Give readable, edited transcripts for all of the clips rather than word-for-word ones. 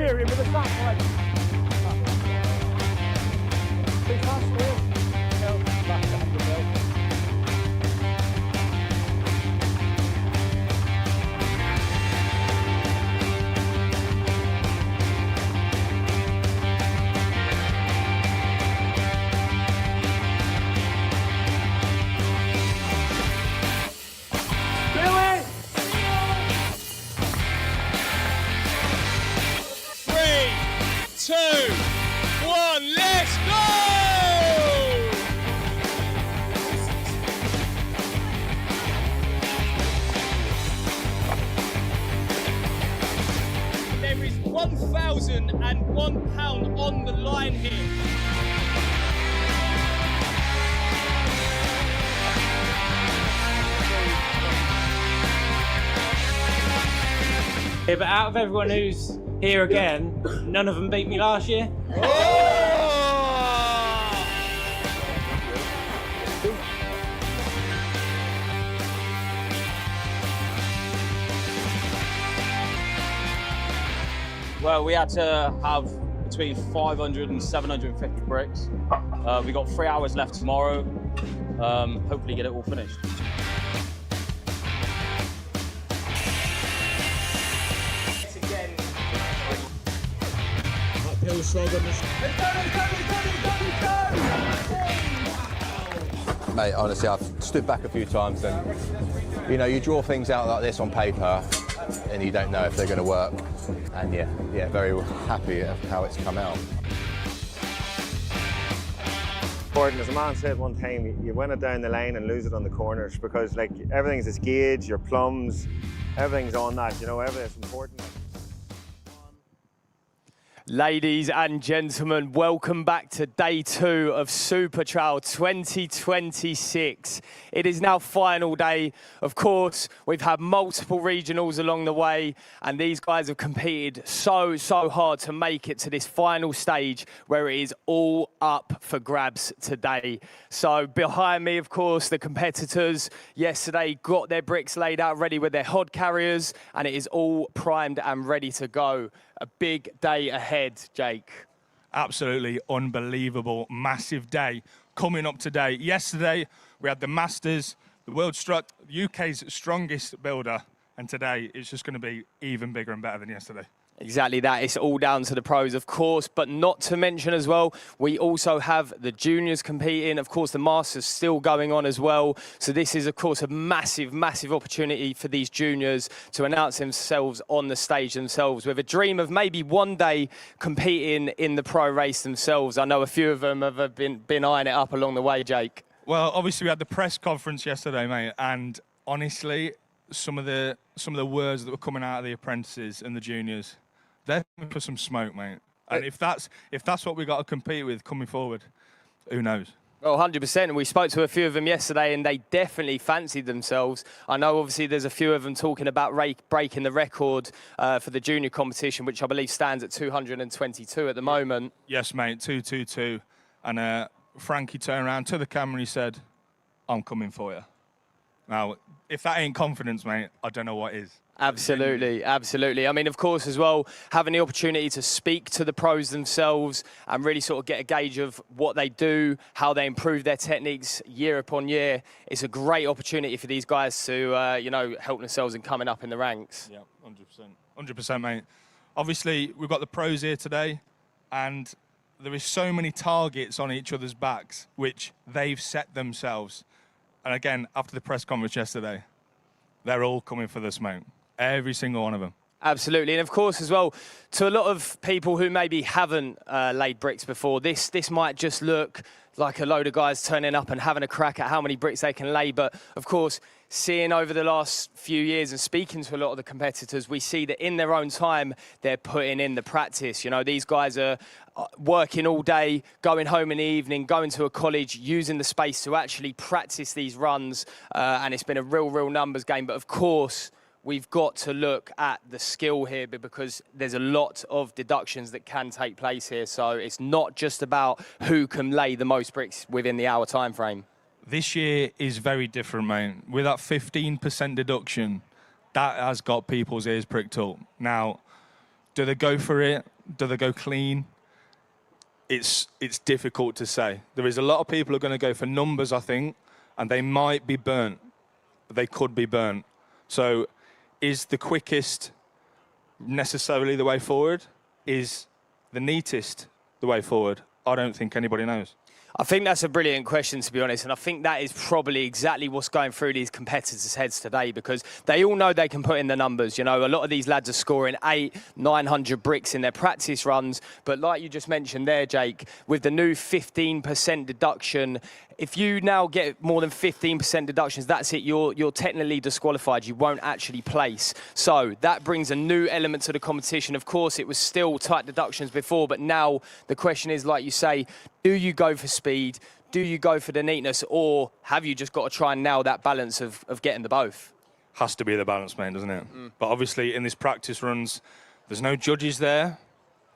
interfering with the back leg. Too fast, Will. No, back to hand, Will. Let's go! There is £1,001 on the line here. Yeah, but out of everyone who's here again, none of them beat me last year. Well, we had to have between 500 and 750 bricks. We got 3 hours left tomorrow. Hopefully get it all finished. Uphill slog on the... Mate, honestly, I've stood back a few times and, you know, you draw things out like this on paper and you don't know if they're going to work. And yeah, very happy of how it's come out. As a man said one time, you win it down the lane and lose it on the corners because like everything's a gauge, your plums, everything's on that, you know, everything's important. Ladies and gentlemen, welcome back to day 2 of Super Trowel 2026. It is now final day. Of course, we've had multiple regionals along the way, and these guys have competed so hard to make it to this final stage where it is all up for grabs today. So behind me, of course, the competitors yesterday got their bricks laid out ready with their hod carriers, and it is all primed and ready to go. A big day ahead, Jake. Absolutely unbelievable, massive day coming up today. Yesterday, we had the Masters, the World Struck, UK's strongest builder, and today it's just going to be even bigger and better than yesterday. Exactly that. It's all down to the pros, of course, but not to mention as well, we also have the juniors competing. Of course, the Masters still going on as well. So this is, of course, a massive opportunity for these juniors to announce themselves on the stage themselves with a dream of maybe one day competing in the pro race themselves. I know a few of them have been eyeing it up along the way, Jake. Well, obviously, we had the press conference yesterday, mate, and honestly, some of the words that were coming out of the apprentices and the juniors, they're coming for some smoke, mate. And if that's what we got to compete with coming forward, who knows? Well, 100%. And we spoke to a few of them yesterday, and they definitely fancied themselves. I know, obviously, there's a few of them talking about breaking the record for the junior competition, which I believe stands at 222 at the moment. Yes, mate, 222. And Frankie turned around to the camera and he said, "I'm coming for you." Now, if that ain't confidence, mate, I don't know what is. Absolutely. I mean, of course, as well, having the opportunity to speak to the pros themselves and really sort of get a gauge of what they do, how they improve their techniques year upon year. It's a great opportunity for these guys to, you know, help themselves in coming up in the ranks. Yeah, 100%, mate. Obviously, we've got the pros here today, and there is so many targets on each other's backs, which they've set themselves. And again, after the press conference yesterday, they're all coming for the smoke. Every single one of them. Absolutely. And of course, as well, to a lot of people who maybe haven't laid bricks before, this might just look like a load of guys turning up and having a crack at how many bricks they can lay. But of course, seeing over the last few years and speaking to a lot of the competitors, we see that in their own time, they're putting in the practice. You know, these guys are working all day, going home in the evening, going to a college, using the space to actually practice these runs. And it's been a real numbers game. But of course, we've got to look at the skill here because there's a lot of deductions that can take place here. So it's not just about who can lay the most bricks within the hour time frame. This year is very different, mate. With that 15% deduction, that has got people's ears pricked up. Now, Do they go for it? Do they go clean? It's difficult to say. There is a lot of people who are going to go for numbers, I think, and they might be burnt. They could be burnt. So is the quickest necessarily the way forward? Is the neatest the way forward? I don't think anybody knows. I think that's a brilliant question, to be honest, and I think that is probably exactly what's going through these competitors' heads today, because they all know they can put in the numbers. You know, a lot of these lads are scoring 800-900 bricks in their practice runs, but like you just mentioned there, Jake, with the new 15% deduction, if you now get more than 15% deductions, that's it, you're technically disqualified. You won't actually place. So that brings a new element to the competition. Of course, it was still tight deductions before, but now the question is, like you say, do you go for speed? Do you go for the neatness? Or have you just got to try and nail that balance of getting the both? Has to be the balance, mate, doesn't it? But obviously in this practice runs, there's no judges there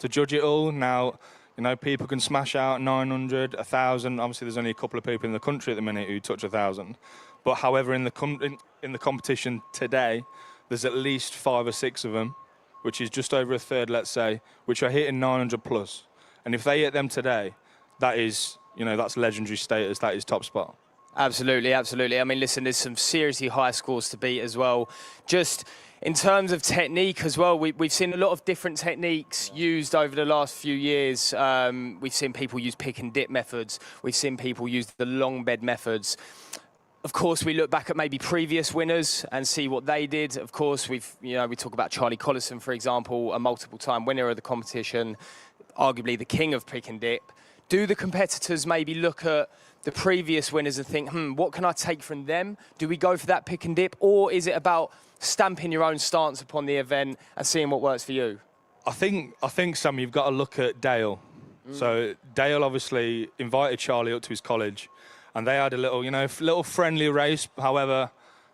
to judge it all. Now, you know, people can smash out 900, 1,000. Obviously, there's only a couple of people in the country at the minute who touch 1,000. But however, in the competition today, there's at least 5 or 6 of them, which is just over a third, let's say, which are hitting 900 plus. And if they hit them today, that is, you know, that's legendary status. That is top spot. Absolutely, absolutely. I mean, listen, there's some seriously high scores to beat as well. Just in terms of technique as well, we've seen a lot of different techniques used over the last few years. We've seen people use pick and dip methods. We've seen people use the long bed methods. Of course, we look back at maybe previous winners and see what they did. Of course, we talk about Charlie Collison, for example, a multiple-time winner of the competition, arguably the king of pick and dip. Do the competitors maybe look at the previous winners and think, what can I take from them? Do we go for that pick and dip? Or is it about stamping your own stance upon the event and seeing what works for you? I think, Sam, you've got to look at Dale. So Dale obviously invited Charlie up to his college, and they had a little friendly race. However,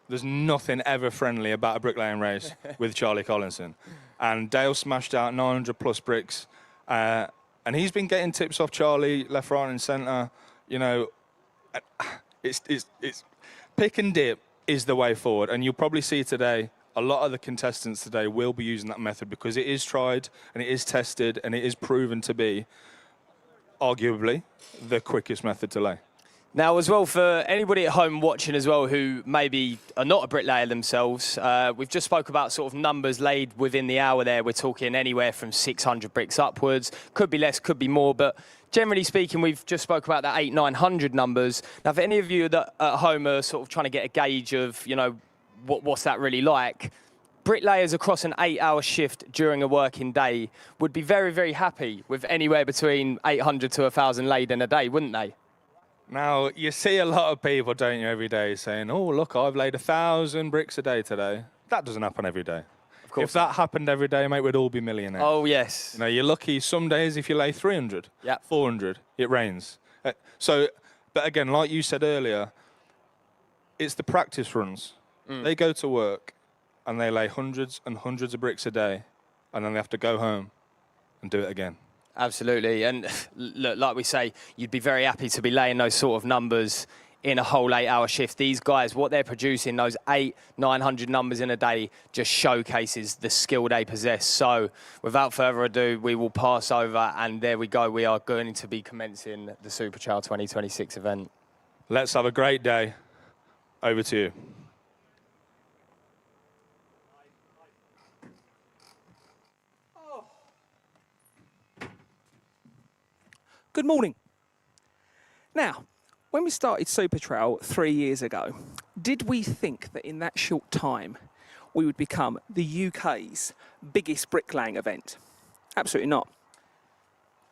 there's nothing ever friendly about a bricklaying race with Charlie Collinson. And Dale smashed out 900 plus bricks. And he's been getting tips off Charlie left, right, and centre. You know, it's pick and dip is the way forward. And you'll probably see today, a lot of the contestants today will be using that method because it is tried and it is tested and it is proven to be, arguably, the quickest method to lay. Now, as well, for anybody at home watching as well who maybe are not a bricklayer themselves, we've just spoke about sort of numbers laid within the hour there. We're talking anywhere from 600 bricks upwards. Could be less, could be more, but generally speaking, we've just spoke about the 800-900 numbers. Now, for any of you that at home are sort of trying to get a gauge of, you know, what's that really like, bricklayers across an 8-hour shift during a working day would be very, very happy with anywhere between 800 to 1,000 laid in a day, wouldn't they? Now, you see a lot of people, don't you, every day saying, oh, look, I've laid 1,000 bricks a day today. That doesn't happen every day. Of course. If that happened every day, mate, we'd all be millionaires. Oh, yes. You know, you're lucky some days if you lay 300, 400, it rains. But again, like you said earlier, it's the practice runs. They go to work and they lay hundreds and hundreds of bricks a day, and then they have to go home and do it again. Absolutely, and look, like we say, you'd be very happy to be laying those sort of numbers in a whole 8-hour shift. These guys, what they're producing, those 800-900 numbers in a day, just showcases the skill they possess. So without further ado, we will pass over, and there we go. We are going to be commencing the Super Trowel 2026 event. Let's have a great day. Over to you. Good morning. Now, when we started Super Trowel 3 years ago, did we think that in that short time we would become the UK's biggest bricklaying event? Absolutely not.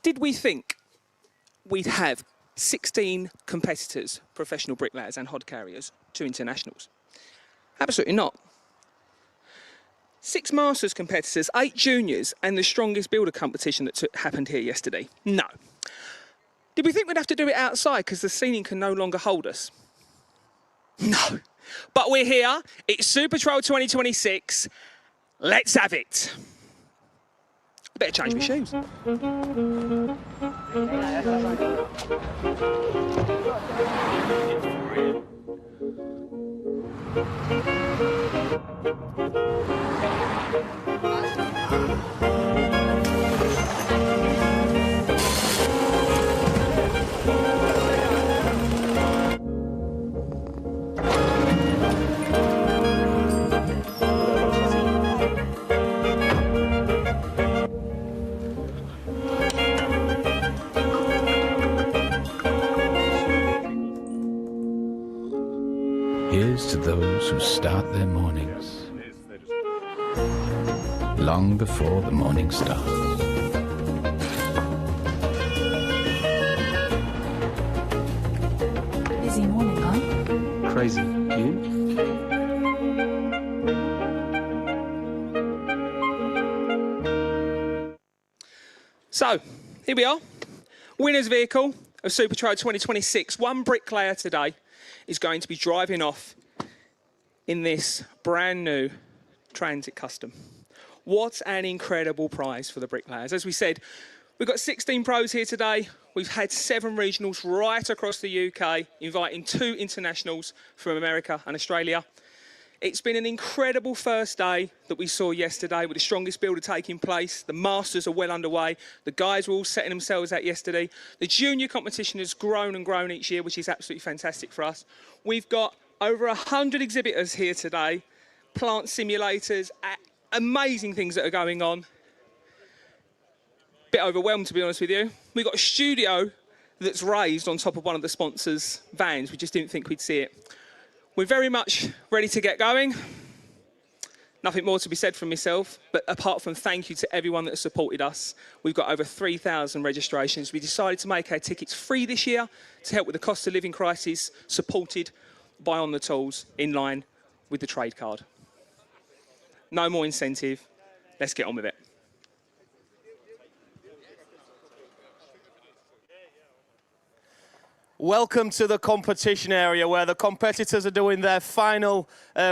Did we think we'd have 16 competitors, professional bricklayers and hod carriers, 2 internationals? Absolutely not. 6 Masters competitors, 8 juniors, and the strongest builder competition that happened here yesterday? No. Did we think we'd have to do it outside because the ceiling can no longer hold us? No. But we're here. It's Super Trowel 2026. Let's have it. I better change my shoes. Here's to those who start their mornings long before the morning starts. Busy morning, huh? Crazy. You? So, here we are. Winner's vehicle of Super Trowel 2026. One bricklayer today is going to be driving off in this brand new Transit Custom. What an incredible prize for the bricklayers. As we said, we've got 16 pros here today. We've had 7 regionals right across the UK, inviting 2 internationals from America and Australia. It's been an incredible first day that we saw yesterday with the strongest builder taking place. The Masters are well underway. The guys were all setting themselves out yesterday. The junior competition has grown and grown each year, which is absolutely fantastic for us. We've got over 100 exhibitors here today, plant simulators, amazing things that are going on. Bit overwhelmed, to be honest with you. We've got a studio that's raised on top of one of the sponsors' vans. We just didn't think we'd see it. We're very much ready to get going. Nothing more to be said from myself, but apart from thank you to everyone that has supported us. We've got over 3,000 registrations. We decided to make our tickets free this year to help with the cost of living crisis, supported by On The Tools, in line with the trade card. No more incentive. Let's get on with it. Welcome to the competition area where the competitors are doing their final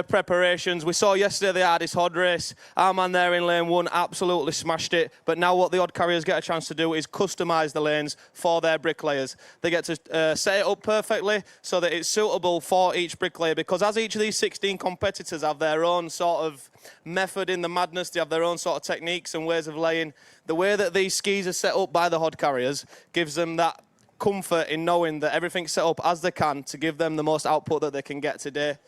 preparations. We saw yesterday the hardest hod race. Our man there in lane 1 absolutely smashed it. But now what the odd carriers get a chance to do is customise the lanes for their bricklayers. They get to set it up perfectly so that it's suitable for each bricklayer, because as each of these 16 competitors have their own sort of method in the madness, they have their own sort of techniques and ways of laying. The way that these skis are set up by the hod carriers gives them that comfort in knowing that everything's set up as they can to give them the most output that they can get today.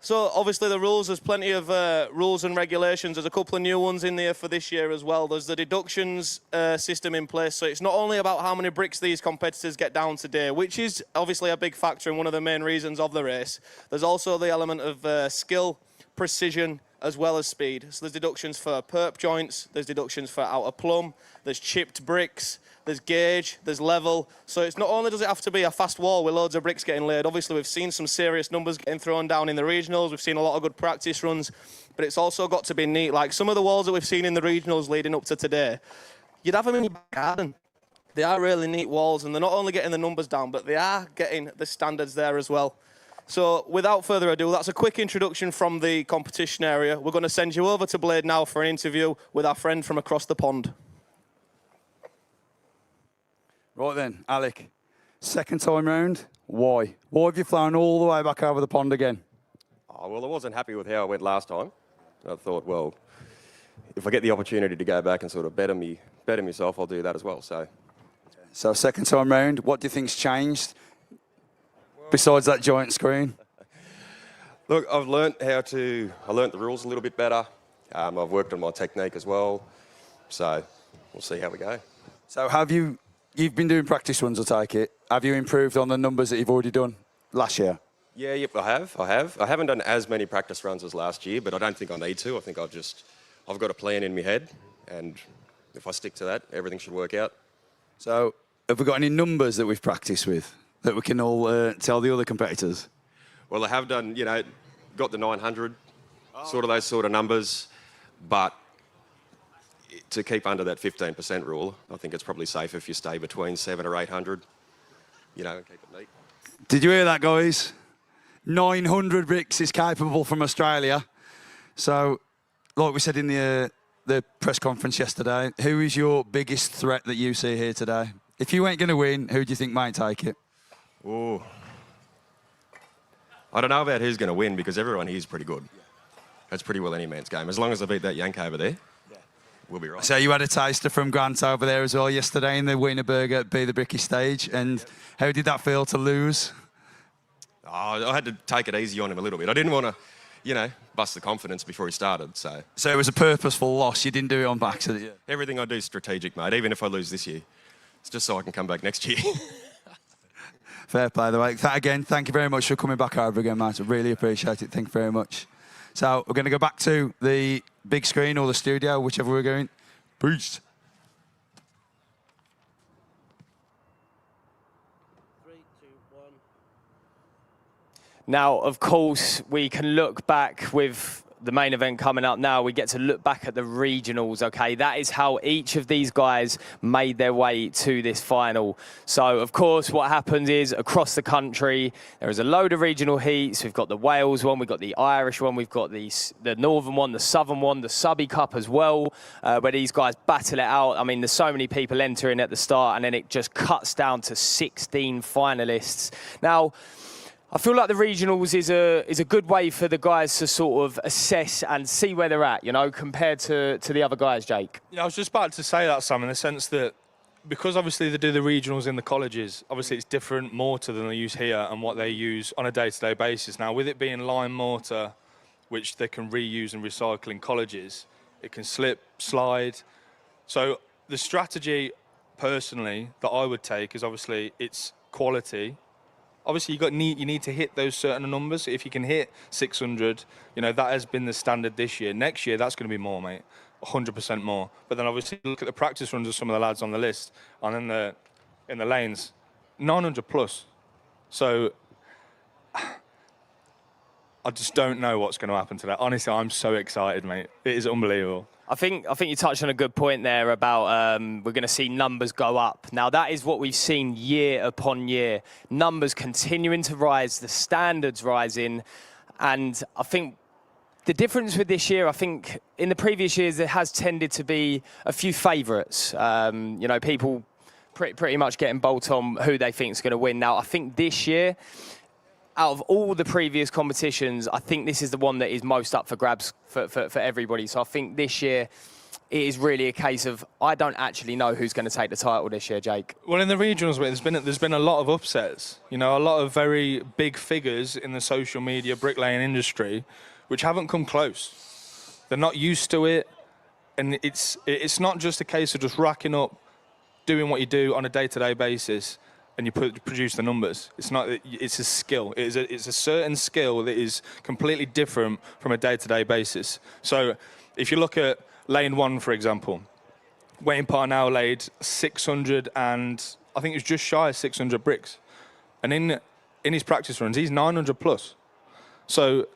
So obviously the rules, there's plenty of rules and regulations. There's a couple of new ones in there for this year as well. There's the deductions system in place. So it's not only about how many bricks these competitors get down today, which is obviously a big factor and one of the main reasons of the race. There's also the element of skill, precision, as well as speed. So there's deductions for perp joints, there's deductions for outer plumb, there's chipped bricks, there's gauge, there's level. So it's not only does it have to be a fast wall with loads of bricks getting laid, obviously we've seen some serious numbers getting thrown down in the regionals, we've seen a lot of good practice runs, but it's also got to be neat. Like some of the walls that we've seen in the regionals leading up to today, you'd have them in your garden. They are really neat walls, and they're not only getting the numbers down, but they are getting the standards there as well. So without further ado, that's a quick introduction from the competition area. We're going to send you over to Blade now for an interview with our friend from across the pond. Right then, Alec, second time round, why? Why have you flown all the way back over the pond again? Oh, well, I wasn't happy with how I went last time. I thought, well, if I get the opportunity to go back and sort of better myself, I'll do that as well. So second time round, what do you think's changed besides that giant screen? Look, I learnt the rules a little bit better. I've worked on my technique as well. So we'll see how we go. So you've been doing practice runs, I take it. Have you improved on the numbers that you've already done last year? Yeah, yep, I have. I haven't done as many practice runs as last year, but I don't think I need to. I think I've got a plan in my head, and if I stick to that, everything should work out. So have we got any numbers that we've practiced with that we can all tell the other competitors? Well, I have done, got the 900, those sort of numbers, but to keep under that 15% rule, I think it's probably safe if you stay between 700 or 800, and keep it neat. Did you hear that, guys? 900 bricks is capable from Australia. So, like we said in the press conference yesterday, who is your biggest threat that you see here today? If you ain't going to win, who do you think might take it? Oh, I don't know about who's going to win because everyone here is pretty good. That's pretty well any man's game. As long as I beat that Yank over there, we'll be right. So you had a taster from Grant over there as well yesterday in the Wienerberger Be the Bricky stage. And how did that feel to lose? Oh, I had to take it easy on him a little bit. I didn't want to, bust the confidence before he started. So it was a purposeful loss. You didn't do it on accident. Everything I do is strategic, mate. Even if I lose this year, it's just so I can come back next year. Fair play, though. Again, thank you very much for coming back over again, mate. I really appreciate it. Thank you very much. So we're going to go back to the big screen or the studio, whichever we're going. Peace. Now, of course, we can look back with the main event coming up now. We get to look back at the regionals, okay? That is how each of these guys made their way to this final. So, of course, what happens is across the country, there is a load of regional heats. We've got the Wales one, we've got the Irish one, we've got the Northern one, the Southern one, the Subby Cup as well, where these guys battle it out. I mean, there's so many people entering at the start, and then it just cuts down to 16 finalists. Now, I feel like the regionals is a good way for the guys to sort of assess and see where they're at, you know, compared to the other guys, Jake. Yeah, I was just about to say that, Sam, in the sense that because obviously they do the regionals in the colleges, obviously it's different mortar than they use here and what they use on a day-to-day basis. Now, with it being lime mortar, which they can reuse and recycle in colleges, it can slip, slide. So the strategy, personally, that I would take is obviously it's quality. Obviously, you need to hit those certain numbers. If you can hit 600, you know, that has been the standard this year. Next year, that's going to be more, mate, 100% more. But then obviously, look at the practice runs of some of the lads on the list, and then in the lanes, 900 plus. So I just don't know what's going to happen today. Honestly, I'm so excited, mate. It is unbelievable. I think you touched on a good point there about we're going to see numbers go up. Now, that is what we've seen year upon year. Numbers continuing to rise, the standards rising. And I think the difference with this year, I think in the previous years, there has tended to be a few favourites. You know, people pretty much getting bolt on who they think is going to win. Now, I think this year, out of all the previous competitions, I think this is the one that is most up for grabs for everybody. So I think this year it is really a case of I don't actually know who's going to take the title this year, Jake. Well, in the regionals, there's been a lot of upsets. You know, a lot of very big figures in the social media bricklaying industry, which haven't come close. They're not used to it, and it's not just a case of just racking up, doing what you do on a day-to-day basis, and you produce the numbers. It's not. It's a skill. It's a certain skill that is completely different from a day-to-day basis. So, if you look at lane 1, for example, Wayne Parnell laid 600 and I think it was just shy of 600 bricks, and in his practice runs, he's 900 plus. So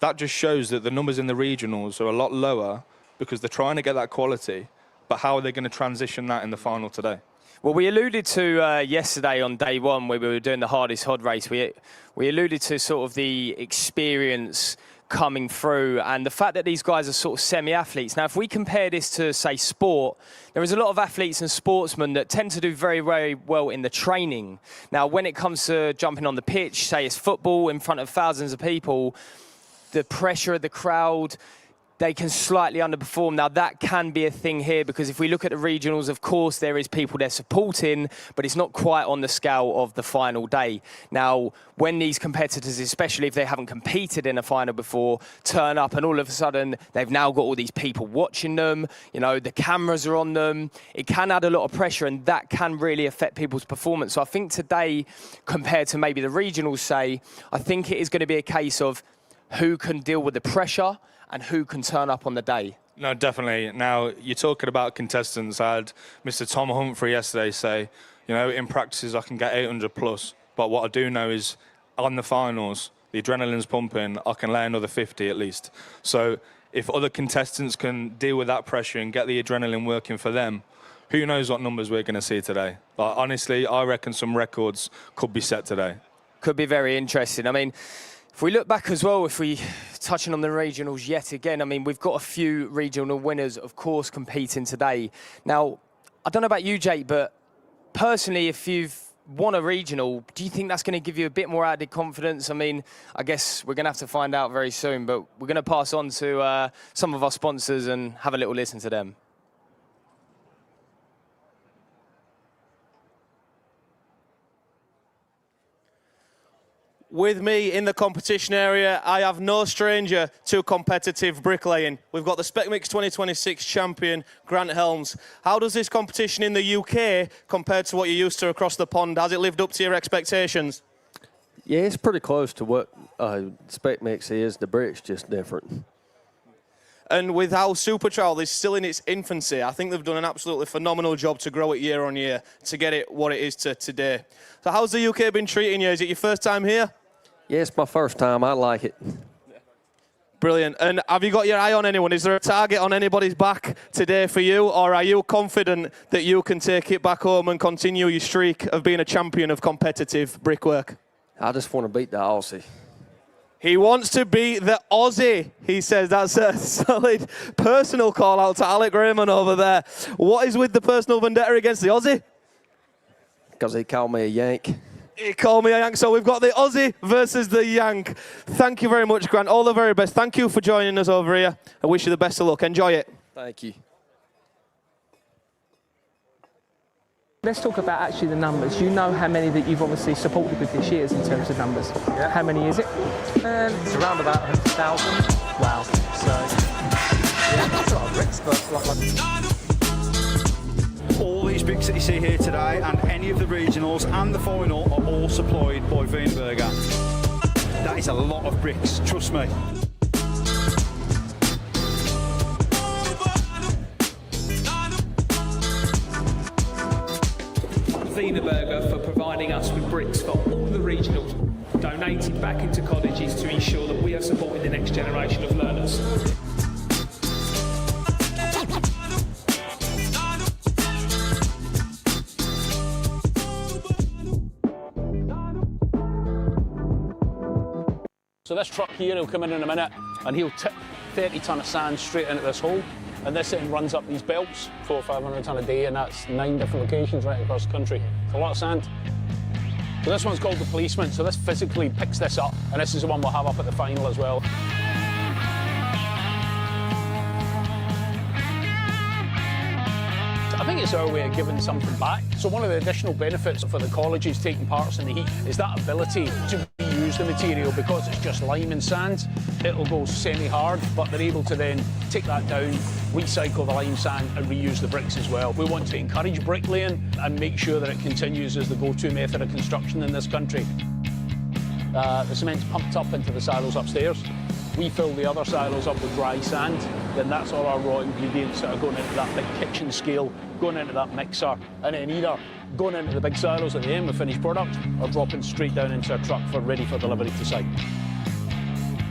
that just shows that the numbers in the regionals are a lot lower because they're trying to get that quality. But how are they going to transition that in the final today? Well, we alluded to yesterday on day 1 where we were doing the hardest hod race. We alluded to sort of the experience coming through and the fact that these guys are sort of semi-athletes. Now, if we compare this to, say, sport, there is a lot of athletes and sportsmen that tend to do very, very well in the training. Now, when it comes to jumping on the pitch, say it's football in front of thousands of people, the pressure of the crowd, they can slightly underperform. Now, that can be a thing here because if we look at the regionals, of course, there is people they're supporting, but it's not quite on the scale of the final day. Now, when these competitors, especially if they haven't competed in a final before, turn up and all of a sudden they've now got all these people watching them, you know, the cameras are on them, it can add a lot of pressure and that can really affect people's performance. So I think today, compared to maybe the regionals, say, I think it is going to be a case of who can deal with the pressure and who can turn up on the day. No, definitely. Now, you're talking about contestants. I had Mr. Tom Humphrey yesterday say, you know, in practices I can get 800 plus, but what I do know is on the finals, the adrenaline's pumping, I can lay another 50 at least. So if other contestants can deal with that pressure and get the adrenaline working for them, who knows what numbers we're going to see today. But honestly, I reckon some records could be set today. Could be very interesting. I mean, if we look back as well, if we touching on the regionals yet again, I mean, we've got a few regional winners, of course, competing today. Now, I don't know about you, Jake, but personally, if you've won a regional, do you think that's going to give you a bit more added confidence? I mean, I guess we're going to have to find out very soon, but we're going to pass on to some of our sponsors and have a little listen to them. With me in the competition area, I have no stranger to competitive bricklaying. We've got the Spec Mix 2026 champion, Grant Helms. How does this competition in the UK compare to what you're used to across the pond? Has it lived up to your expectations? Yeah, it's pretty close to what Spec Mix is. The brick's just different. And with how Super Trowel is still in its infancy, I think they've done an absolutely phenomenal job to grow it year on year to get it what it is to today. So how's the UK been treating you? Is it your first time here? Yeah, it's my first time. I like it. Brilliant. And have you got your eye on anyone? Is there a target on anybody's back today for you? Or are you confident that you can take it back home and continue your streak of being a champion of competitive brickwork? I just want to beat the Aussie. He wants to beat the Aussie, he says. That's a solid personal call out to Alec Raymond over there. What is with the personal vendetta against the Aussie? Because he called me a Yank. He called me a Yank. So we've got the Aussie versus the Yank. Thank you very much, Grant. All the very best. Thank you for joining us over here. I wish you the best of luck. Enjoy it. Thank you. Let's talk about actually the numbers. You know how many that you've obviously supported with this year in terms of numbers. Yeah. How many is it? It's around about 100,000. Wow. So, yeah, that's a lot of bricks, but a lot of... All these bricks that you see here today and any of the regionals and the final are all supplied by Weinberger. That is a lot of bricks, trust me. Wienerberger for providing us with bricks for all the regionals, donated back into colleges to ensure that we are supporting the next generation of learners. So this truck here, he'll come in a minute and he'll tip 30 tonne of sand straight into this hole. And this then runs up these belts, 400 or 500 tonne a day, and that's 9 different locations right across the country. It's a lot of sand. So this one's called the policeman. So this physically picks this up, and this is the one we'll have up at the final as well. I think it's our way of giving something back. So one of the additional benefits for the colleges taking parts in the heat is that ability to reuse the material. Because it's just lime and sand, it'll go semi-hard, but they're able to then take that down, recycle the lime sand and reuse the bricks as well. We want to encourage bricklaying and make sure that it continues as the go-to method of construction in this country. The cement's pumped up into the silos upstairs. We fill the other silos up with dry sand, then that's all our raw ingredients that are going into that big kitchen scale, going into that mixer, and then either going into the big silos at the end with finished product, or dropping straight down into a truck for ready for delivery to site.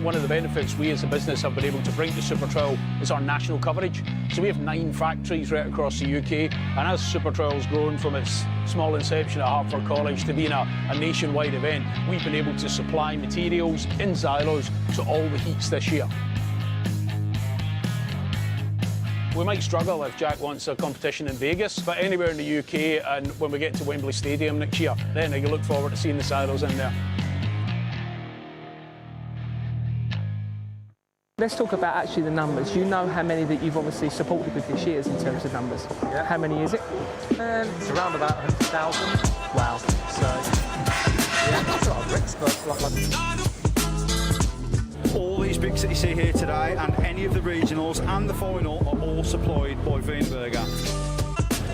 One of the benefits we as a business have been able to bring to Super Trowel is our national coverage. So we have 9 factories right across the UK, and as Super Trowel's grown from its small inception at Hertford College to being a nationwide event, we've been able to supply materials in silos to all the heats this year. We might struggle if Jack wants a competition in Vegas, but anywhere in the UK, and when we get to Wembley Stadium next year, then I can look forward to seeing the silos in there. Let's talk about actually the numbers. You know how many that you've obviously supported with this year in terms of numbers. Yeah. How many is it? It's around about 100,000. Wow. So, yeah, that's a lot of bricks, but a lot of... All these bricks that you see here today and any of the regionals and the final are all supplied by Weinberger.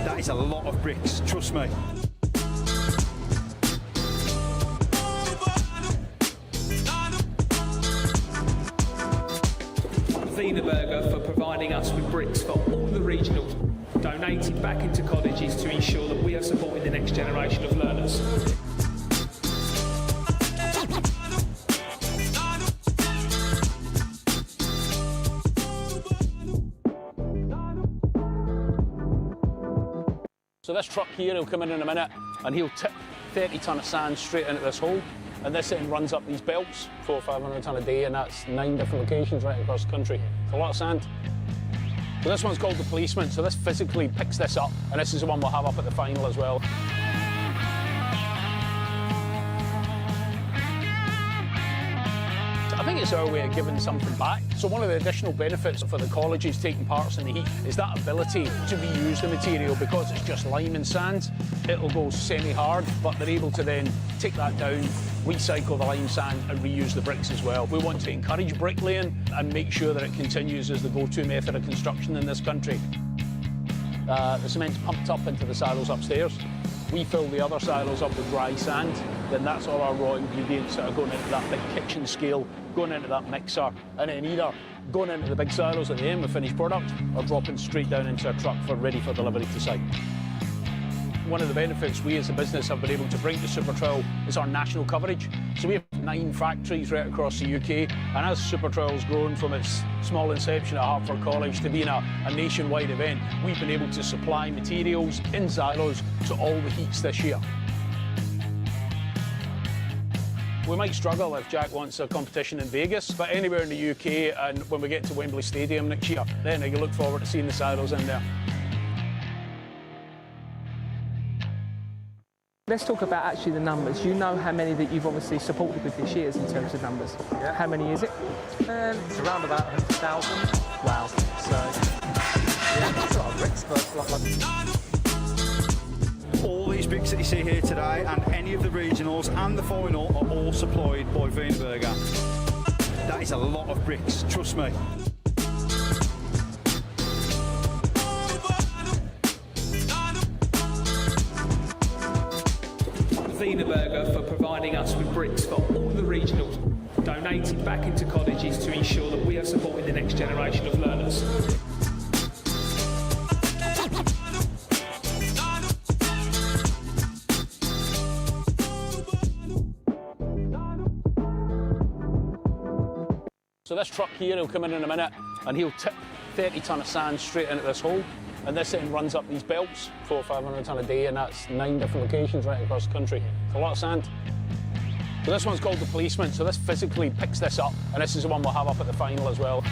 That is a lot of bricks, trust me. Wienerberger for providing us with bricks for all the regionals, donated back into colleges to ensure that we are supporting the next generation of learners. So this truck here, he'll come in a minute and he'll tip 30 tonne of sand straight into this hole. And this then runs up these belts, 400 or 500 tonne a day, and that's 9 different locations right across the country. It's a lot of sand. So this one's called the policeman. So this physically picks this up, and this is the one we'll have up at the final as well. I think think it's our way of giving something back. So one of the additional benefits for the colleges taking parts in the heat is that ability to reuse the material. Because it's just lime and sand, it'll go semi-hard, but they're able to then take that down, recycle the lime sand and reuse the bricks as well. We want to encourage bricklaying and make sure that it continues as the go-to method of construction in this country. The cement's pumped up into the silos upstairs. We fill the other silos up with dry sand, then that's all our raw ingredients that are going into that big kitchen scale, going into that mixer, and then either going into the big silos at the end with finished product or dropping straight down into a truck ready for delivery to site. One of the benefits we as a business have been able to bring to Super Trowel is our national coverage. So we have 9 factories right across the UK, and as Super Trowel's grown from its small inception at Hertford College to being a nationwide event, we've been able to supply materials in silos to all the heats this year. We might struggle if Jack wants a competition in Vegas, but anywhere in the UK, and when we get to Wembley Stadium next year, then I can look forward to seeing the silos in there. Let's talk about actually the numbers. You know how many that you've obviously supported with this year's in terms of numbers. Yeah. How many is it? It's around about 100,000. Wow. So, yeah, that's a lot of bricks, but All these bricks that you see here today and any of the regionals and the final are all supplied by Wienerberger. That is a lot of bricks, trust me. Wienerberger for providing us with bricks for all the regionals, donated back into colleges to ensure that we are supporting the next generation of learners. So this truck here, he'll come in a minute and he'll tip 30 tonne of sand straight into this hole. And this then runs up these belts, 400 or 500 tonne a day, and that's 9 different locations right across the country. It's a lot of sand. So this one's called the policeman, so this physically picks this up, and this is the one we'll have up at the final as well.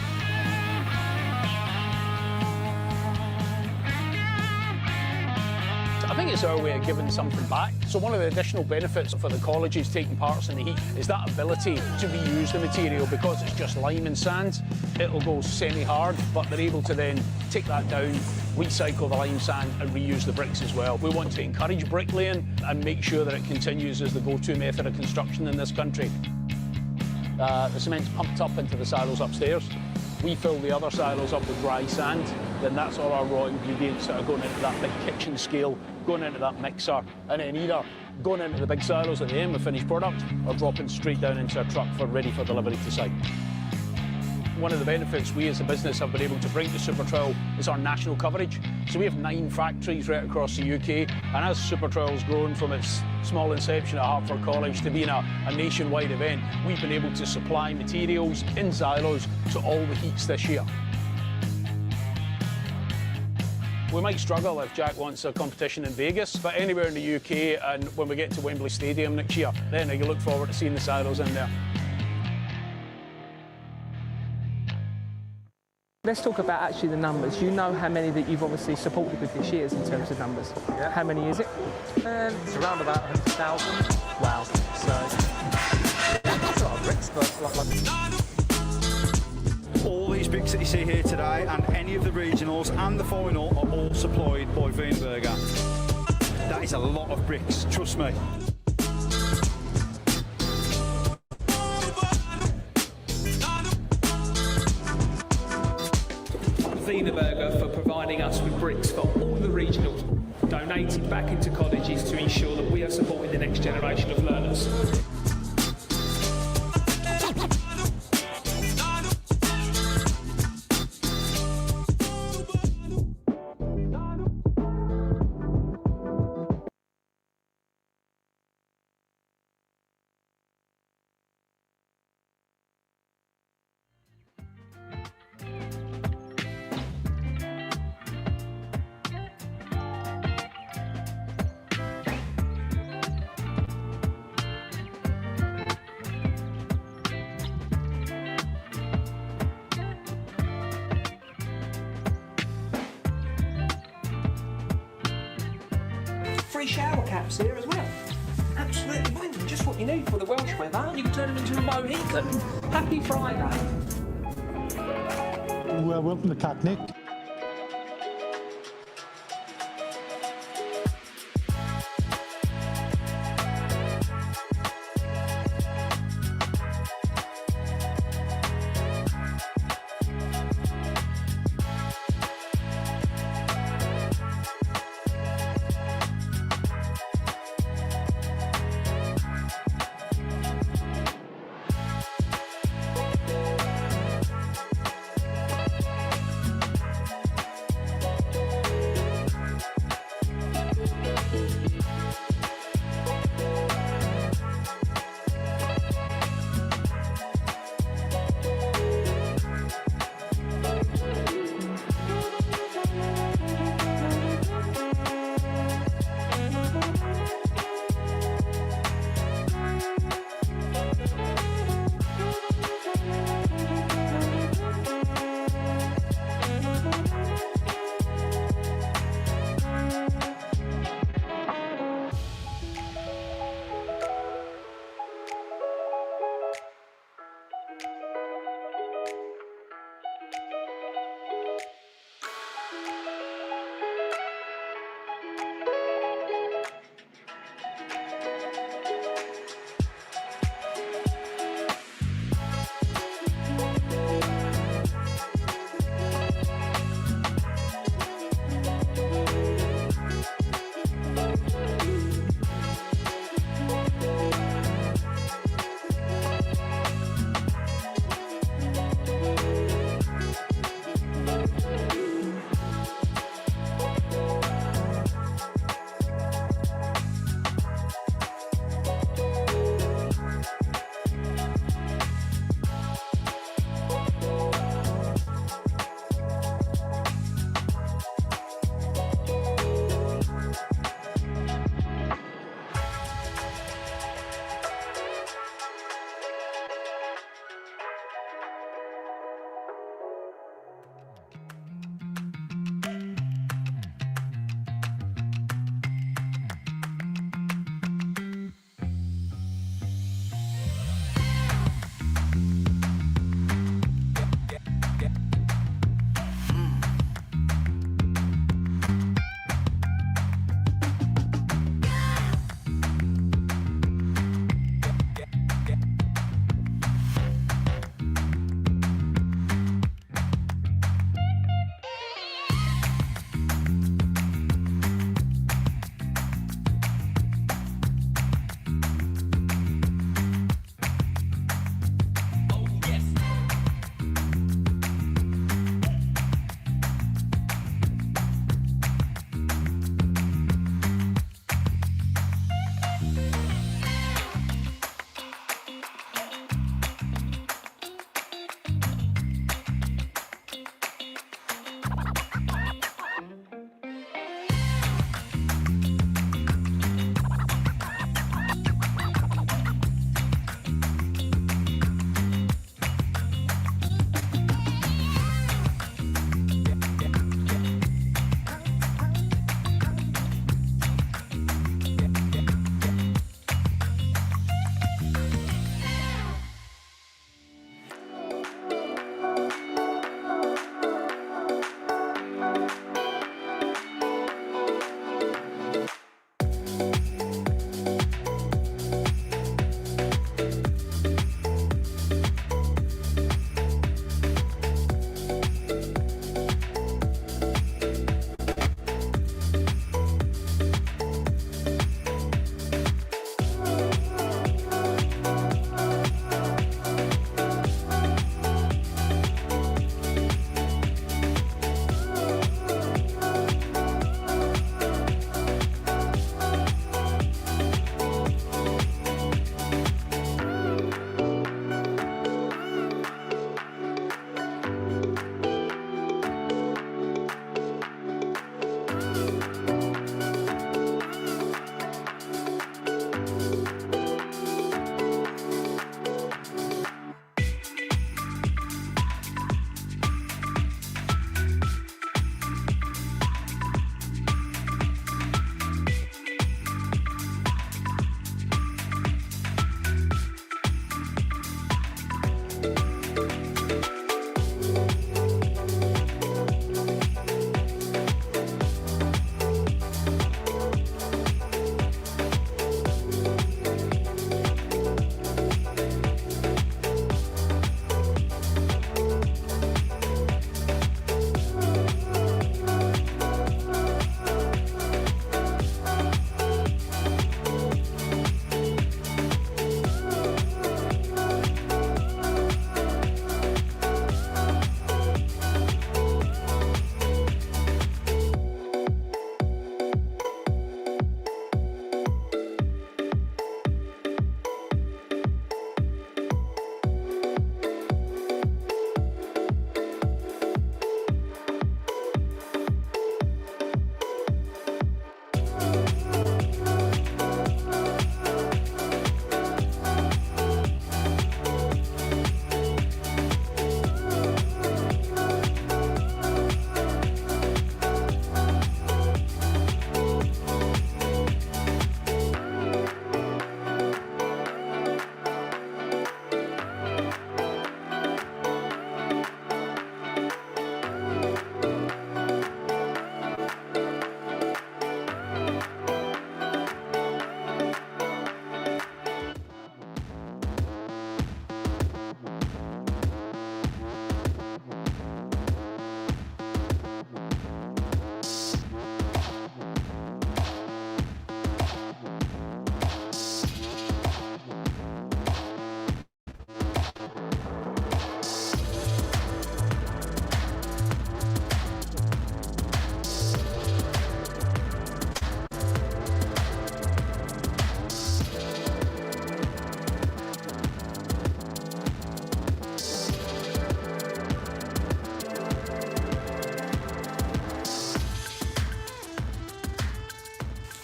I think it's our way of giving something back. So one of the additional benefits for the colleges taking parts in the heat is that ability to reuse the material. Because it's just lime and sand, it'll go semi-hard, but they're able to then take that down, recycle the lime sand and reuse the bricks as well. We want to encourage bricklaying and make sure that it continues as the go-to method of construction in this country. The cement's pumped up into the silos upstairs. We fill the other silos up with dry sand, then that's all our raw ingredients that are going into that big kitchen scale, going into that mixer, and then either going into the big silos at the end with finished product or dropping straight down into a truck ready for delivery to site. One of the benefits we as a business have been able to bring to Super Trowel is our national coverage. So we have 9 factories right across the UK, and as Super Trowel's grown from its small inception at Hertford College to being a nationwide event, we've been able to supply materials in silos to all the heats this year. We might struggle if Jack wants a competition in Vegas, but anywhere in the UK, and when we get to Wembley Stadium next year, then I can look forward to seeing the silos in there. Let's talk about actually the numbers. You know how many that you've obviously supported with this year's in terms of numbers. Yeah. How many is it? It's around about 100,000. Wow. So, yeah, that's a lot of bricks, but All these bricks that you see here today and any of the regionals and the final are all supplied by Wienerberger. That is a lot of bricks, trust me. Wienerberger for providing us with bricks for all the regionals, donated back into colleges to ensure that we are supporting the next generation of learners. Free shower caps here as well. Absolutely win. just what you need for the Welsh weather. You can turn them into a Mohican. Happy Friday. Well, welcome to Cocknick.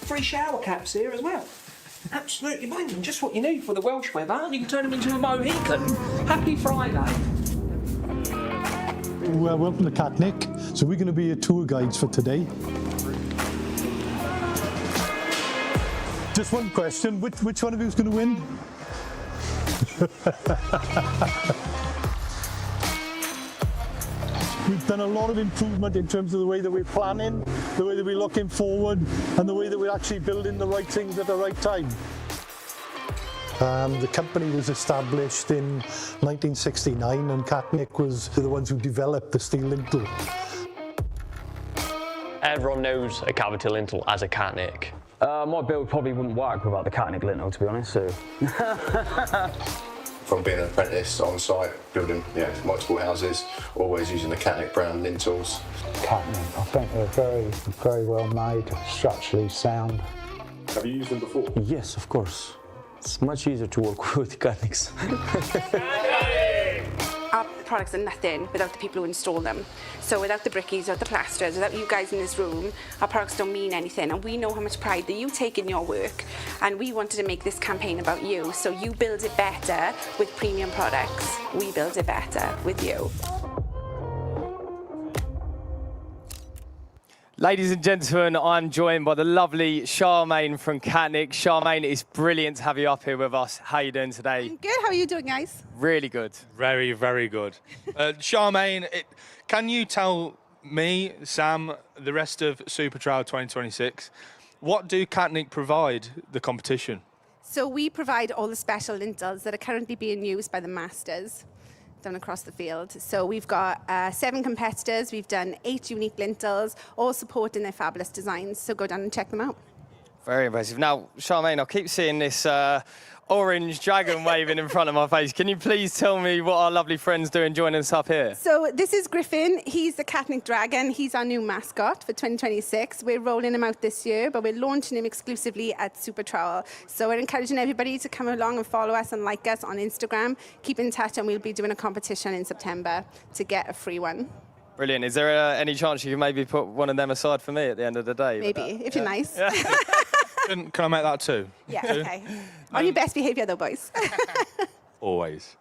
free shower caps here as well. Absolutely banging, just what you need for the Welsh weather. You can turn them into a Mohican. Happy Friday. Well, welcome to Catnick. So we're going to be your tour guides for today. Just one question, which one of you is going to win? We've done a lot of improvement in terms of the way that we're planning, the way that we're looking forward, and the way that we're actually building the right things at the right time. The company was established in 1969, and Catnick was the ones who developed the steel lintel. Everyone knows a cavity lintel as a Catnick. My build probably wouldn't work without the Catnick lintel, to be honest. So. From being an apprentice on site, building multiple houses, always using the Catnick brand lintels. Catnick, I think they're very well made, structurally sound. Have you used them before? Yes, of course. It's much easier to work with Catnicks. Our products are nothing without the people who install them. So without the brickies, without the plasterers, without you guys in this room, our products don't mean anything. And we know how much pride that you take in your work. And we wanted to make this campaign about you. So you build it better with premium products. We build it better with you. Ladies and gentlemen, I'm joined by the lovely Charmaine from Catnick. Charmaine, it's brilliant to have you up here with us. How are you doing today? I'm good. How are you doing, guys? Really good. Very, very good. Charmaine, can you tell me, Sam, the rest of Super Trowel 2026, what do Catnick provide the competition? So we provide all the special lintels that are currently being used by the masters down across the field. So we've got 7 competitors. We've done 8 unique lintels, all supporting their fabulous designs. So go down and check them out. Very impressive. Now, Charmaine, I keep seeing this orange dragon waving in front of my face. Can you please tell me what our lovely friend's doing joining us up here? So this is Griffin. He's the Catnick Dragon. He's our new mascot for 2026. We're rolling him out this year, but we're launching him exclusively at Super Trowel. So we're encouraging everybody to come along and follow us and like us on Instagram. Keep in touch, and we'll be doing a competition in September to get a free one. Brilliant. Is there any chance you can maybe put one of them aside for me at the end of the day? Maybe, if you're nice. Yeah. Can I make that too? Yeah, okay. On your best behaviour though, boys. Always.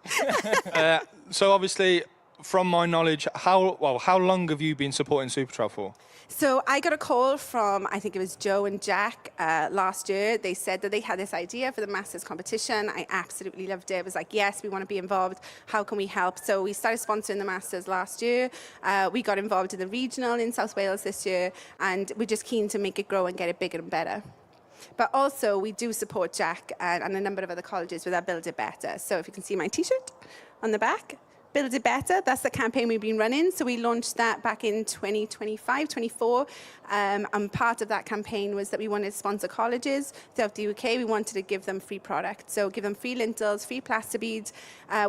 So obviously, from my knowledge, how long have you been supporting Super Trowel for? So I got a call from, I think it was Joe and Jack last year. They said that they had this idea for the Masters competition. I absolutely loved it. It was like, yes, we want to be involved. How can we help? So we started sponsoring the Masters last year. We got involved in the regional in South Wales this year, and we're just keen to make it grow and get it bigger and better. But also, we do support Jack and a number of other colleges with our Build It Better. So if you can see my T-shirt on the back, Build It Better, that's the campaign we've been running. So we launched that back in 2025, 24. And part of that campaign was that we wanted to sponsor colleges throughout the UK. We wanted to give them free products. So give them free lintels, free plaster beads.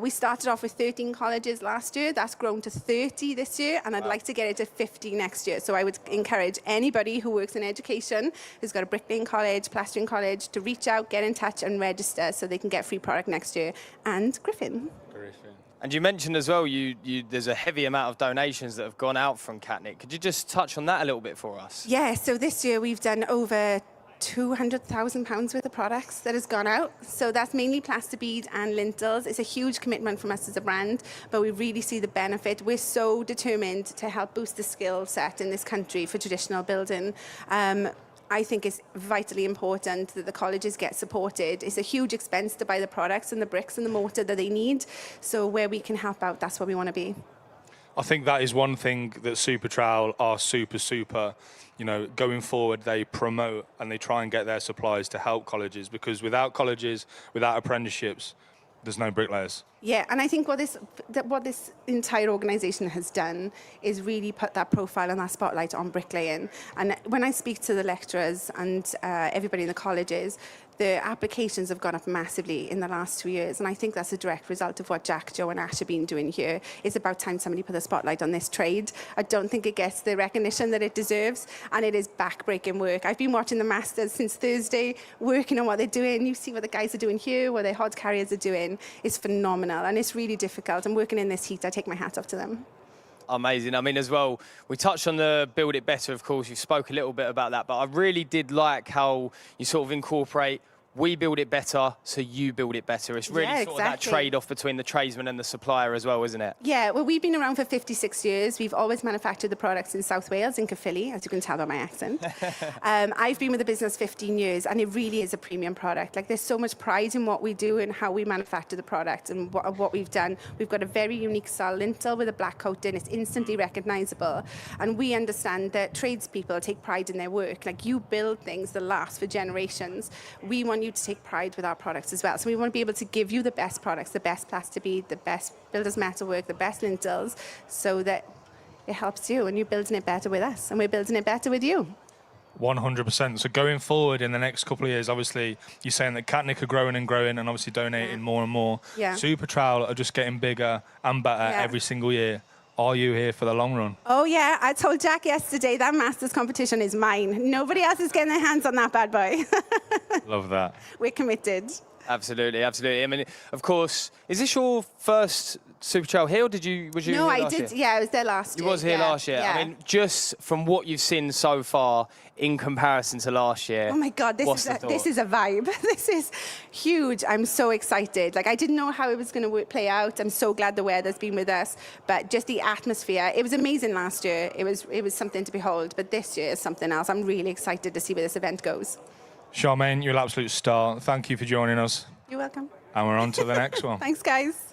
We started off with 13 colleges last year. That's grown to 30 this year. And I'd like to get it to 50 next year. So I would encourage anybody who works in education, who's got a bricklaying college, plastering college, to reach out, get in touch and register so they can get free product next year. And Griffin. And you mentioned as well, there's a heavy amount of donations that have gone out from Catnick. Could you just touch on that a little bit for us? Yeah, so this year we've done over £200,000 worth of products that has gone out. So that's mainly plaster beads and lintels. It's a huge commitment from us as a brand, but we really see the benefit. We're so determined to help boost the skill set in this country for traditional building. I think it's vitally important that the colleges get supported. It's a huge expense to buy the products and the bricks and the mortar that they need. So where we can help out, that's where we want to be. I think that is one thing that Super Trowel are super, going forward, they promote and they try and get their supplies to help colleges, because without colleges, without apprenticeships, there's no bricklayers. Yeah, and I think what this entire organisation has done is really put that profile and that spotlight on bricklaying. And when I speak to the lecturers and everybody in the colleges, the applications have gone up massively in the last 2 years. And I think that's a direct result of what Jack, Joe and Ash have been doing here. It's about time somebody put a spotlight on this trade. I don't think it gets the recognition that it deserves. And it is back-breaking work. I've been watching the Masters since Thursday, working on what they're doing. You see what the guys are doing here, what their hod carriers are doing. It's phenomenal. And it's really difficult. And working in this heat, I take my hat off to them. amazing. I mean, as well, we touched on the build it better, of course. You spoke a little bit about that, but I really did like how you sort of incorporate we build it better, so you build it better. It's really sort of that trade-off between the tradesman and the supplier as well, isn't it? Yeah, well, we've been around for 56 years. We've always manufactured the products in South Wales, in Caerphilly, as you can tell by my accent. I've been with the business 15 years, and it really is a premium product. Like, there's so much pride in what we do and how we manufacture the product and what we've done. We've got a very unique style lintel with a black coating. It's instantly recognisable. And we understand that tradespeople take pride in their work. Like, you build things that last for generations. We want you to take pride with our products as well. So we want to be able to give you the best products, the best plaster bead, the best builder's metalwork, the best lintels, so that it helps you and you're building it better with us and we're building it better with you. 100%. So going forward in the next couple of years, obviously you're saying that Catnick are growing and growing and obviously donating more and more. Yeah. Super Trowel are just getting bigger and better every single year. Are you here for the long run? Oh yeah, I told Jack yesterday that Masters competition is mine. Nobody else is getting their hands on that bad boy. Love that. We're committed. Absolutely, absolutely. I mean, of course, is this your first Super Trowel here, or was you No, here I last did. year? Yeah, I was there last year. You was here last year. Yeah. I mean, just from what you've seen so far in comparison to last year. Oh my God, this is a vibe. This is huge. I'm so excited. Like, I didn't know how it was going to play out. I'm so glad the weather's been with us, but just the atmosphere. It was amazing last year. It was something to behold. But this year is something else. I'm really excited to see where this event goes. Charmaine, you're an absolute star. Thank you for joining us. You're welcome. And we're on to the next one. Thanks, guys.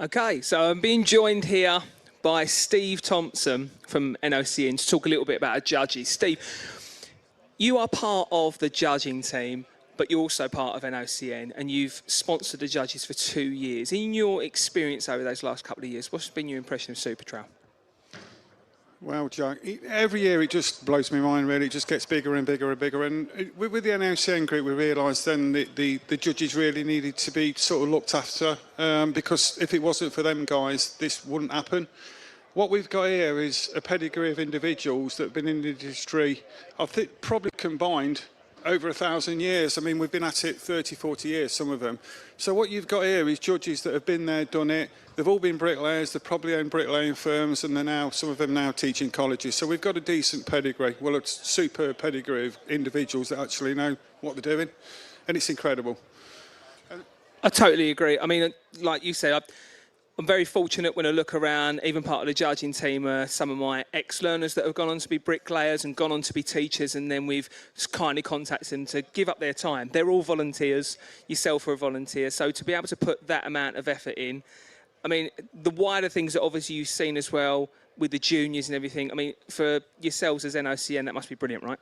Okay, so I'm being joined here by Steve Thompson from NOCN to talk a little bit about our judges. Steve, you are part of the judging team, but you're also part of NOCN, and you've sponsored the judges for 2 years. In your experience over those last couple of years, what's been your impression of Super Trowel? Well, Jack, every year it just blows my mind, really. It just gets bigger and bigger and bigger. And with the NOCN group, we realised then that the judges really needed to be sort of looked after, because if it wasn't for them guys, this wouldn't happen. What we've got here is a pedigree of individuals that have been in the industry, I think, probably combined over 1,000 years. I mean, we've been at it 30, 40 years, some of them. So what you've got here is judges that have been there, done it. They've all been bricklayers. They've probably owned bricklaying firms, and they're now, some of them now teaching colleges. So we've got a decent pedigree. Well, a superb pedigree of individuals that actually know what they're doing, and it's incredible. I totally agree. I mean, like you said, I'm very fortunate when I look around, even part of the judging team are some of my ex-learners that have gone on to be bricklayers and gone on to be teachers, and then we've kindly contacted them to give up their time. They're all volunteers. Yourself are a volunteer. So to be able to put that amount of effort in, I mean, the wider things that obviously you've seen as well with the juniors and everything, I mean, for yourselves as NOCN, that must be brilliant, right?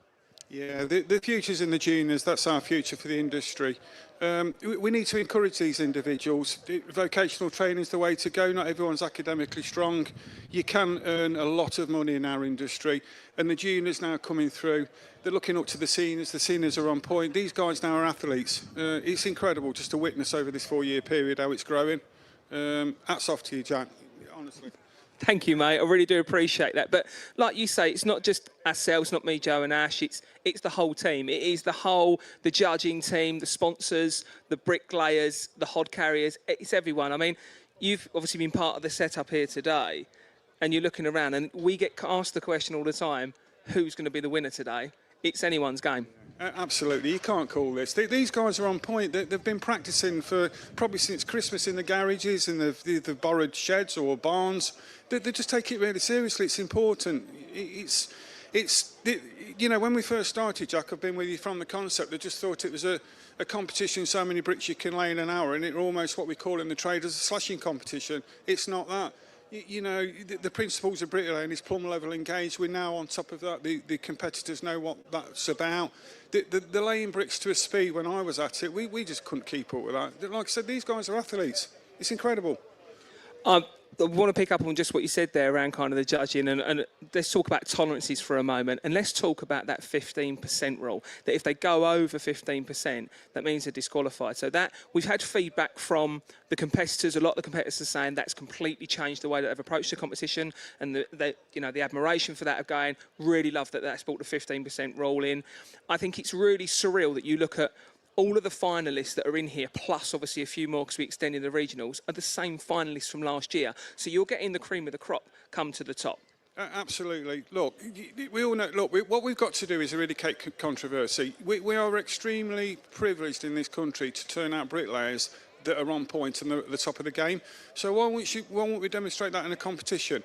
Yeah, the future's in the juniors. That's our future for the industry. We need to encourage these individuals. Vocational training is the way to go. Not everyone's academically strong. You can earn a lot of money in our industry. And the juniors now coming through, they're looking up to the seniors. The seniors are on point. These guys now are athletes. It's incredible just to witness over this 4-year period how it's growing. Hats off to you, Jack, honestly. Thank you, mate. I really do appreciate that. But like you say, it's not just ourselves, not me, Joe and Ash. It's the whole team. It is the judging team, the sponsors, the bricklayers, the hod carriers. It's everyone. I mean, you've obviously been part of the setup here today, and you're looking around, and we get asked the question all the time, who's going to be the winner today? It's anyone's game. Absolutely, you can't call this. These guys are on point. They've been practicing for probably since Christmas in the garages, in the borrowed sheds or barns. They just take it really seriously. It's important. You know, when we first started, Jack, I've been with you from the concept. I just thought it was a competition, so many bricks you can lay in an hour, and it's almost what we call in the trade as a slashing competition. It's not that. You know, the principles of bricklaying is plumb level engaged. We're now on top of that. The competitors know what that's about. The laying bricks to a speed when I was at it, we just couldn't keep up with that. Like I said, these guys are athletes. It's incredible. I want to pick up on just what you said there around kind of the judging, and let's talk about tolerances for a moment, and let's talk about that 15% rule, that if they go over 15%, that means they're disqualified. So that, we've had feedback from the competitors, a lot of the competitors are saying that's completely changed the way that they've approached the competition, and the admiration for that of going, really love that that's brought the 15% rule in. I think it's really surreal that you look at all of the finalists that are in here, plus obviously a few more because we extended the regionals, are the same finalists from last year. So you're getting the cream of the crop come to the top. Absolutely. Look, we all know. Look, what we've got to do is eradicate controversy. We are extremely privileged in this country to turn out bricklayers that are on point and at the top of the game. So why won't we demonstrate that in a competition?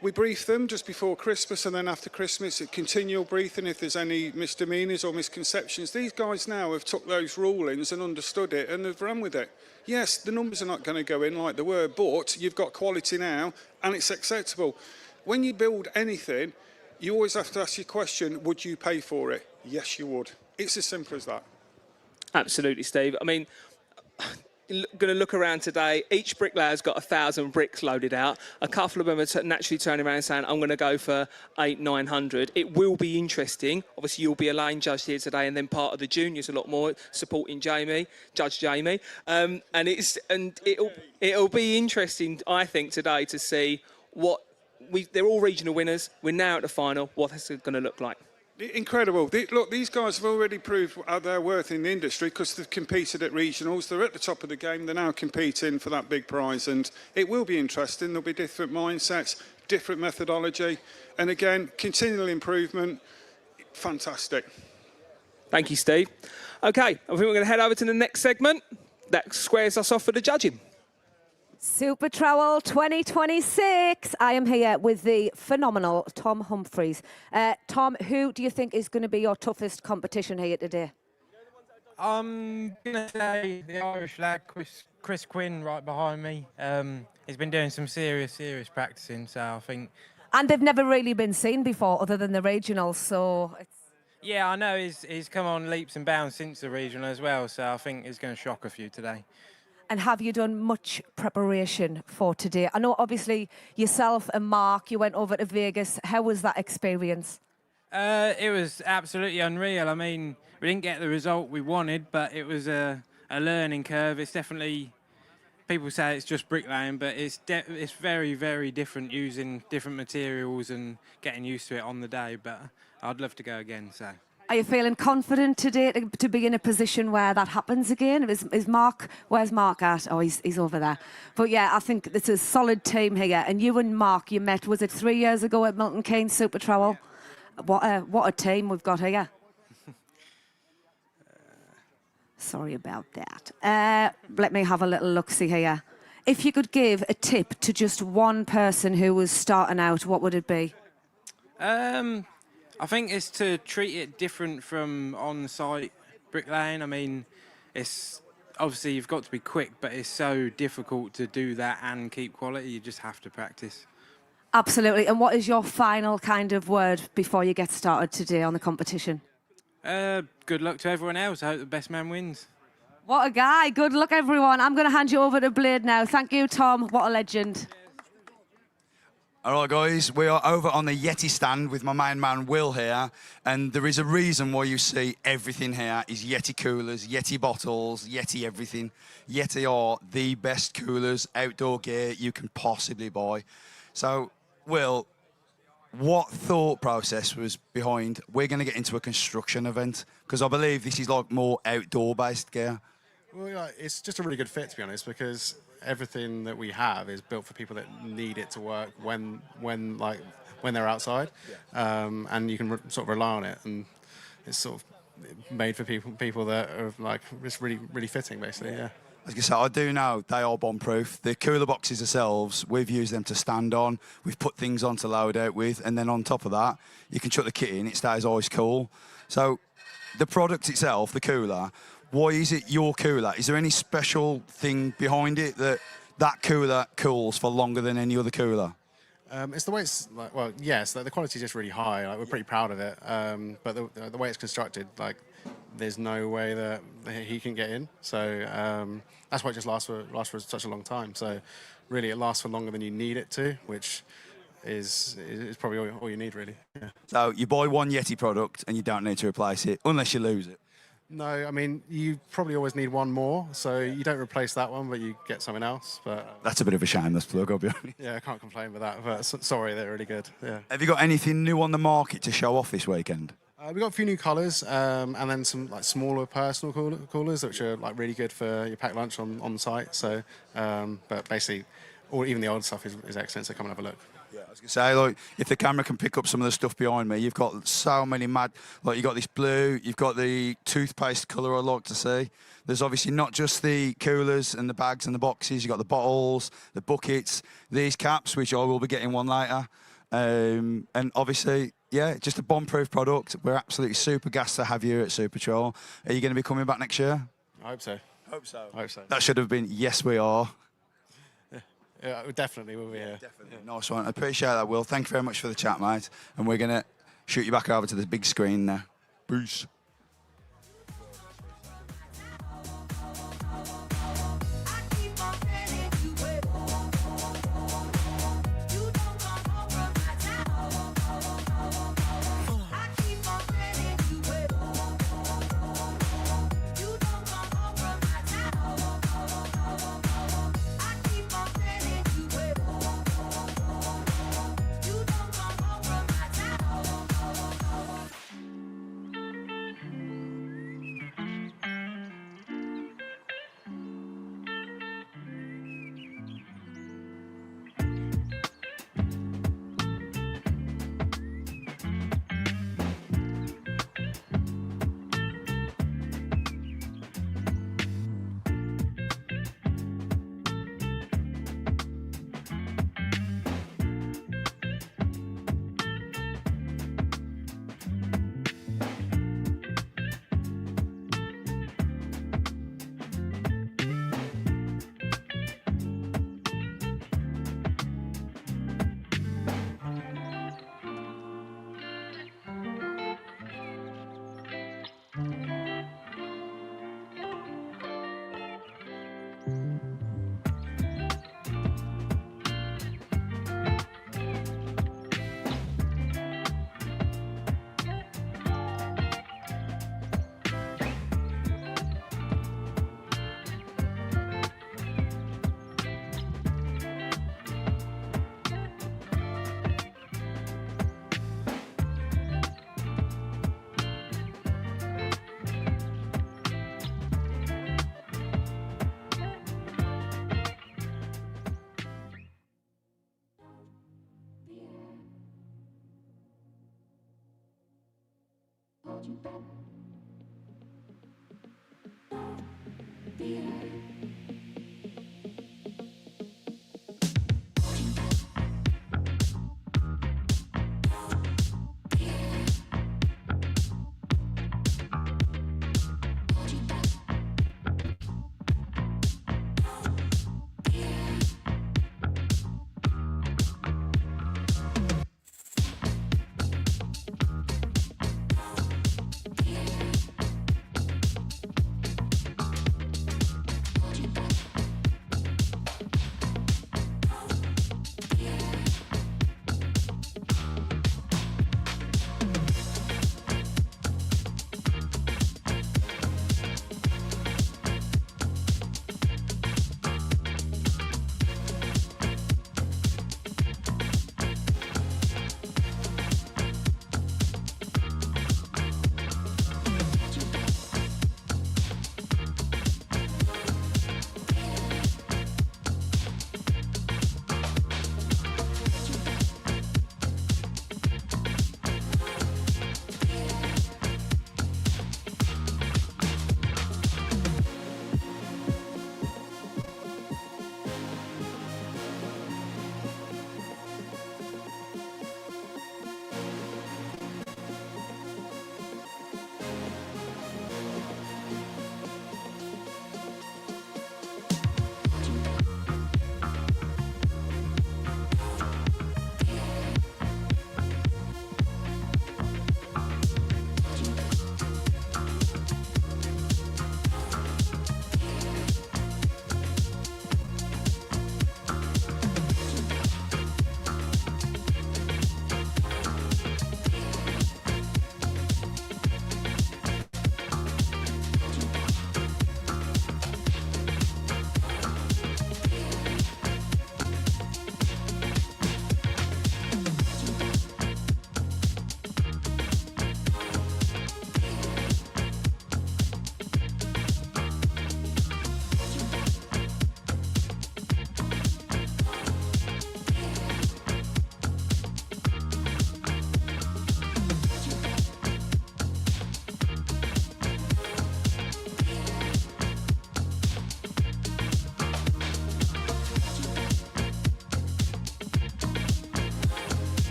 We brief them just before Christmas, and then after Christmas, a continual briefing if there's any misdemeanours or misconceptions. These guys now have took those rulings and understood it and have run with it. Yes, the numbers are not going to go in like they were, but you've got quality now and it's acceptable. When you build anything, you always have to ask your question, would you pay for it? Yes, you would. It's as simple as that. Absolutely, Steve. I mean, going to look around today, each bricklayer's got 1,000 bricks loaded out. A couple of them are naturally turning around and saying, I'm going to go for 800-900. It will be interesting. Obviously, you'll be a lane judge here today, and then part of the juniors a lot more supporting Judge Jamie. And it'll be interesting, I think, today to see what they're all regional winners. We're now at the final. What is it going to look like? Incredible. Look, these guys have already proved their worth in the industry because they've competed at regionals. They're at the top of the game. They're now competing for that big prize, and it will be interesting. There'll be different mindsets, different methodology, and again, continual improvement. Fantastic. Thank you, Steve. Okay, I think we're going to head over to the next segment. That squares us off for the judging. Super Trowel 2026. I am here with the phenomenal Tom Humphreys. Tom, who do you think is going to be your toughest competition here today? I'm going to say the Irish lad, Chris Quinn, right behind me. He's been doing some serious practicing, so I think... And they've never really been seen before, other than the regionals, so... Yeah, I know he's come on leaps and bounds since the regional as well, so I think he's going to shock a few today. And have you done much preparation for today? I know, obviously, yourself and Mark, you went over to Vegas. How was that experience? It was absolutely unreal. I mean, we didn't get the result we wanted, but it was a learning curve. It's definitely, people say it's just bricklaying, but it's very, very different using different materials and getting used to it on the day. But I'd love to go again, so... Are you feeling confident today to be in a position where that happens again? Is Mark, where's Mark at? Oh, he's over there. But yeah, I think it's a solid team here. And you and Mark, you met, was it 3 years ago at Milton Keynes Super Trowel? Yeah. What a team we've got here. Sorry about that. Let me have a little look-see here. If you could give a tip to just one person who was starting out, what would it be? I think it's to treat it different from on-site bricklaying. I mean, it's obviously you've got to be quick, but it's so difficult to do that and keep quality. You just have to practice. Absolutely. And what is your final kind of word before you get started today on the competition? Good luck to everyone else. I hope the best man wins. What a guy. Good luck, everyone. I'm going to hand you over to Blade now. Thank you, Tom. What a legend. All right, guys, we are over on the Yeti stand with my main man, Will, here. And there is a reason why you see everything here is Yeti coolers, Yeti bottles, Yeti everything. Yeti are the best coolers, outdoor gear you can possibly buy. So, Will, what thought process was behind, we're going to get into a construction event? Because I believe this is like more outdoor-based gear. Well, yeah, it's just a really good fit, to be honest, because everything that we have is built for people that need it to work when they're outside, and you can sort of rely on it, and it's sort of made for people that are like it's really fitting, basically. Yeah. As I say, I do know they are bomb-proof. The cooler boxes themselves, we've used them to stand on. We've put things on to load out with, and then on top of that, you can chuck the kit in. It stays always cool. So the product itself, the cooler. Why is it your cooler? Is there any special thing behind it that cooler cools for longer than any other cooler? It's the way it's like. Well, yes, the quality is just really high. Like, we're pretty proud of it. But the way it's constructed, like, there's no way that he can get in. So that's why it just lasts for such a long time. So really, it lasts for longer than you need it to, which is probably all you need, really. Yeah. So you buy one Yeti product and you don't need to replace it unless you lose it. No, I mean, you probably always need one more, so you don't replace that one, but you get something else. But that's a bit of a shameless plug, I'll be honest. Yeah, I can't complain with that, but sorry, they're really good. Yeah. Have you got anything new on the market to show off this weekend? We've got a few new colours, and then some like smaller personal coolers, which are like really good for your packed lunch on site. So, but basically, or even the old stuff is excellent. So come and have a look. Yeah, I was gonna say, like, if the camera can pick up some of the stuff behind me, you've got so many mad. Like, you got this blue, you've got the toothpaste colour I like to see. There's obviously not just the coolers and the bags and the boxes. You've got the bottles, the buckets, these caps, which I will be getting one later. And obviously, yeah, just a bomb-proof product. We're absolutely super gassed to have you at Super Trowel. Are you going to be coming back next year? I hope so. Hope so. I hope so. That should have been, yes, we are. Yeah, definitely will be here. Definitely. Yeah. Nice one. I appreciate that, Will. Thank you very much for the chat, mate. And we're going to shoot you back over to the big screen now. Peace.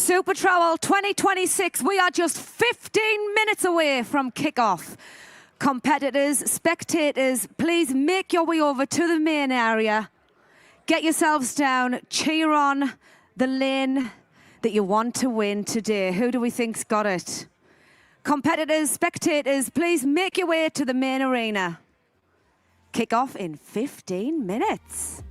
Super Trowel 2026. We are just 15 minutes away from kickoff. Competitors, spectators, please make your way over to the main area. Get yourselves down, cheer on the lane that you want to win today. Who do we think's got it? Competitors, spectators, please make your way to the main arena. Kick off in 15 minutes.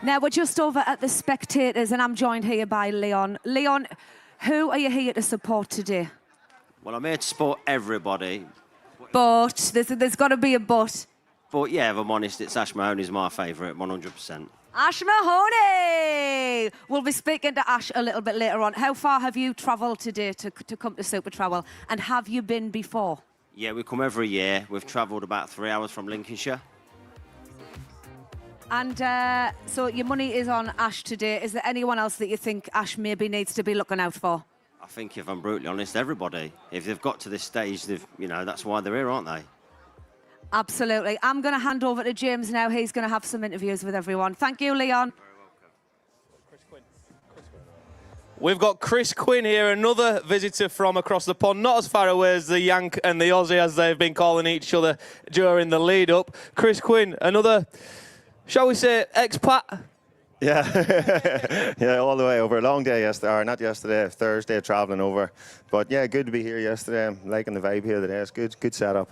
Now, we're just over at the spectators, and I'm joined here by Leon. Leon, who are you here to support today? Well, I'm here to support everybody. But, there's got to be a but. But yeah, if I'm honest, it's Ash Mahoney's my favourite, 100%. Ash Mahoney! We'll be speaking to Ash a little bit later on. How far have you travelled today to come to Super Trowel? And have you been before? Yeah, we come every year. We've travelled about 3 hours from Lincolnshire. And so your money is on Ash today. Is there anyone else that you think Ash maybe needs to be looking out for? I think, if I'm brutally honest, everybody. If they've got to this stage, that's why they're here, aren't they? Absolutely. I'm going to hand over to James now. He's going to have some interviews with everyone. Thank you, Leon. We've got Chris Quinn here, another visitor from across the pond, not as far away as the Yank and the Aussie, as they've been calling each other during the lead-up. Chris Quinn, another, shall we say, expat? Yeah, yeah, all the way over. A long day yesterday, or not yesterday, Thursday, travelling over. But yeah, good to be here yesterday. I'm liking the vibe here today. It's good setup.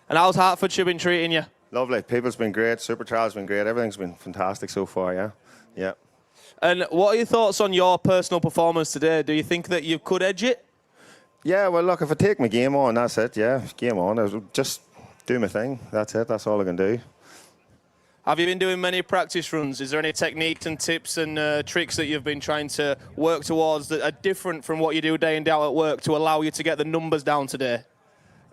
And how's Hertfordshire been treating you? Lovely. People's been great. Super Trowel's been great. Everything's been fantastic so far, yeah. Yeah. And what are your thoughts on your personal performance today? Do you think that you could edge it? Yeah, well, look, if I take my game on, that's it, yeah. Game on. I'll just do my thing. That's it. That's all I can do. Have you been doing many practice runs? Is there any techniques and tips and tricks that you've been trying to work towards that are different from what you do day in, day out at work to allow you to get the numbers down today?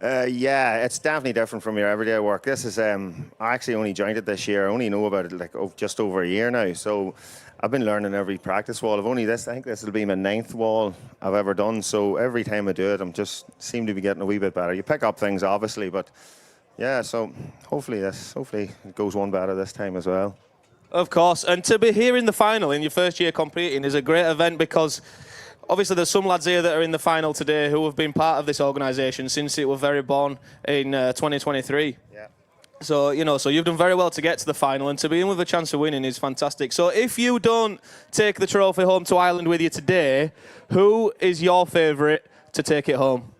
Yeah, it's definitely different from your everyday work. This is, I actually only joined it this year. I only know about it just over a year now. So I've been learning every practice wall. I think this will be my 9th wall I've ever done. So every time I do it, I'm just seem to be getting a wee bit better. You pick up things, obviously, but yeah, so hopefully it goes one better this time as well. Of course, and to be here in the final in your first year competing is a great event because obviously there's some lads here that are in the final today who have been part of this organisation since it was very born in 2023. Yeah. So, so you've done very well to get to the final, and to be in with a chance of winning is fantastic. So if you don't take the trophy home to Ireland with you today, who is your favourite to take it home?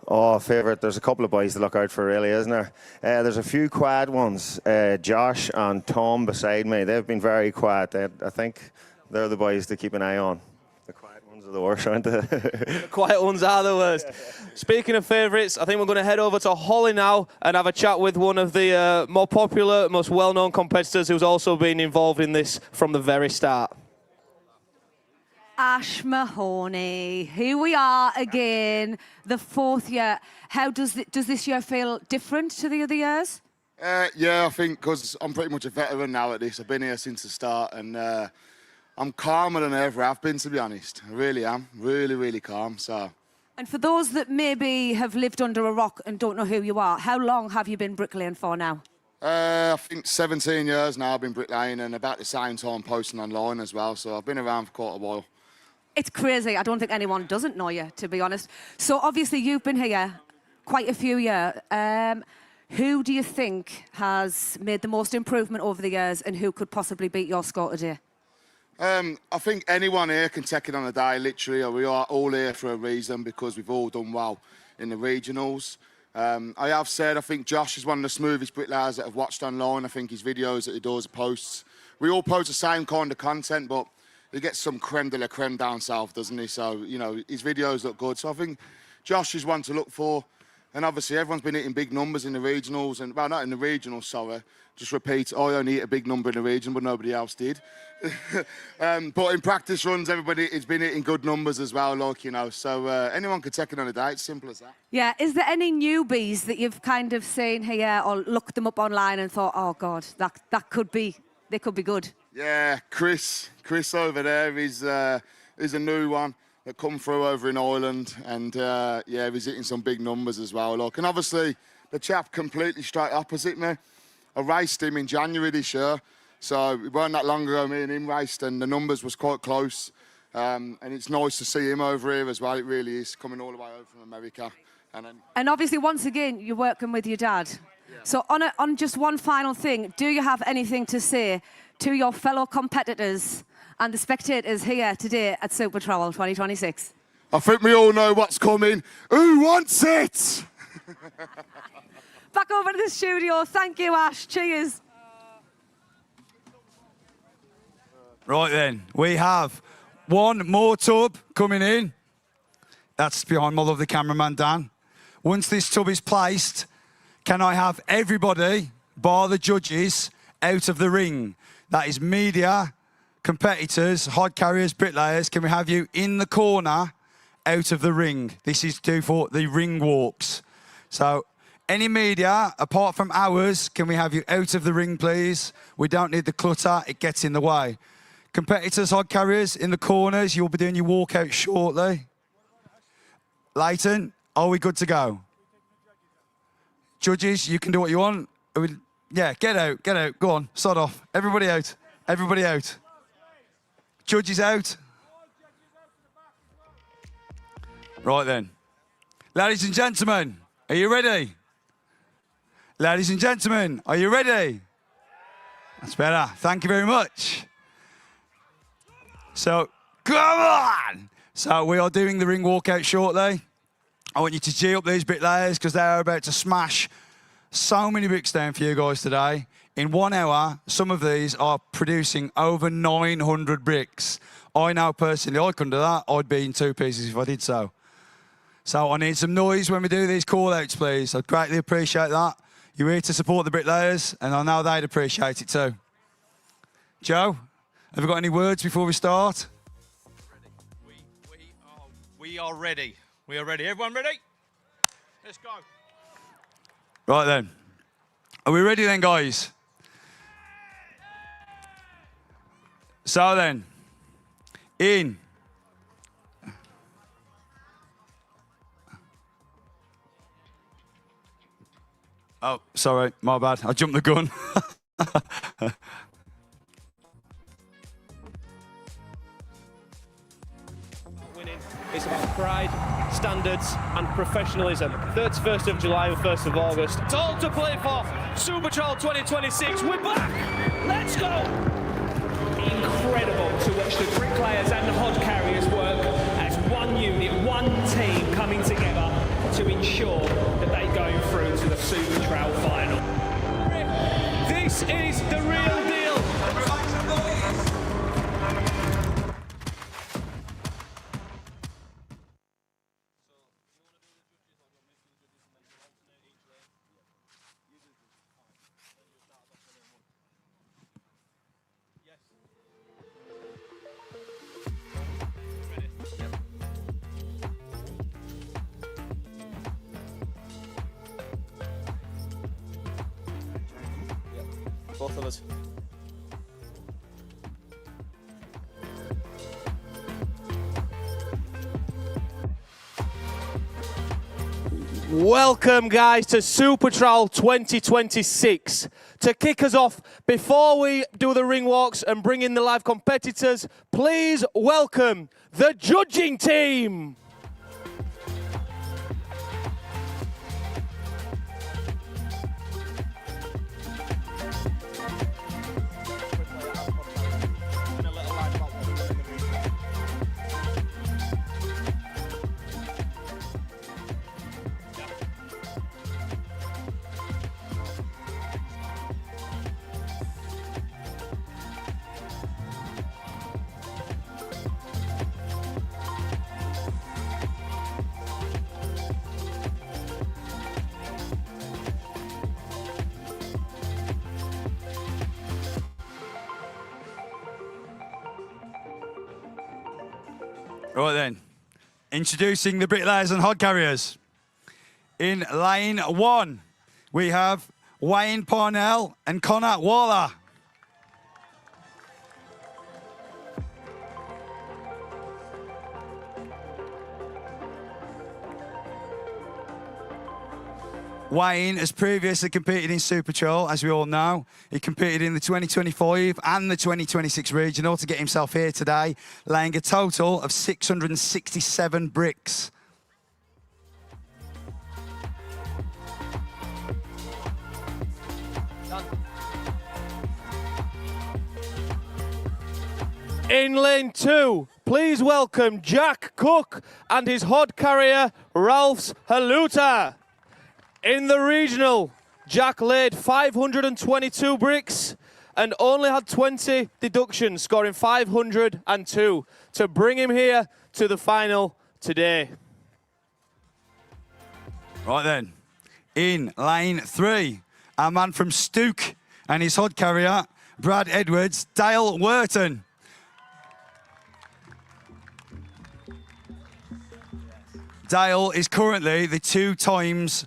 Oh, favourite. There's a couple of boys to look out for, really, isn't there? There's a few quiet ones. Josh and Tom beside me, they've been very quiet. I think they're the boys to keep an eye on. The quiet ones are the worst, aren't they? The quiet ones are the worst. Speaking of favourites, I think we're going to head over to Holly now and have a chat with one of the more popular, most well-known competitors who's also been involved in this from the very start. Ash Mahoney, here we are again, the 4th year. How does this year feel different to the other years? Yeah, I think because I'm pretty much a veteran now at this. I've been here since the start, and I'm calmer than I ever have been, to be honest. I really am, really, really calm. So. And for those that maybe have lived under a rock and don't know who you are, how long have you been bricklaying for now? I think 17 years now I've been bricklaying, and about the same time posting online as well. So I've been around for quite a while. It's crazy. I don't think anyone doesn't know you, to be honest. So obviously you've been here quite a few years. Who do you think has made the most improvement over the years, and who could possibly beat your score today? I think anyone here can take it on a day, literally. We are all here for a reason because we've all done well in the regionals. I have said, I think Josh is one of the smoothest bricklayers that I've watched online. I think his videos that he does, posts, we all post the same kind of content, but he gets some creme de la creme down south, doesn't he? So, you know, his videos look good. So I think Josh is one to look for. And obviously everyone's been hitting big numbers in the regionals, and well, not in the regionals, sorry. Just repeat, I only hit a big number in the region, but nobody else did. But in practice runs, everybody has been hitting good numbers as well, like, you know. So anyone could take it on a day, it's simple as that. Yeah, is there any newbies that you've kind of seen here or looked them up online and thought, oh God, that could be, they could be good? Yeah, Chris over there is a new one that come through over in Ireland, and yeah, he's hitting some big numbers as well. Look, and obviously the chap completely straight opposite me. I raced him in January this year, so it weren't that long ago me and him raced, and the numbers was quite close. And it's nice to see him over here as well. It really is, coming all the way over from America. And obviously, once again, you're working with your dad. Yeah. So on just one final thing, do you have anything to say to your fellow competitors and the spectators here today at Super Trowel 2026? I think we all know what's coming. Who wants it? Back over to the studio. Thank you, Ash. Cheers. Right then, we have one more tub coming in. That's behind my lovely cameraman, Dan. Once this tub is placed, can I have everybody, bar the judges, out of the ring? That is media, competitors, hod carriers, bricklayers. Can we have you in the corner, out of the ring? This is due for the ring walks. So, any media, apart from ours, can we have you out of the ring, please? We don't need the clutter, it gets in the way. Competitors, hod carriers, in the corners, you'll be doing your walkout shortly. Leighton, are we good to go? Judges, you can do what you want. Yeah, get out, go on, sod off. Everybody out, everybody out. Judges out. Right then. Ladies and gentlemen, are you ready? Ladies and gentlemen, are you ready? That's better. Thank you very much. So, come on! So, we are doing the ring walkout shortly. I want you to G up these bricklayers because they are about to smash so many bricks down for you guys today. In 1 hour, some of these are producing over 900 bricks. I know personally I couldn't do that. I'd be in 2 pieces if I did so. So, I need some noise when we do these call-outs, please. I'd greatly appreciate that. You're here to support the bricklayers, and I know they'd appreciate it too. Joe, have you got any words before we start? We are ready. We are ready. Everyone ready? Let's go. Right then. Are we ready then, guys? So then, in. Oh, sorry, my bad. I jumped the gun. Winning. It's about pride, standards and professionalism. 31st of July and 1st of August. It's all to play for. Super Trowel 2026. We're back. Let's go. Incredible to watch the bricklayers and the hod carriers work as one unit, one team coming together to ensure that they go through to the Super Trowel Final. This is the real deal. Both of us. Welcome, guys, to Super Trowel 2026. To kick us off, before we do the ring walks and bring in the live competitors, please welcome the judging team. Right then, introducing the bricklayers and hod carriers. In lane 1, we have Wayne Parnell and Connor Waller. Wayne has previously competed in Super Trowel, as we all know. He competed in the 2025 and the 2026 regional to get himself here today, laying a total of 667 bricks. In lane 2, please welcome Jack Cook and his hod carrier, Ralphs Haluta. In the regional, Jack laid 522 bricks and only had 20 deductions, scoring 502 to bring him here to the final today. Right then, in lane 3, our man from Stoke and his hod carrier, Brad Edwards, Dale Wharton. Dale is currently the 2 times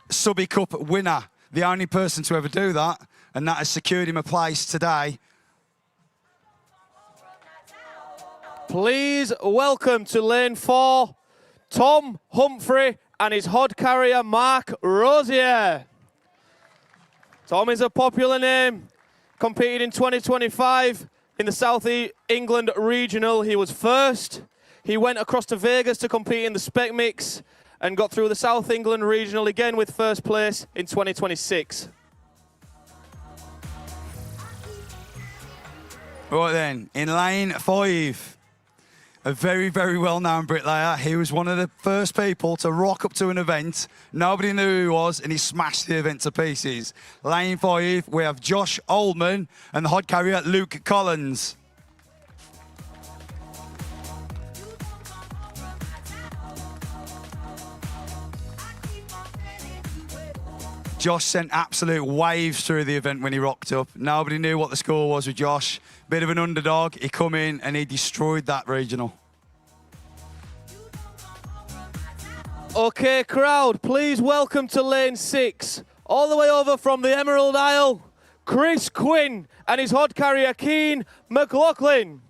Subby Cup winner, the only person to ever do that, and that has secured him a place today. Please welcome to lane 4, Tom Humphrey and his hod carrier, Mark Rosier. Tom is a popular name, competed in 2025 in the South England Regional. He was first. He went across to Vegas to compete in the Spec Mix and got through the South England Regional again with first place in 2026. Right then, in lane 5, a very, very well-known bricklayer. He was one of the first people to rock up to an event. Nobody knew who he was, and he smashed the event to pieces. Lane 5, we have Josh Oldman and the hod carrier, Luke Collins. Josh sent absolute waves through the event when he rocked up. Nobody knew what the score was with Josh. Bit of an underdog. He come in and he destroyed that regional. Okay, crowd, please welcome to lane 6, all the way over from the Emerald Isle, Chris Quinn and his hod carrier, Keane McLaughlin.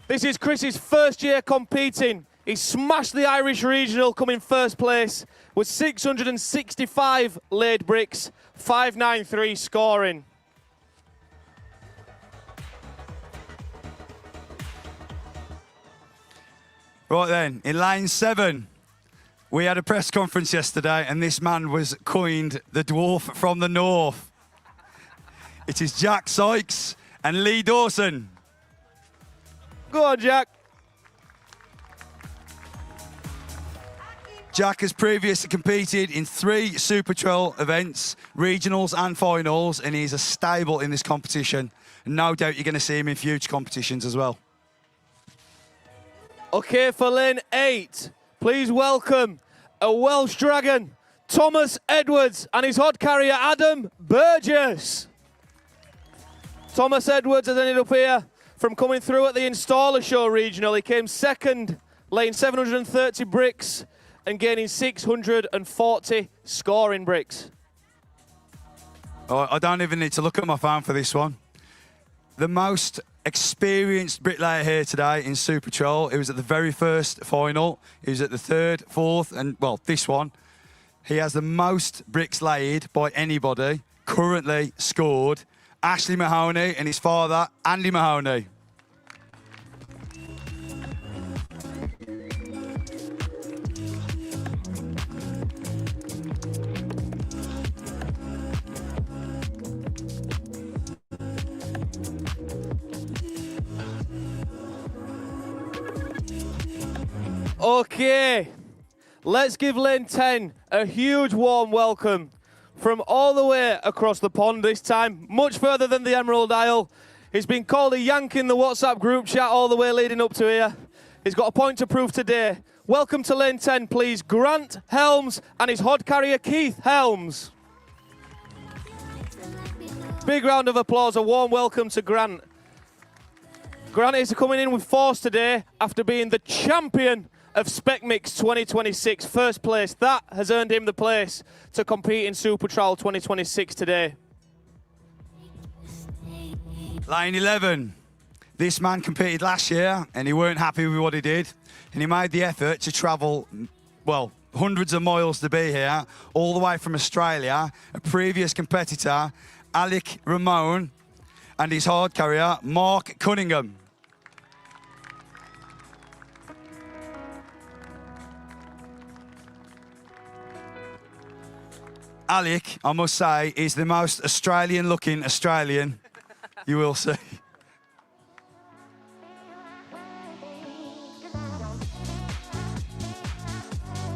This is Chris's first year competing. He smashed the Irish Regional, coming first place with 665 laid bricks, 593 scoring. Right then, in lane 7, we had a press conference yesterday and this man was coined the dwarf from the north. It is Jack Sykes and Lee Dawson. Go on, Jack. Jack has previously competed in 3 Super Trowel events, regionals and finals, and he's a stable in this competition. No doubt you're going to see him in future competitions as well. Okay, for lane 8, please welcome a Welsh dragon, Thomas Edwards, and his hod carrier, Adam Burgess. Thomas Edwards has ended up here from coming through at the Installer Show Regional. He came second, laying 730 bricks and gaining 640 scoring bricks. Oh, I don't even need to look at my phone for this one. The most experienced bricklayer here today in Super Trowel. He was at the very first final. He was at the 3rd, 4th, and, well, this one. He has the most bricks laid by anybody, currently scored. Ashley Mahoney and his father, Andy Mahoney. Okay, let's give lane 10 a huge warm welcome from all the way across the pond this time, much further than the Emerald Isle. He's been called a Yank in the WhatsApp group chat all the way leading up to here. He's got a point to prove today. Welcome to lane 10, please, Grant Helms and his hod carrier, Keith Helms. Big round of applause, a warm welcome to Grant. Grant is coming in with force today after being the champion of Spec Mix 2026, first place. That has earned him the place to compete in Super Trowel 2026 today. Lane 11. This man competed last year and he weren't happy with what he did. And he made the effort to travel, well, hundreds of miles to be here, all the way from Australia. A previous competitor, Alec Ramon, and his hard carrier, Mark Cunningham. Alec, I must say, is the most Australian-looking Australian you will see.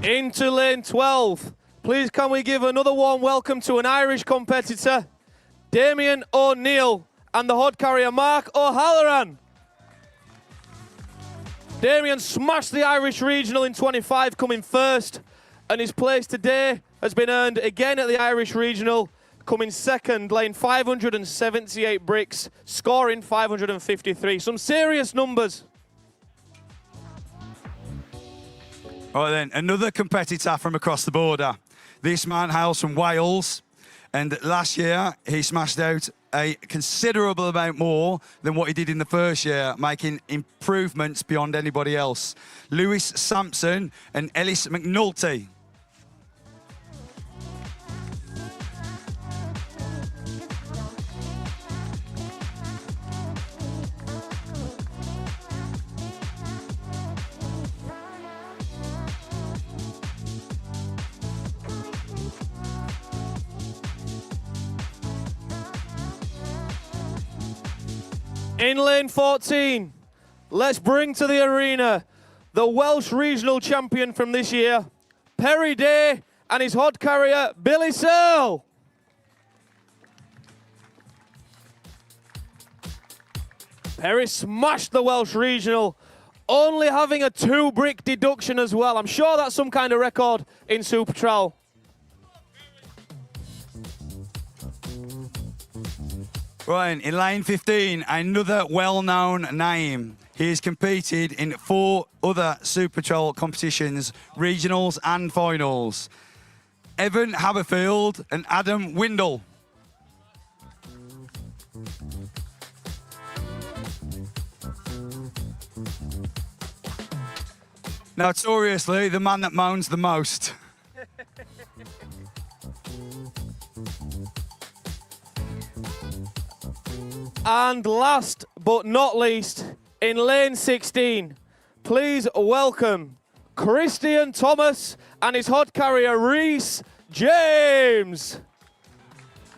Into lane 12. Please can we give another warm welcome to an Irish competitor, Damien O'Neill, and the hod carrier, Mark O'Halloran. Damien smashed the Irish Regional in 25, coming first, and his place today has been earned again at the Irish Regional, coming second, laying 578 bricks, scoring 553. Some serious numbers. All right then, another competitor from across the border. This man hails from Wales, and last year he smashed out a considerable amount more than what he did in the first year, making improvements beyond anybody else. Lewis Sampson and Ellis McNulty. In lane 14, let's bring to the arena the Welsh Regional Champion from this year, Perry Day, and his hod carrier, Billy Searle. Perry smashed the Welsh Regional, only having a 2-brick deduction as well. I'm sure that's some kind of record in Super Trowel. Right, in lane 15, another well-known name. He has competed in 4 other Super Trowel competitions, regionals and finals. Evan Haberfield and Adam Windle. Notoriously, the man that moans the most. And last but not least, in lane 16, please welcome Christian Thomas and his hod carrier, Reese James.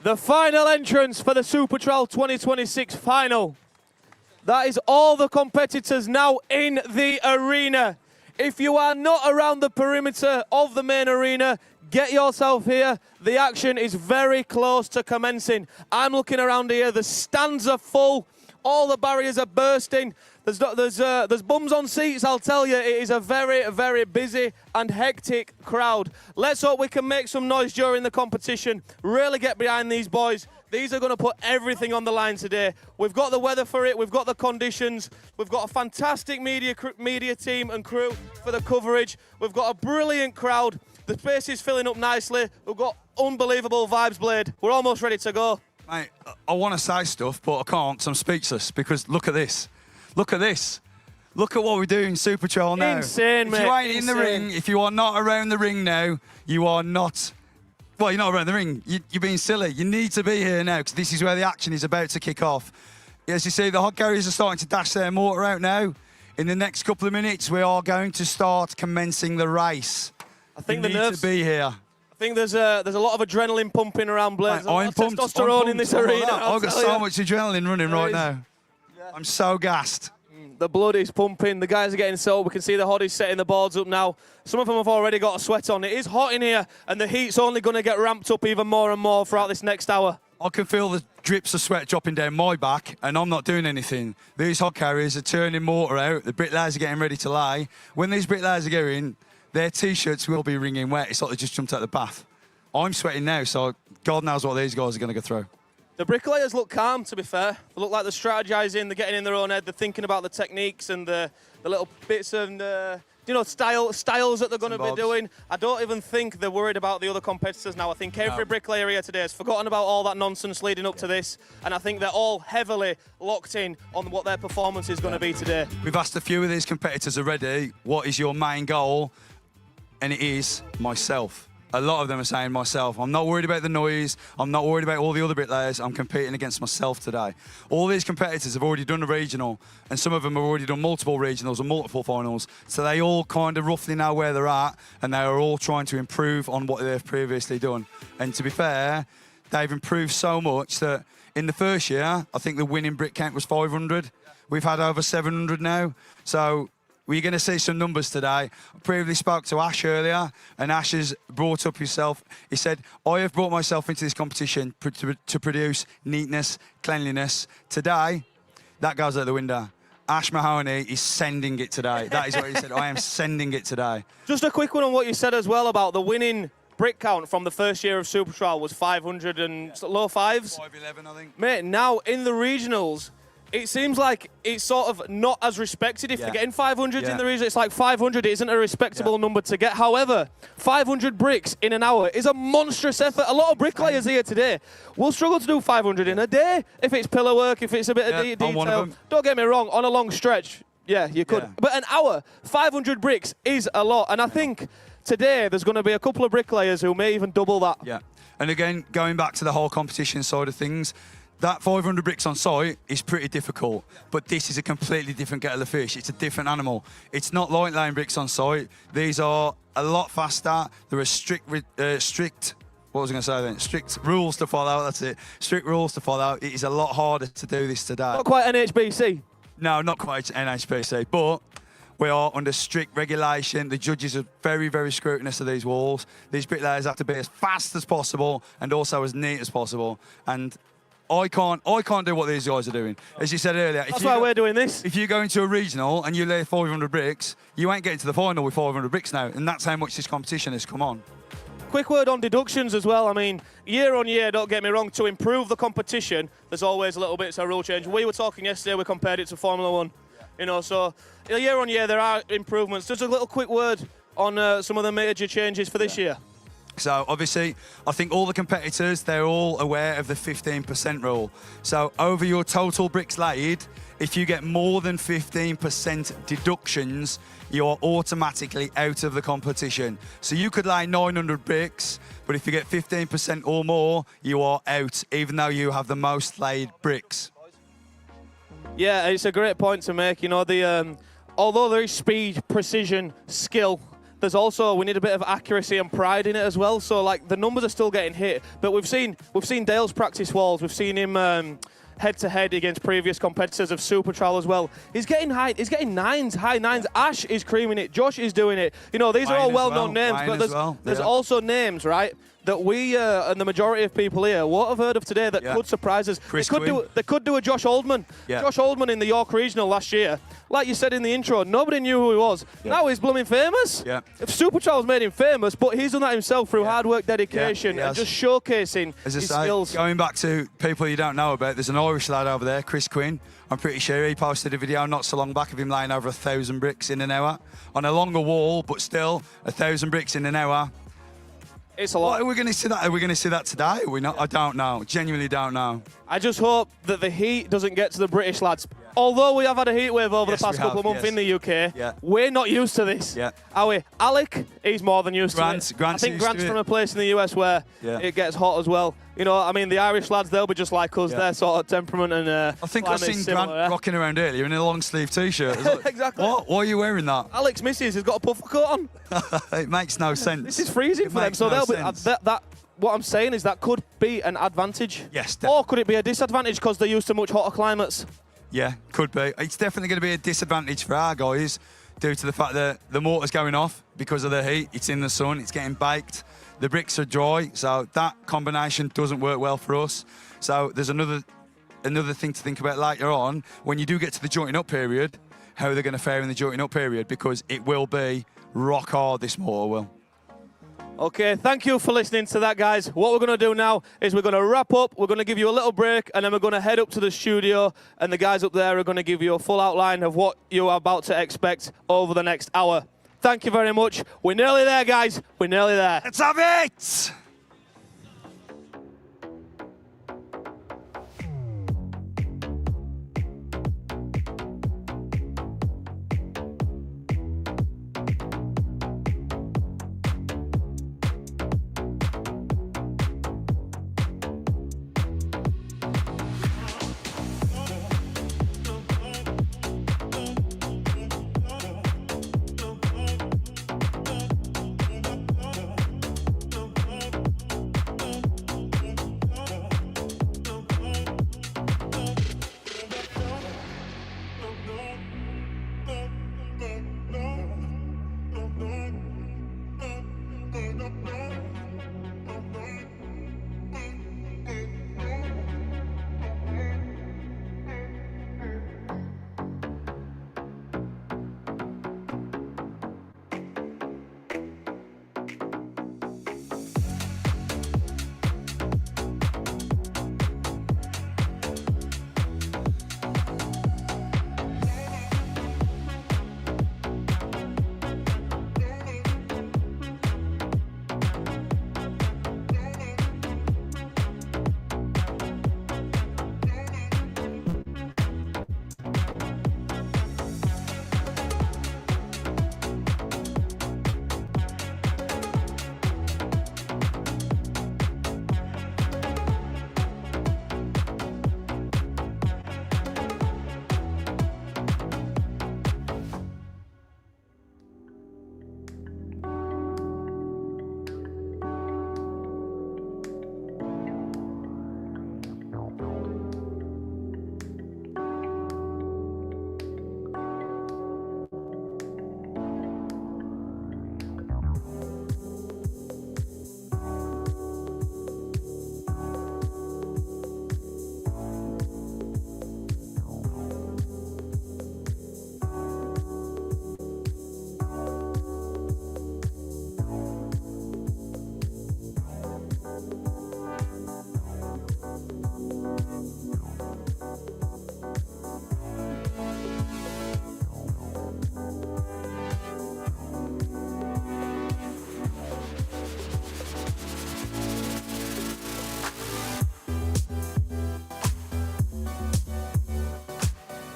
The final entrance for the Super Trowel 2026 final. That is all the competitors now in the arena. If you are not around the perimeter of the main arena, get yourself here. The action is very close to commencing. I'm looking around here. The stands are full. All the barriers are bursting. There's bums on seats, I'll tell you. It is a very, very busy and hectic crowd. Let's hope we can make some noise during the competition. Really get behind these boys. These are going to put everything on the line today. We've got the weather for it. We've got the conditions. We've got a fantastic media team and crew for the coverage. We've got a brilliant crowd. The space is filling up nicely. We've got unbelievable vibes, Blade. We're almost ready to go. Mate, I want to say stuff, but I can't, so I'm speechless, because look at this. Look at this. Look at what we're doing in Super Trowel now. Insane, mate. If you ain't in the ring, if you are not around the ring now, you are not... Well, you're not around the ring. You're being silly. You need to be here now, because this is where the action is about to kick off. As you see, the hod carriers are starting to dash their mortar out now. In the next couple of minutes, we are going to start commencing the race. I think you the nerves... need to be here. I think there's a lot of adrenaline pumping around, Blade. There's a lot of pumped. testosterone in this arena. I've got so much adrenaline running right now. Yeah. I'm so gassed. The blood is pumping. The guys are getting sold. We can see the hoddies setting the boards up now. Some of them have already got a sweat on. It is hot in here, and the heat's only going to get ramped up even more and more throughout this next hour. I can feel the drips of sweat dropping down my back, and I'm not doing anything. These hod carriers are turning mortar out. The bricklayers are getting ready to lay. When these bricklayers are going, their T-shirts will be wringing wet. It's like they just jumped out of the bath. I'm sweating now, so God knows what these guys are going to go through. The bricklayers look calm, to be fair. They look like they're strategizing, they're getting in their own head, they're thinking about the techniques and the little bits of, you know, styles that they're going to be doing. I don't even think they're worried about the other competitors now. I think every bricklayer here today has forgotten about all that nonsense leading up to this, and I think they're all heavily locked in on what their performance is going to be today. We've asked a few of these competitors already, what is your main goal? And it is myself. A lot of them are saying myself. I'm not worried about the noise. I'm not worried about all the other bricklayers. I'm competing against myself today. All these competitors have already done a regional, and some of them have already done multiple regionals and multiple finals. So they all kind of roughly know where they're at, and they are all trying to improve on what they've previously done. And to be fair, they've improved so much that in the first year, I think the winning brick count was 500. We've had over 700 now. So we're going to see some numbers today. I previously spoke to Ash earlier, and Ash has brought up himself. He said, I have brought myself into this competition to produce neatness, cleanliness. Today, that goes out the window. Ash Mahoney is sending it today. That is what he said. I am sending it today. Just a quick one on what you said as well about the winning brick count from the first year of Super Trowel was 500 and low fives. 511, I think. Mate, now in the regionals, it seems like it's sort of not as respected if they're getting 500s in the region. It's like 500 isn't a respectable number to get. However, 500 bricks in an hour is a monstrous effort. A lot of bricklayers here today will struggle to do 500 in a day if it's pillar work, if it's a bit of detail. one of them. Don't get me wrong, on a long stretch, yeah, you could. But an hour, 500 bricks is a lot. And I think today there's going to be a couple of bricklayers who may even double that. Yeah. And again, going back to the whole competition side of things, that 500 bricks on site is pretty difficult, but this is a completely different kettle of fish. It's a different animal. It's not like laying bricks on site. These are a lot faster. There are strict what was I going to say then? Strict rules to follow, that's it. Strict rules to follow. It is a lot harder to do this today. Not quite NHBC. No, not quite NHBC, but we are under strict regulation. The judges are very, very scrutinous of these walls. These bricklayers have to be as fast as possible and also as neat as possible. And I can't do what these guys are doing. As you said earlier, that's why we're doing this. If you go into a regional and you lay 500 bricks, you ain't getting to the final with 500 bricks now, and that's how much this competition has come on. Quick word on deductions as well. I mean, year on year, don't get me wrong, to improve the competition, there's always a little bit of rule change. We were talking yesterday, we compared it to Formula 1. You know, so year on year, there are improvements. Just a little quick word on some of the major changes for this year. So obviously, I think all the competitors, they're all aware of the 15% rule. So over your total bricks laid, if you get more than 15% deductions, you're automatically out of the competition. So you could lay 900 bricks, but if you get 15% or more, you are out, even though you have the most laid bricks. Yeah, it's a great point to make. You know, although there is speed, precision, skill, there's also, we need a bit of accuracy and pride in it as well. So like the numbers are still getting hit, but we've seen Dale's practice walls. We've seen him head-to-head against previous competitors of Super Trowel as well. He's getting high nines. Ash is creaming it. Josh is doing it. You know, these are all well-known names, but there's also names, right, that we and the majority of people here won't have heard of today that could surprise us. They could do a Josh Oldman. Yeah. Josh Oldman in the York Regional last year. Like you said in the intro, nobody knew who he was. Yeah. Now he's blooming famous. Yeah. If Super Trowel's made him famous, but he's done that himself through hard work, dedication, and just showcasing his skills. Going back to people you don't know about, there's an Irish lad over there, Chris Quinn. I'm pretty sure he posted a video not so long back of him laying over 1,000 bricks in an hour. On a longer wall, but still, 1,000 bricks in an hour. It's a lot. What, are we going to see that? Are we going to see that today? Are we not? I don't know. Genuinely don't know. I just hope that the heat doesn't get to the British lads. Although we have had a heat wave over the past couple of months in the UK, we're not used to this. Are we? Alec, he's more than used to it. I think Grant's from a place in the US where it gets hot as well. You know, I mean, the Irish lads, they'll be just like us. Their sort of temperament and I think I've seen Grant rocking around earlier in a long sleeve t-shirt. Exactly. What? Why are you wearing that? Alec's missus has got a puffer coat on. It makes no sense. This is freezing for them, so they'll be what I'm saying is that could be an advantage. Yes. Or could it be a disadvantage because they're used to much hotter climates? Yeah, could be. It's definitely going to be a disadvantage for our guys due to the fact that the mortar's going off because of the heat. It's in the sun, it's getting baked. The bricks are dry, so that combination doesn't work well for us. So there's another thing to think about later on. When you do get to the jointing up period, how they're going to fare in the jointing up period, because it will be rock hard, this mortar will. Okay, thank you for listening to that, guys. What we're going to do now is we're going to wrap up, we're going to give you a little break, and then we're going to head up to the studio, and the guys up there are going to give you a full outline of what you are about to expect over the next hour. Thank you very much. We're nearly there, guys. We're nearly there. Let's have it!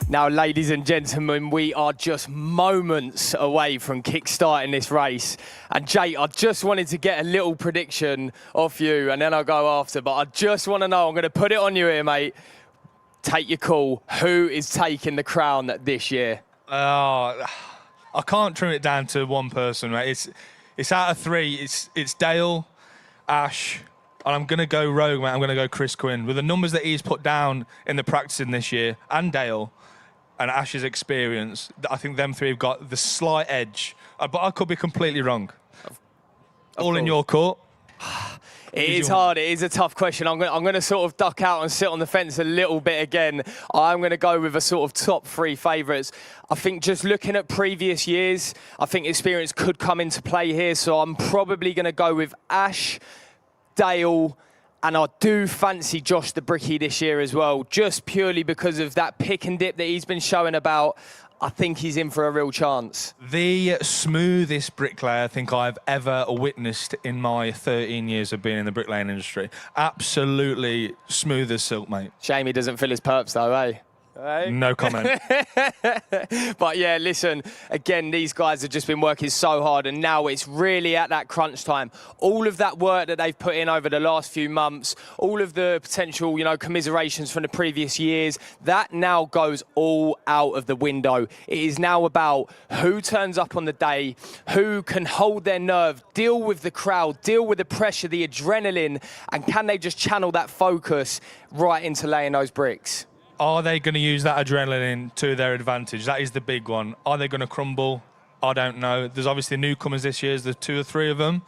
Now, ladies and gentlemen, we are just moments away from kick-starting this race. And Jake, I just wanted to get a little prediction off you, and then I'll go after. But I just want to know, I'm going to put it on you here, mate. Take your call. Who is taking the crown this year? I can't trim it down to one person, mate. It's out of three. It's Dale, Ash, and I'm going to go rogue, mate. I'm going to go Chris Quinn. With the numbers that he's put down in the practicing this year, and Dale, and Ash's experience, I think them three have got the slight edge. But I could be completely wrong. All in your court. It is hard. It is a tough question. I'm going to sort of duck out and sit on the fence a little bit again. I'm going to go with a sort of top three favourites. I think just looking at previous years, I think experience could come into play here. So I'm probably going to go with Ash, Dale, and I do fancy Josh the Bricky this year as well, just purely because of that pick and dip that he's been showing about. I think he's in for a real chance. The smoothest bricklayer I think I've ever witnessed in my 13 years of being in the bricklaying industry. Absolutely smooth as silk, mate. Shame he doesn't fill his perps though, eh? Hey. No comment. But yeah, listen, again, these guys have just been working so hard, and now it's really at that crunch time. All of that work that they've put in over the last few months, all of the potential, commiserations from the previous years, that now goes all out of the window. It is now about who turns up on the day, who can hold their nerve, deal with the crowd, deal with the pressure, the adrenaline, and can they just channel that focus right into laying those bricks? Are they going to use that adrenaline to their advantage? That is the big one. Are they going to crumble? I don't know. There's obviously newcomers this year. There's 2 or 3 of them.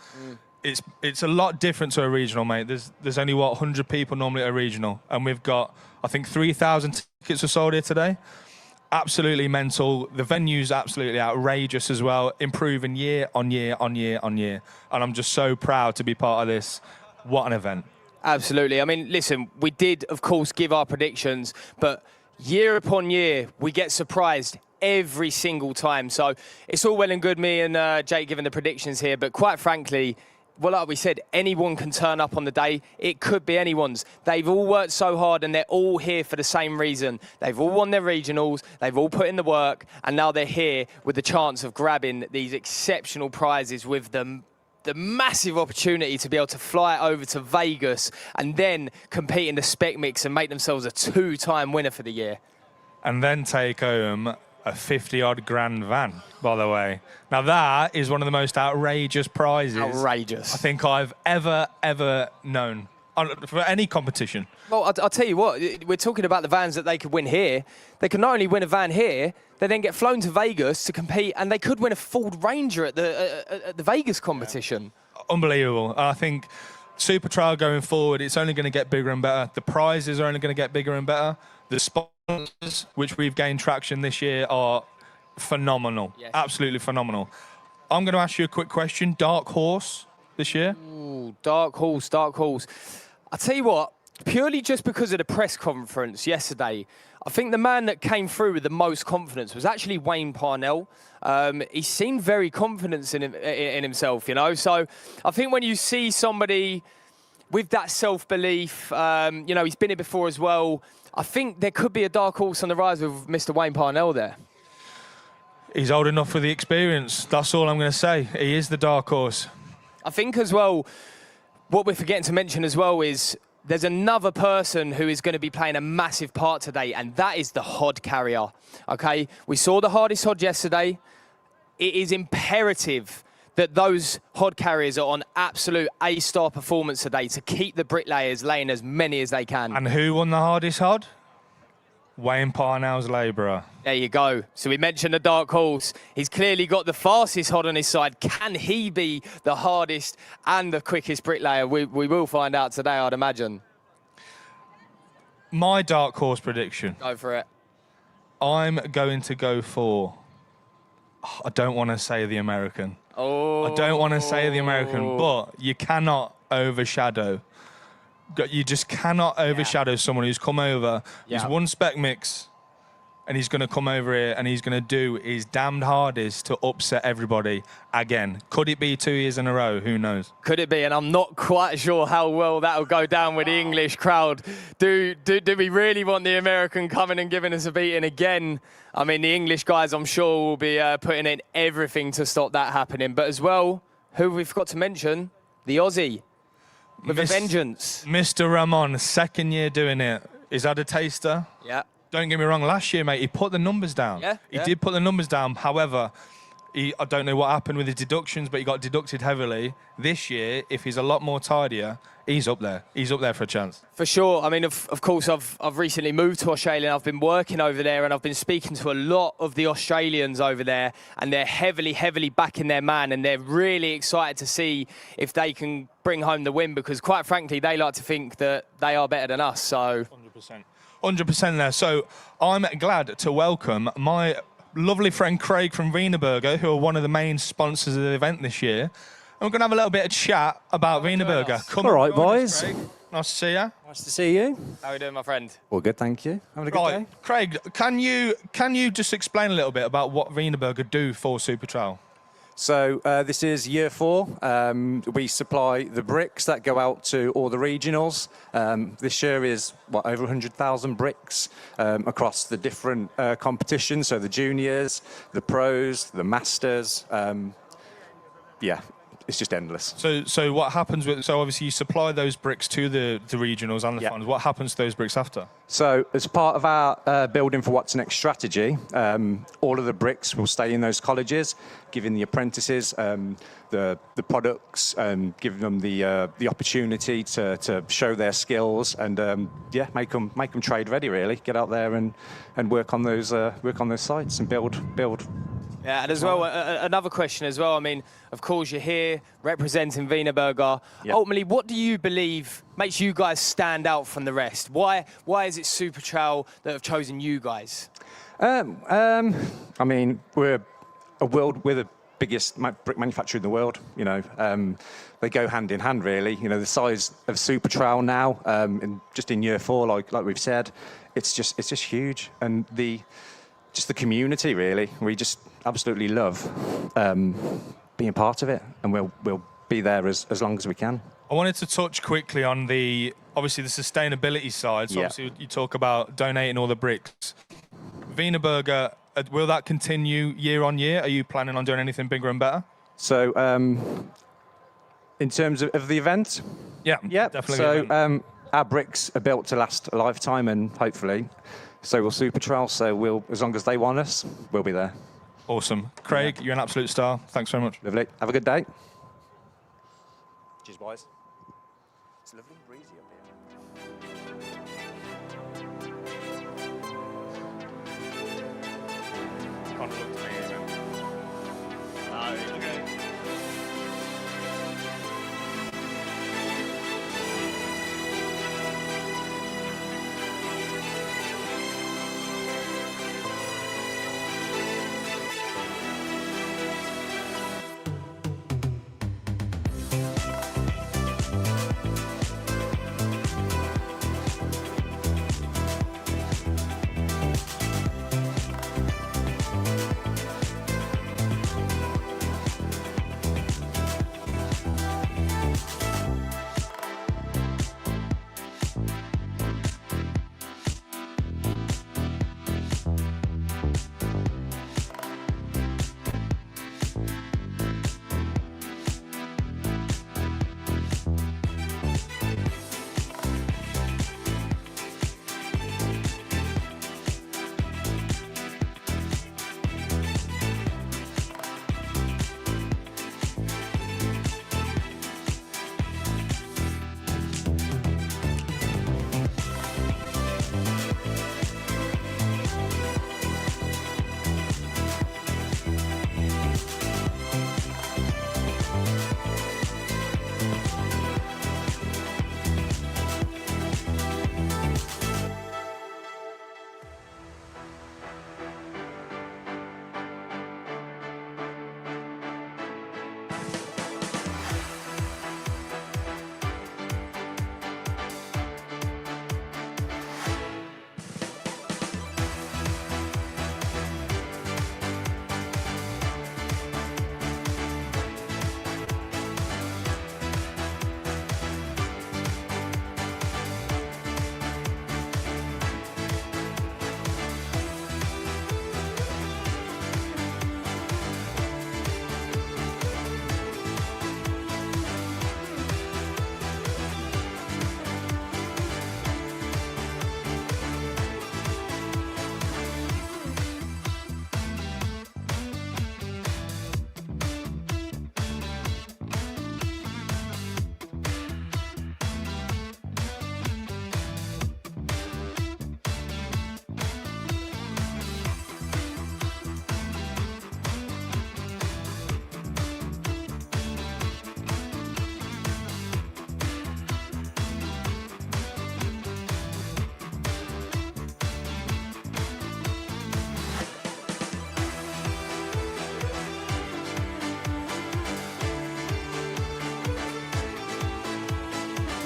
It's a lot different to a regional, mate. There's only, 100 people normally at a regional. And we've got, I think, 3,000 tickets were sold here today. absolutely mental. The venue's absolutely outrageous as well, improving year on year on year on year. And I'm just so proud to be part of this. What an event. Absolutely. I mean, listen, we did, of course, give our predictions, but year upon year, we get surprised every single time. So it's all well and good, me and Jake giving the predictions here, but quite frankly, well, like we said, anyone can turn up on the day. It could be anyone's. They've all worked so hard and they're all here for the same reason. They've all won their regionals, they've all put in the work, and now they're here with the chance of grabbing these exceptional prizes with the massive opportunity to be able to fly over to Vegas and then compete in the spec mix and make themselves a 2-time winner for the year. And then take home a 50-odd grand van, by the way. Now that is one of the most outrageous prizes. Outrageous. I think I've ever known for any competition. Well, I'll tell you what, we're talking about the vans that they could win here. They can not only win a van here, they then get flown to Vegas to compete, and they could win a Ford Ranger at the Vegas competition. Yeah. Unbelievable. I think Super Trowel going forward, it's only going to get bigger and better. The prizes are only going to get bigger and better. The sponsors, which we've gained traction this year, are phenomenal. Yes. Absolutely phenomenal. I'm going to ask you a quick question. Dark horse this year? Ooh, dark horse, dark horse. I'll tell you what, purely just because of the press conference yesterday, I think the man that came through with the most confidence was actually Wayne Parnell. He seemed very confident in himself, you know. So I think when you see somebody with that self-belief, you know, he's been here before as well, I think there could be a dark horse on the rise with Mr. Wayne Parnell there. He's old enough for the experience. That's all I'm going to say. He is the dark horse. I think as well, what we're forgetting to mention as well is there's another person who is going to be playing a massive part today, and that is the hod carrier, okay? We saw the hardest hod yesterday. It is imperative that those hod carriers are on absolute A-star performance today to keep the bricklayers laying as many as they can. And who won the hardest hod? Wayne Parnell's labourer. There you go. So we mentioned the dark horse. He's clearly got the fastest hod on his side. Can he be the hardest and the quickest bricklayer? We will find out today, I'd imagine. My dark horse prediction. Go for it. I'm going to go for, I don't want to say the American. Oh. I don't want to say the American, but you cannot overshadow. You just cannot overshadow someone who's come over, who's won spec mix, and he's going to come over here and he's going to do his damned hardest to upset everybody again. Could it be 2 years in a row? Who knows? Could it be? And I'm not quite sure how well that will go down with the English crowd. Do we really want the American coming and giving us a beating again? I mean, the English guys, I'm sure, will be putting in everything to stop that happening. But as well, who we forgot to mention, the Aussie. With a vengeance. Mr. Ramon, second year doing it. Is that a taster? Yeah. Don't get me wrong, last year, mate, he put the numbers down. Yeah. He did put the numbers down. However, I don't know what happened with his deductions, but he got deducted heavily. This year, if he's a lot more tidier, he's up there. He's up there for a chance. For sure. I mean, of course, I've recently moved to Australia and I've been working over there and I've been speaking to a lot of the Australians over there, and they're heavily backing their man, and they're really excited to see if they can bring home the win, because quite frankly, they like to think that they are better than us. So 100% there. So I'm glad to welcome my lovely friend Craig from Wienerberger, who are one of the main sponsors of the event this year. And we're going to have a little bit of chat about Wienerberger. Come all right, on, boys. Craig. Nice to see you. Nice to see you. How are you doing, my friend? Well, good, thank you. Having a good day? Craig, can you just explain a little bit about what Wienerberger do for Super Trowel? So this is year 4. We supply the bricks that go out to all the regionals. This year is, over 100,000 bricks across the different competitions. So the juniors, the pros, the masters. Yeah, it's just endless. So what happens with, so obviously you supply those bricks to the regionals and the finals. What happens to those bricks after? So as part of our building for what's next strategy, all of the bricks will stay in those colleges, giving the apprentices the products, giving them the opportunity to show their skills, and make them trade ready. Really, get out there and work on those sites and build. Yeah, and as well, another question as well. I mean, of course, you're here representing Wienerberger. Yep. Ultimately, what do you believe makes you guys stand out from the rest? Why is it Super Trowel that have chosen you guys? I mean, we're the biggest brick manufacturer in the world. You know, they go hand in hand, really. You know, the size of Super Trowel now, just in year 4, like we've said, it's just huge, and the community, really. We just absolutely love being part of it, and we'll be there as long as we can. I wanted to touch quickly on obviously the sustainability side. So obviously you talk about donating all the bricks. Wienerberger, will that continue year on year? Are you planning on doing anything bigger and better? So, in terms of the event? Yeah, definitely. So, our bricks are built to last a lifetime, and hopefully, so will Super Trowel. So as long as they want us, we'll be there. Awesome. Craig, you're an absolute star. Thanks very much. Lovely. Have a good day. Cheers, boys. It's lovely and breezy up here. Can't look to me even. Oh, okay.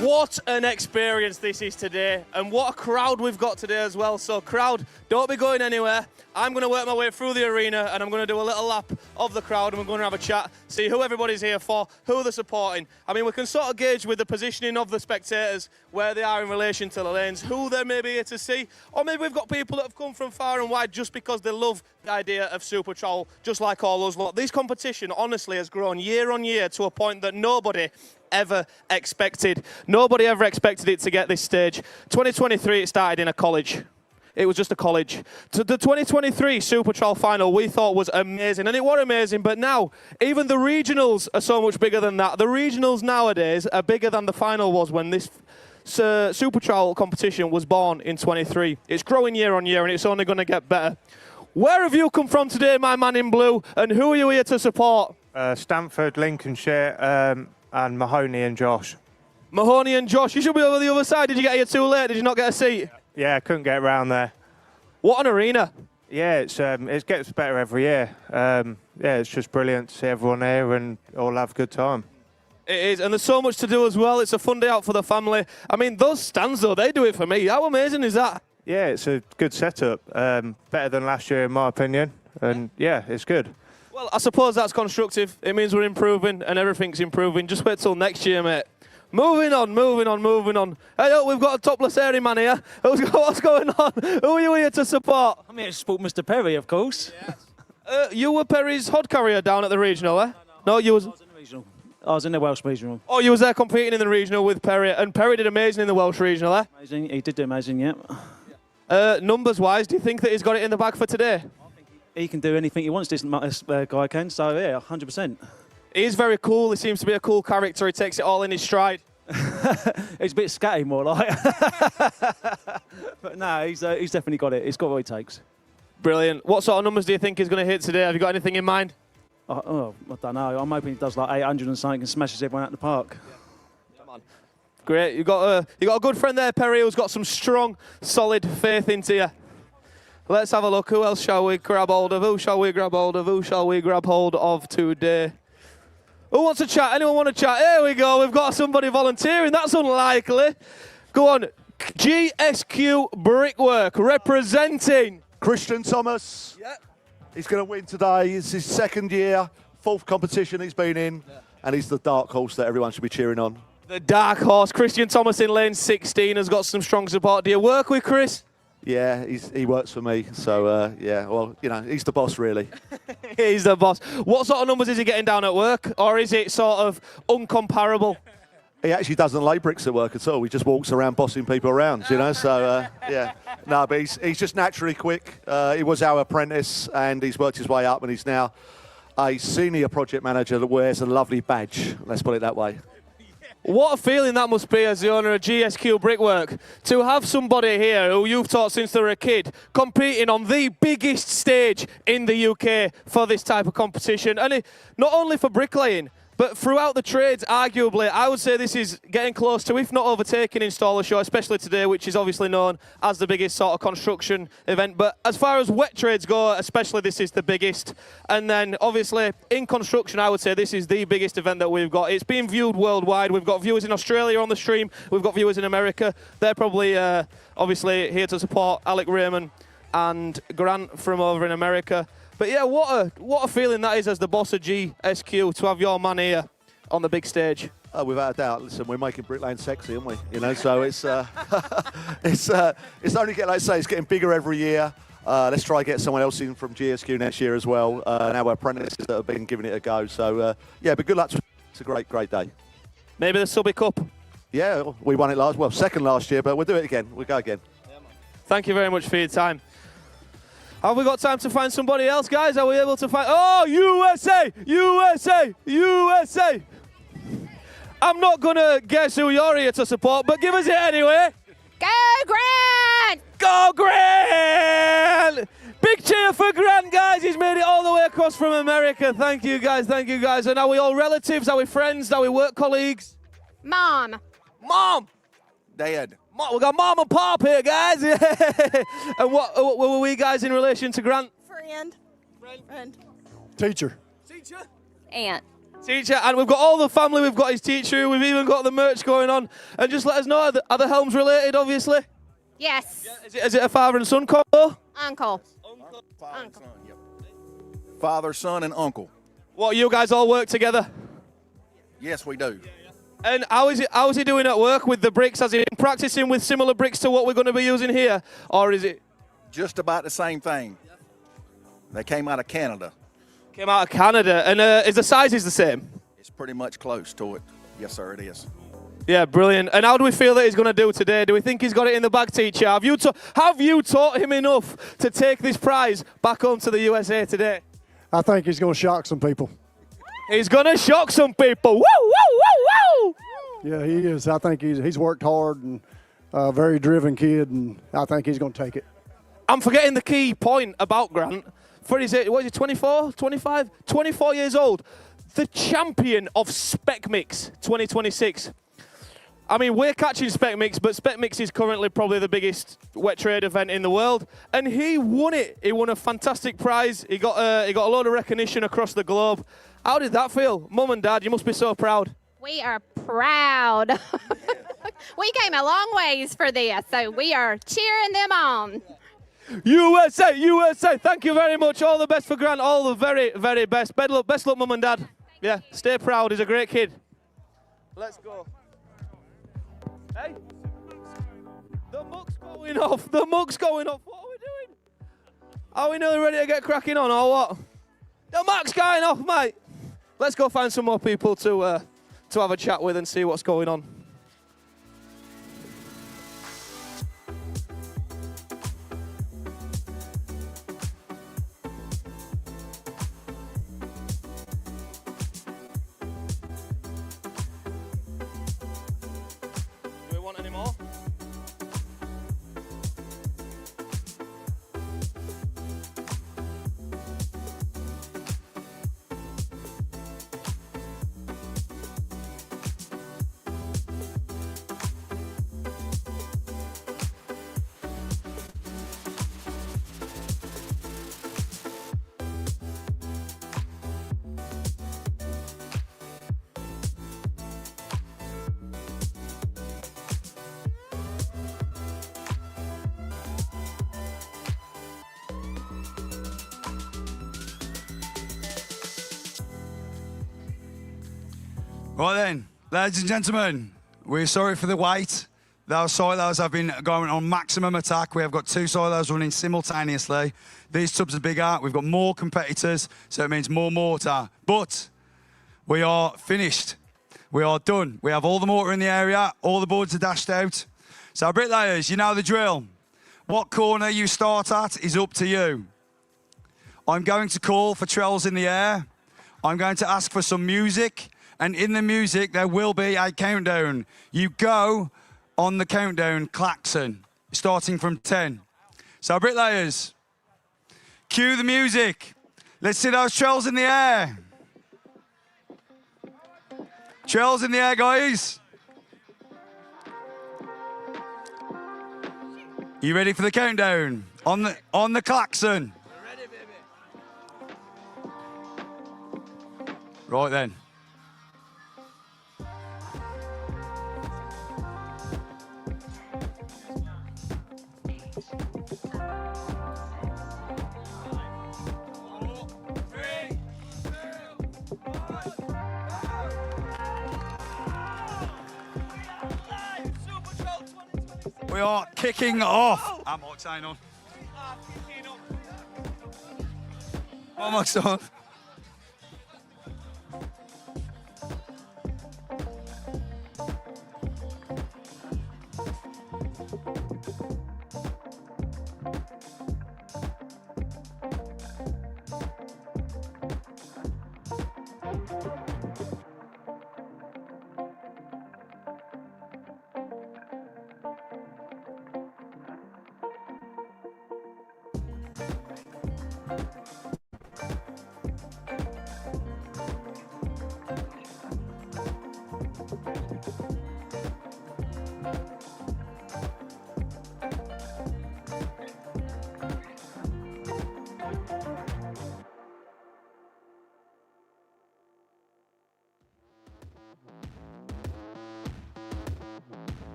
What an experience this is today, and what a crowd we've got today as well. So crowd, don't be going anywhere. I'm going to work my way through the arena, and I'm going to do a little lap of the crowd, and we're going to have a chat, see who everybody's here for, who they're supporting. I mean, we can sort of gauge with the positioning of the spectators where they are in relation to the lanes, who they may be here to see, or maybe we've got people that have come from far and wide just because they love the idea of Super Trowel, just like all us lot. This competition honestly has grown year on year to a point that nobody ever expected. Nobody ever expected it to get this stage. 2023, it started in a college. It was just a college. The 2023 Super Trowel Final we thought was amazing, and it was amazing, but now even the regionals are so much bigger than that. The regionals nowadays are bigger than the final was when this Super Trowel competition was born in 23. It's growing year on year, and it's only going to get better. Where have you come from today, my man in blue, and who are you here to support? Stamford, Lincolnshire, and Mahoney and Josh. Mahoney and Josh, you should be over the other side. Did you get here too late? Did you not get a seat? Yeah, I couldn't get around there. What an arena. Yeah, it gets better every year. Yeah, it's just brilliant to see everyone here and all have a good time. It is, and there's so much to do as well. It's a fun day out for the family. I mean, those stands, though, they do it for me. How amazing is that? Yeah, it's a good setup. Better than last year, in my opinion. And yeah, it's good. Well, I suppose that's constructive. It means we're improving and everything's improving. Just wait till next year, mate. Moving on. Hey, look, we've got a topless hairy man here. What's going on? Who are you here to support? I'm here to support Mr. Perry, of course. Yes. You were Perry's hod carrier down at the regional, eh? No, you was... I was in the Welsh regional. Oh, you was there competing in the regional with Perry, and Perry did amazing in the Welsh regional, eh? Amazing. He did do amazing, yeah. Numbers-wise, do you think that he's got it in the bag for today? He can do anything he wants, this guy can, so yeah, 100%. He is very cool. He seems to be a cool character. He takes it all in his stride. He's a bit scatty, more like. But no, he's definitely got it. He's got what he takes. Brilliant. What sort of numbers do you think he's going to hit today? Have you got anything in mind? I don't know. I'm hoping he does like 800 and something and smashes everyone out in the park. Come on. Great. You got a good friend there, Perry, who's got some strong, solid faith into you. Let's have a look. Who else shall we grab hold of? Who shall we grab hold of today? Who wants to chat? Anyone want to chat? Here we go. We've got somebody volunteering. That's unlikely. Go on. GSQ Brickwork representing Christian Thomas. Yeah. He's going to win today. It's his second year, fourth competition he's been in, and he's the dark horse that everyone should be cheering on. The dark horse. Christian Thomas in lane 16 has got some strong support. Do you work with Chris? Yeah, he works for me. So, yeah, well, you know, he's the boss, really. He's the boss. What sort of numbers is he getting down at work? Or is it sort of uncomparable? He actually doesn't lay bricks at work at all. He just walks around bossing people around, you know. So, yeah. No, but he's just naturally quick. He was our apprentice, and he's worked his way up, and he's now a senior project manager that wears a lovely badge. Let's put it that way. What a feeling that must be as the owner of GSQ Brickwork, to have somebody here who you've taught since they were a kid competing on the biggest stage in the UK for this type of competition. And not only for bricklaying, but throughout the trades, arguably, I would say this is getting close to, if not overtaking, Installer Show, especially today, which is obviously known as the biggest sort of construction event. But as far as wet trades go, especially this is the biggest. And then, obviously, in construction, I would say this is the biggest event that we've got. It's being viewed worldwide. We've got viewers in Australia on the stream. We've got viewers in America. They're probably, obviously, here to support Alec Raymond and Grant from over in America. But yeah, what a feeling that is as the boss of GSQ to have your man here on the big stage. Without a doubt. Listen, we're making bricklaying sexy, aren't we? You know, so it's only getting, like I say, it's getting bigger every year. Let's try and get someone else in from GSQ next year as well. And our apprentices that have been giving it a go. So yeah, but good luck. It's a great day. Maybe the Subby Cup. Yeah, we won it second last year, but we'll do it again. We'll go again. Thank you very much for your time. Have we got time to find somebody else, guys? Are we able to find... Oh, USA! USA! USA! I'm not going to guess who you're here to support, but give us it anyway. Go Grant! Go Grant! Big cheer for Grant, guys. He's made it all the way across from America. Thank you, guys. Thank you, guys. And are we all relatives? Are we friends? Are we work colleagues? Mom. Mom! Dad. We got Mom and Pop here, guys. And what were we guys in relation to Grant? Friend. Teacher. Aunt. Teacher, and we've got all the family. We've got his teacher. We've even got the merch going on. And just let us know, are the Helms related, obviously? Yes. Yeah, is it a father and son combo? Uncle. Uncle. Father, son, and uncle. What, you guys all work together? Yes, we do. And how is he doing at work with the bricks? Has he been practicing with similar bricks to what we're going to be using here? Or is it? Just about the same thing. They came out of Canada. Came out of Canada. And is the sizes the same? It's pretty much close to it. Yes, sir, it is. Yeah, brilliant. And how do we feel that he's going to do today? Do we think he's got it in the bag, teacher? Have you taught him enough to take this prize back home to the USA today? I think he's going to shock some people. He's going to shock some people. Woo, woo, woo, woo. Yeah, he is. I think he's worked hard and a very driven kid, and I think he's going to take it. I'm forgetting the key point about Grant. For his, what is he, 24, 25? 24 years old. The champion of Spec Mix 2026. I mean, we're catching Spec Mix, but Spec Mix is currently probably the biggest wet trade event in the world. And he won it. He won a fantastic prize. He got a load of recognition across the globe. How did that feel? Mum and Dad, you must be so proud. We are proud. We came a long ways for this, so we are cheering them on. USA, USA, thank you very much. All the best for Grant, all the very, very best. Best luck, Mum and Dad. Yeah, stay proud. He's a great kid. Let's go. Hey, the muck's going off. The muck's going off. What are we doing? Are we nearly ready to get cracking on or what? The muck's going off, mate. Let's go find some more people to have a chat with and see what's going on. Do we want any more? Right then, ladies and gentlemen, we're sorry for the wait. Those silos have been going on maximum attack. We have got 2 silos running simultaneously. These tubs are bigger. We've got more competitors, so it means more mortar. But we are finished. We are done. We have all the mortar in the area. All the boards are dashed out. So bricklayers, you know the drill. What corner you start at is up to you. I'm going to call for trowels in the air. I'm going to ask for some music. And in the music, there will be a countdown. You go on the countdown klaxon, starting from 10. So bricklayers, cue the music. Let's see those trowels in the air. Trowels in the air, guys. You ready for the countdown? On the klaxon. We're ready, baby. Right then. We are kicking off. I'm octane on. Almost on.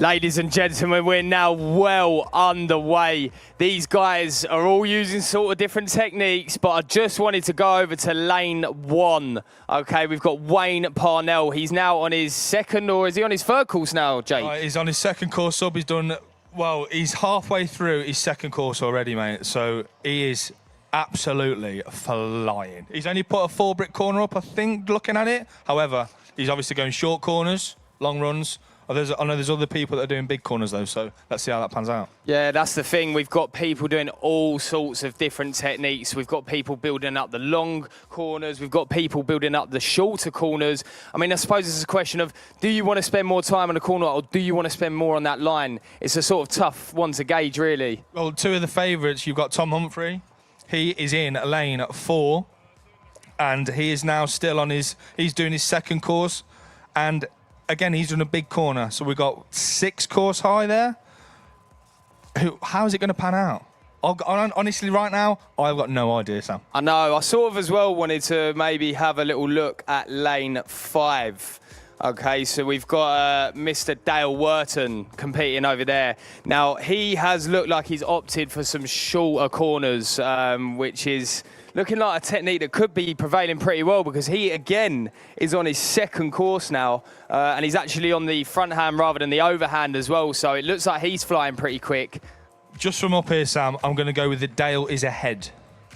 Ladies and gentlemen, we're now well underway. These guys are all using sort of different techniques, but I just wanted to go over to lane 1. Okay, we've got Wayne Parnell. He's now on his second, or is he on his third course now, Jake? He's on his second course sub. He's done, well, he's halfway through his second course already, mate. So he is absolutely flying. He's only put a 4-brick corner up, I think, looking at it. However, he's obviously going short corners, long runs. I know there's other people that are doing big corners, though, so let's see how that pans out. Yeah, that's the thing. We've got people doing all sorts of different techniques. We've got people building up the long corners. We've got people building up the shorter corners. I mean, I suppose it's a question of, do you want to spend more time on the corner or do you want to spend more on that line? It's a sort of tough one to gauge, really. Well, 2 of the favourites, you've got Tom Humphrey. He is in lane 4, and he is now still on he's doing his second course, and again, he's doing a big corner, so we've got 6 course high there. How is it going to pan out? Honestly, right now, I've got no idea, Sam. I know. I sort of as well wanted to maybe have a little look at lane 5. Okay, so we've got Mr. Dale Wharton competing over there. Now, he has looked like he's opted for some shorter corners, which is looking like a technique that could be prevailing pretty well because he, again, is on his second course now, and he's actually on the front hand rather than the overhand as well, so it looks like he's flying pretty quick. Just from up here, Sam, I'm going to go with the Dale is ahead.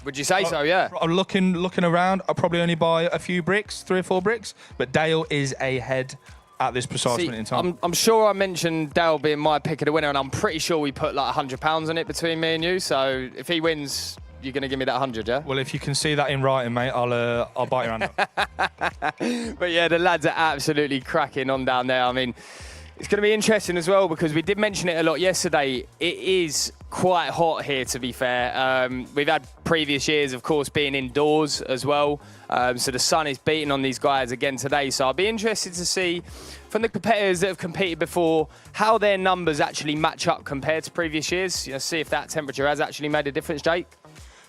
Would you say so, yeah? I'm looking around. I'll probably only buy a few bricks, 3 or 4 bricks, but Dale is ahead at this precise minute in time. I'm sure I mentioned Dale being my pick of the winner, and I'm pretty sure we put like £100 on it between me and you, so if he wins, you're going to give me that 100, yeah? Well, if you can see that in writing, mate, I'll bite your hand up. But yeah, the lads are absolutely cracking on down there. I mean, it's going to be interesting as well because we did mention it a lot yesterday. It is quite hot here, to be fair. We've had previous years, of course, being indoors as well. So the sun is beating on these guys again today. So I'll be interested to see from the competitors that have competed before how their numbers actually match up compared to previous years. You know, see if that temperature has actually made a difference, Jake.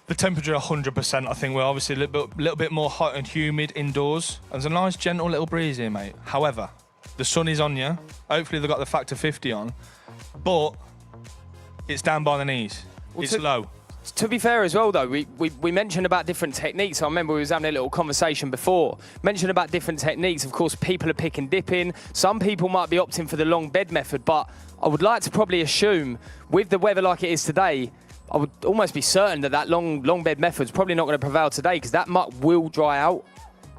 The temperature 100%. I think we're obviously a little bit more hot and humid indoors. There's a nice, gentle little breeze here, mate. However, the sun is on you. Hopefully they've got the factor 50 on, but it's down by the knees. Well, it's low. To be fair as well, though, we mentioned about different techniques. I remember we was having a little conversation before. Mentioned about different techniques. Of course, people are pick and dipping. Some people might be opting for the long bed method, but I would like to probably assume, with the weather like it is today, I would almost be certain that long bed method's probably not going to prevail today because that muck will dry out.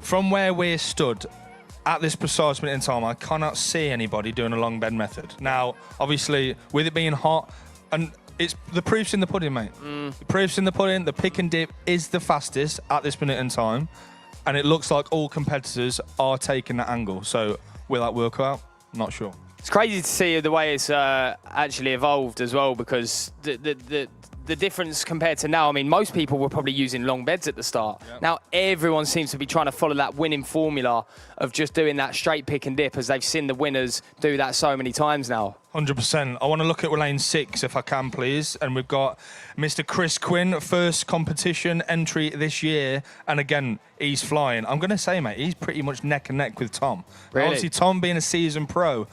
From where we're stood, at this precise minute in time, I cannot see anybody doing a long bed method. Now, obviously, with it being hot, and it's the proof's in the pudding, mate. The proof's in the pudding. The pick and dip is the fastest at this minute in time, and it looks like all competitors are taking that angle. So will that work out? Not sure. It's crazy to see the way it's actually evolved as well because the difference compared to now, I mean, most people were probably using long beds at the start. Yep. Now everyone seems to be trying to follow that winning formula of just doing that straight pick and dip as they've seen the winners do that so many times now. 100%. I want to look at lane 6 if I can, please. And we've got Mr. Chris Quinn, first competition entry this year. And again, he's flying. I'm going to say, mate, he's pretty much neck and neck with Tom. Really? Obviously, Tom being a seasoned pro,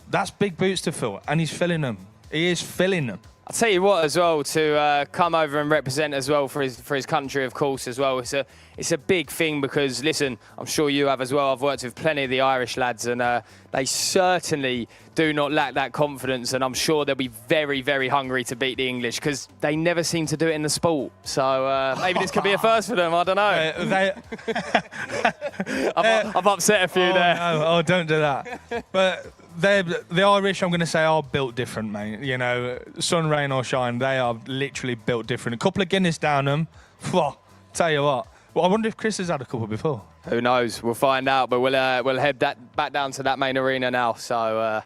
that's big boots to fill, and he's filling them. He is filling them. I'll tell you what as well, to come over and represent as well for his country, of course, as well. It's a big thing because, listen, I'm sure you have as well. I've worked with plenty of the Irish lads and they certainly do not lack that confidence, and I'm sure they'll be very, very hungry to beat the English because they never seem to do it in the sport. So maybe this could be a first for them, I don't know. I've upset a few there. No, don't do that. But the Irish, I'm going to say, are built different, mate. You know, sun, rain or shine, they are literally built different. A couple of Guinness down them, tell you what. Well, I wonder if Chris has had a couple before. Who knows? We'll find out, but we'll head back down to that main arena now. So.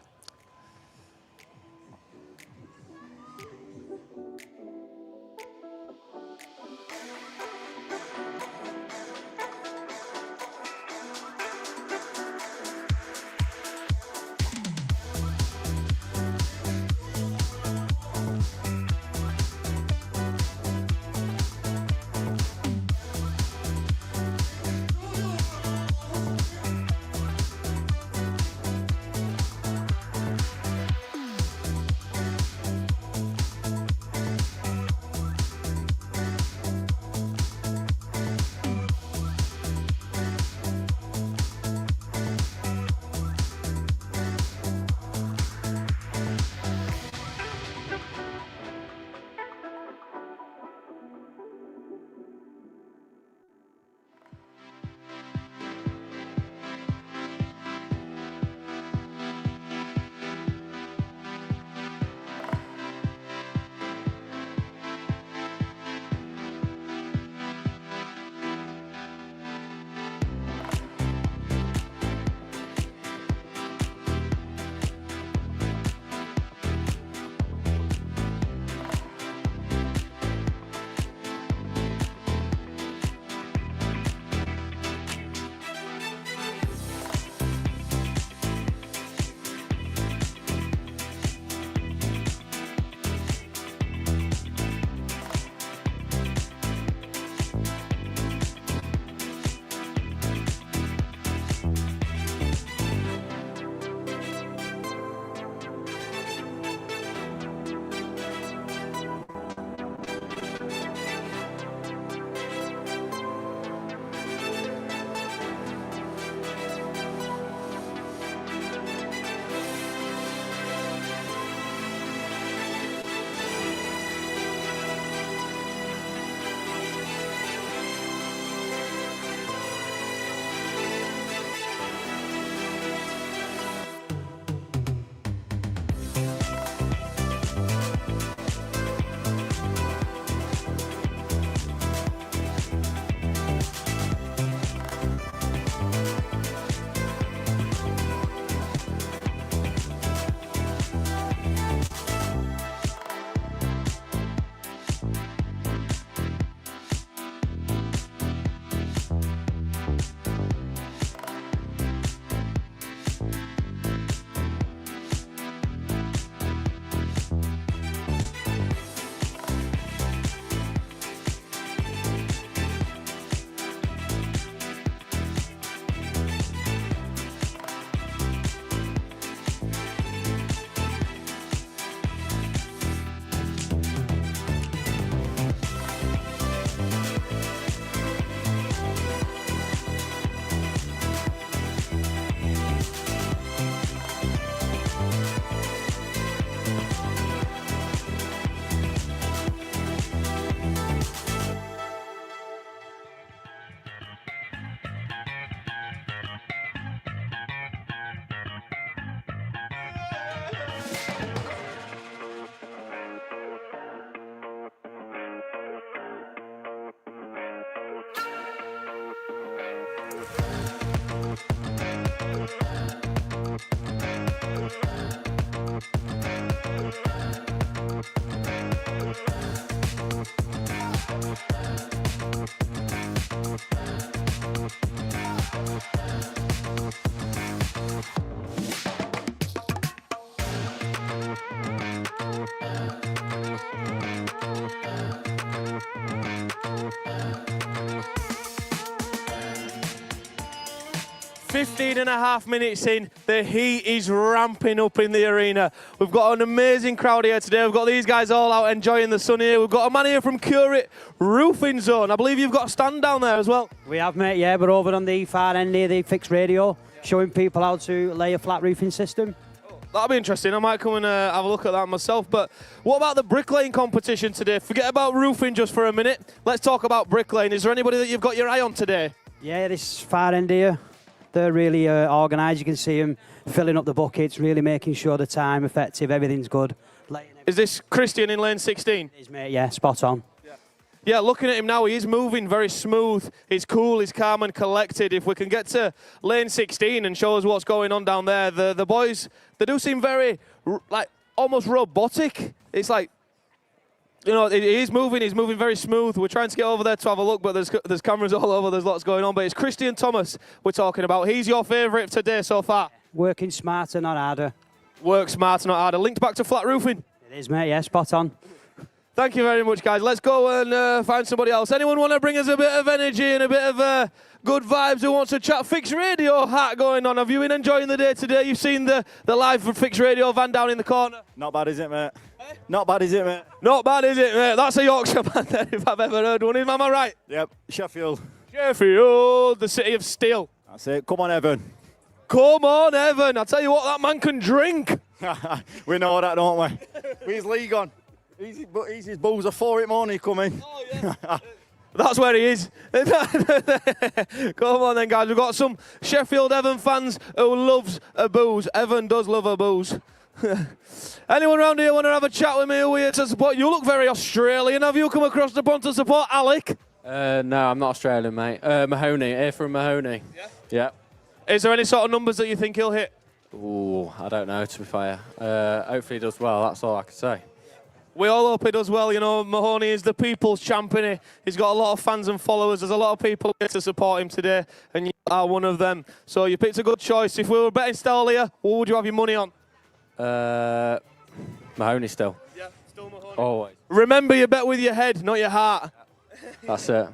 15 and a half minutes in, the heat is ramping up in the arena. We've got an amazing crowd here today. We've got these guys all out enjoying the sun here. We've got a man here from Curate Roofing Zone. I believe you've got a stand down there as well. We have, mate, yeah. We're over on the far end near the fixed radio, showing people how to lay a flat roofing system. That'll be interesting. I might come and have a look at that myself. But what about the bricklaying competition today? Forget about roofing just for a minute. Let's talk about bricklaying. Is there anybody that you've got your eye on today? Yeah, this far end here, they're really organised. You can see them filling up the buckets, really making sure the time effective, everything's good. Is this Christian in lane 16? It is, mate, yeah, spot on. Yeah, looking at him now, he is moving very smooth. He's cool, he's calm and collected. If we can get to lane 16 and show us what's going on down there, the boys, they do seem very, like, almost robotic. It's like, you know, he's moving very smooth. We're trying to get over there to have a look, but there's cameras all over, there's lots going on. But it's Christian Thomas we're talking about. He's your favourite today so far. Working smarter, not harder. Work smarter, not harder. Linked back to flat roofing. It is, mate, yeah, spot on. Thank you very much, guys. Let's go and find somebody else. Anyone want to bring us a bit of energy and a bit of good vibes who wants to chat? Fixed Radio hat going on. Have you been enjoying the day today? You've seen the live Fixed Radio van down in the corner. Not bad, is it, mate? Not bad, is it, mate? Not bad, is it, mate? That's a Yorkshire man there, if I've ever heard one. Am I right? Yep, Sheffield. Sheffield, the city of steel. That's it. Come on, Evan. Come on, Evan. I tell you what, that man can drink. We know that, don't we? Where's Lee gone? He's his balls are for it, morning coming. Oh, yeah. That's where he is. Come on then, guys. We've got some Sheffield Evan fans who loves a booze. Evan does love a booze. Anyone around here want to have a chat with me? Who are here to support? You look very Australian. Have you come across the pond to support Alec? No, I'm not Australian, mate. Mahoney, here from Mahoney. Yeah? Is there any sort of numbers that you think he'll hit? Ooh, I don't know, to be fair. Hopefully he does well, that's all I can say. We all hope he does well. You know, Mahoney is the people's champion. He's got a lot of fans and followers. There's a lot of people here to support him today, and you are one of them. So you picked a good choice. If we were betting style here, what would you have your money on? Mahoney still. Yeah, still Mahoney. Always. Remember, you bet with your head, not your heart. That's it.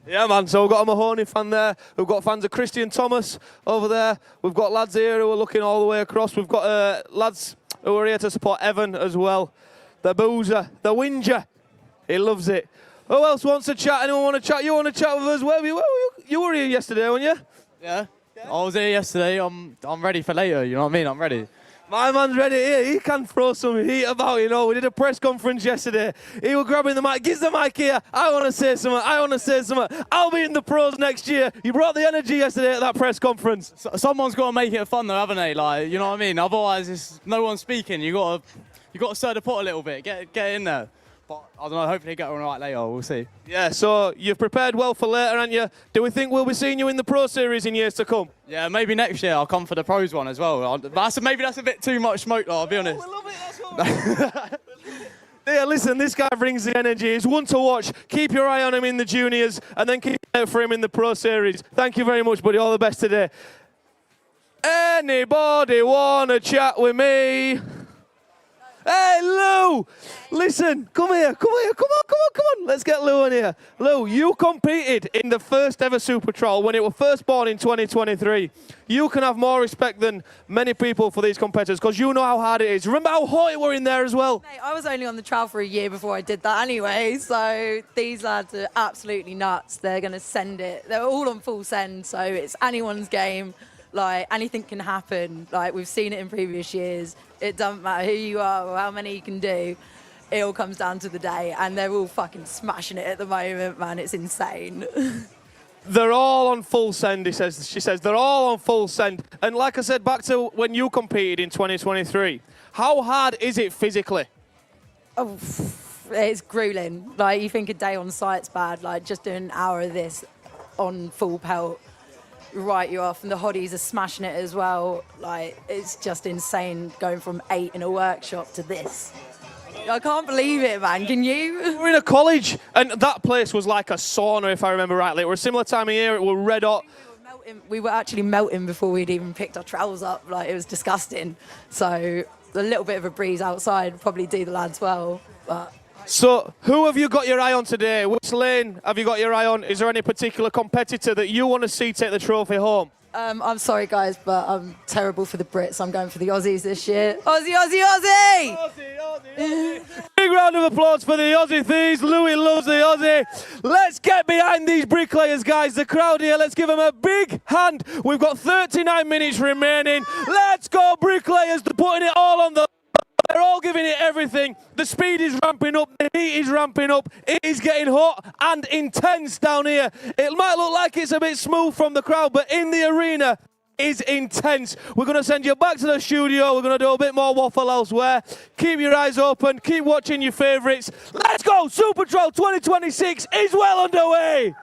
Yeah, man, so we've got a Mahoney fan there. We've got fans of Christian Thomas over there. We've got lads here who are looking all the way across. We've got lads who are here to support Evan as well. The boozer, the whinger. He loves it. Who else wants to chat? Anyone want to chat? You want to chat with us? Where were you? You were here yesterday, weren't you? Yeah. I was here yesterday. I'm ready for later, you know what I mean? I'm ready. My man's ready here. He can throw some heat about, you know. We did a press conference yesterday. He was grabbing the mic. Give the mic here. I want to say something. I want to say something. I'll be in the pros next year. You brought the energy yesterday at that press conference. Someone's got to make it fun though, haven't they? Like, you know what I mean? Otherwise, it's no one speaking. You got to stir the pot a little bit. Get in there. But I don't know. Hopefully, get on right later. We'll see. Yeah. So you've prepared well for later, haven't you? Do we think we'll be seeing you in the Pro Series in years to come? Yeah, maybe next year I'll come for the pros one as well. Maybe that's a bit too much smoke, though, I'll be honest. Yeah, listen, this guy brings the energy. He's one to watch. Keep your eye on him in the juniors, and then keep an eye out for him in the Pro Series. Thank you very much, buddy. All the best today. Anybody want to chat with me? Hey, Lou! Listen, come here. Come on. Let's get Lou in here. Lou, you competed in the first ever Super Trowel when it was first born in 2023. You can have more respect than many people for these competitors because you know how hard it is. Remember how hot you were in there as well? Mate, I was only on the trowel for a year before I did that anyway, so these lads are absolutely nuts. They're going to send it. They're all on full send, so it's anyone's game. Like, anything can happen. Like, we've seen it in previous years. It doesn't matter who you are or how many you can do. It all comes down to the day, and they're all fucking smashing it at the moment, man. It's insane. They're all on full send, she says. They're all on full send. And like I said, back to when you competed in 2023, how hard is it physically? Oh, it's grueling. Like, you think a day on site's bad. Like, just doing an hour of this on full pelt, write you off, and the hotties are smashing it as well. Like, it's just insane going from 8 in a workshop to this. I can't believe it, man. Can you? We're in a college, and that place was like a sauna, if I remember rightly. It was a similar time of year. It was red hot. We were actually melting before we'd even picked our trowels up. Like, it was disgusting. So a little bit of a breeze outside would probably do the lads well. But so who have you got your eye on today? Which lane have you got your eye on? Is there any particular competitor that you want to see take the trophy home? I'm sorry, guys, but I'm terrible for the Brits. I'm going for the Aussies this year. Aussie, Aussie, Aussie! Big round of applause for the Aussie Thieves. Louis loves the Aussie. Let's get behind these bricklayers, guys. The crowd here, let's give them a big hand. We've got 39 minutes remaining. Let's go, bricklayers. They're putting it all on the... They're all giving it everything. The speed is ramping up. The heat is ramping up. It is getting hot and intense down here. It might look like it's a bit smooth from the crowd, but in the arena is intense. We're going to send you back to the studio. We're going to do a bit more waffle elsewhere. Keep your eyes open. Keep watching your favourites. Let's go. Super Trowel 2026 is well underway.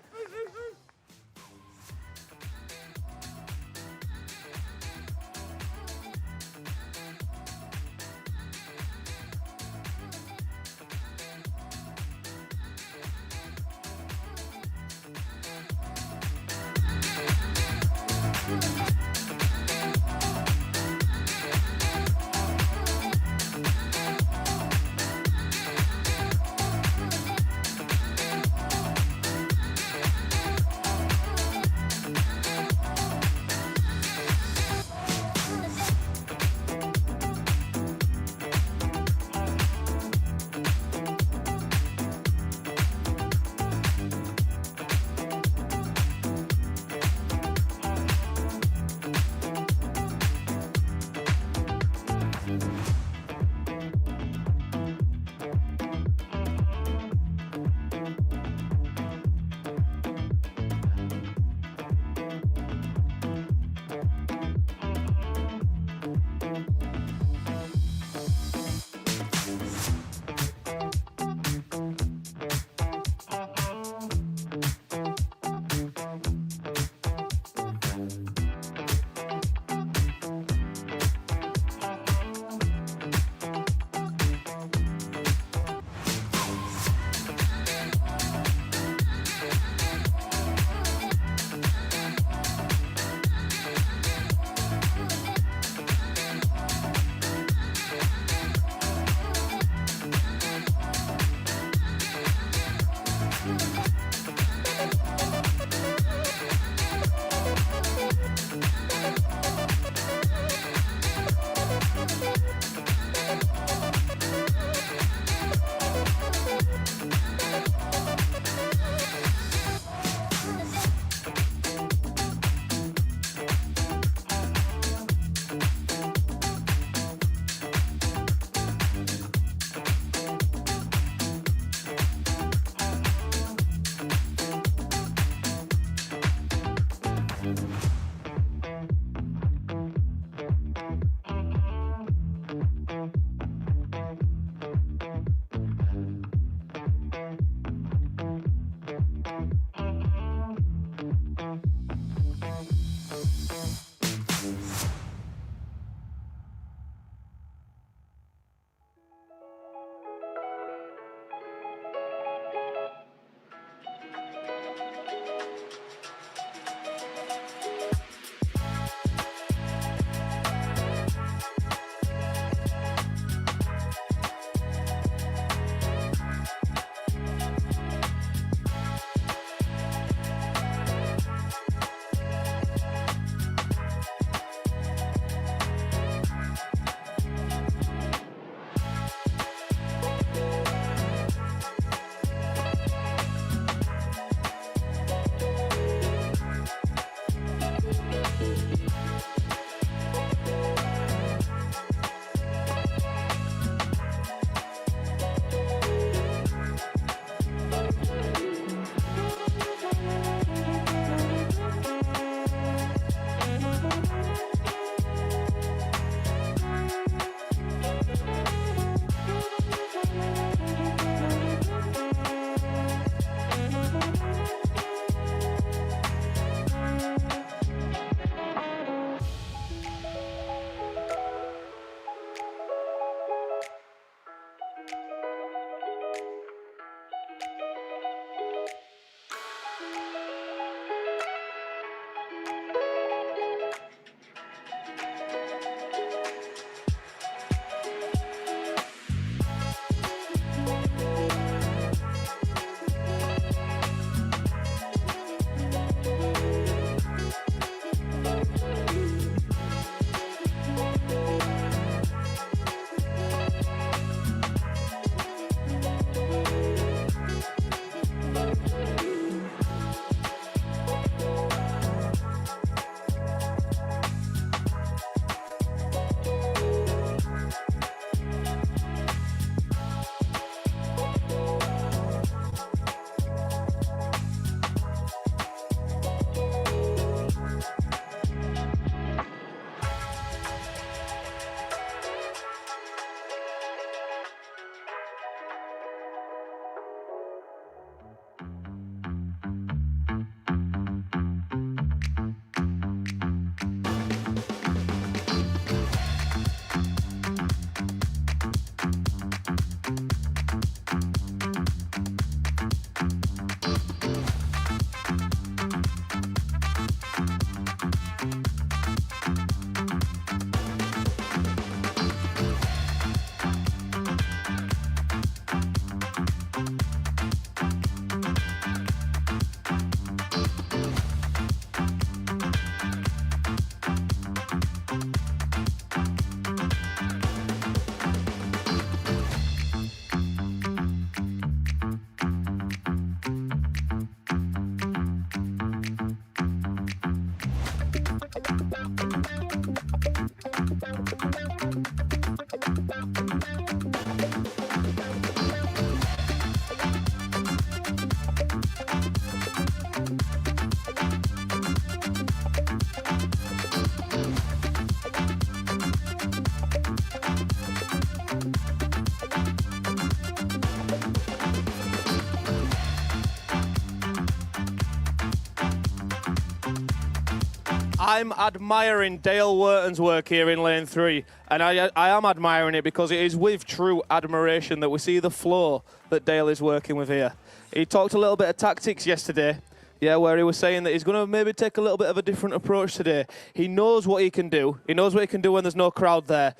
I'm admiring Dale Wharton's work here in lane 3, and I am admiring it because it is with true admiration that we see the flow that Dale is working with here. He talked a little bit of tactics yesterday, yeah, where he was saying that he's going to maybe take a little bit of a different approach today. He knows what he can do. He knows what he can do when there's no crowd there.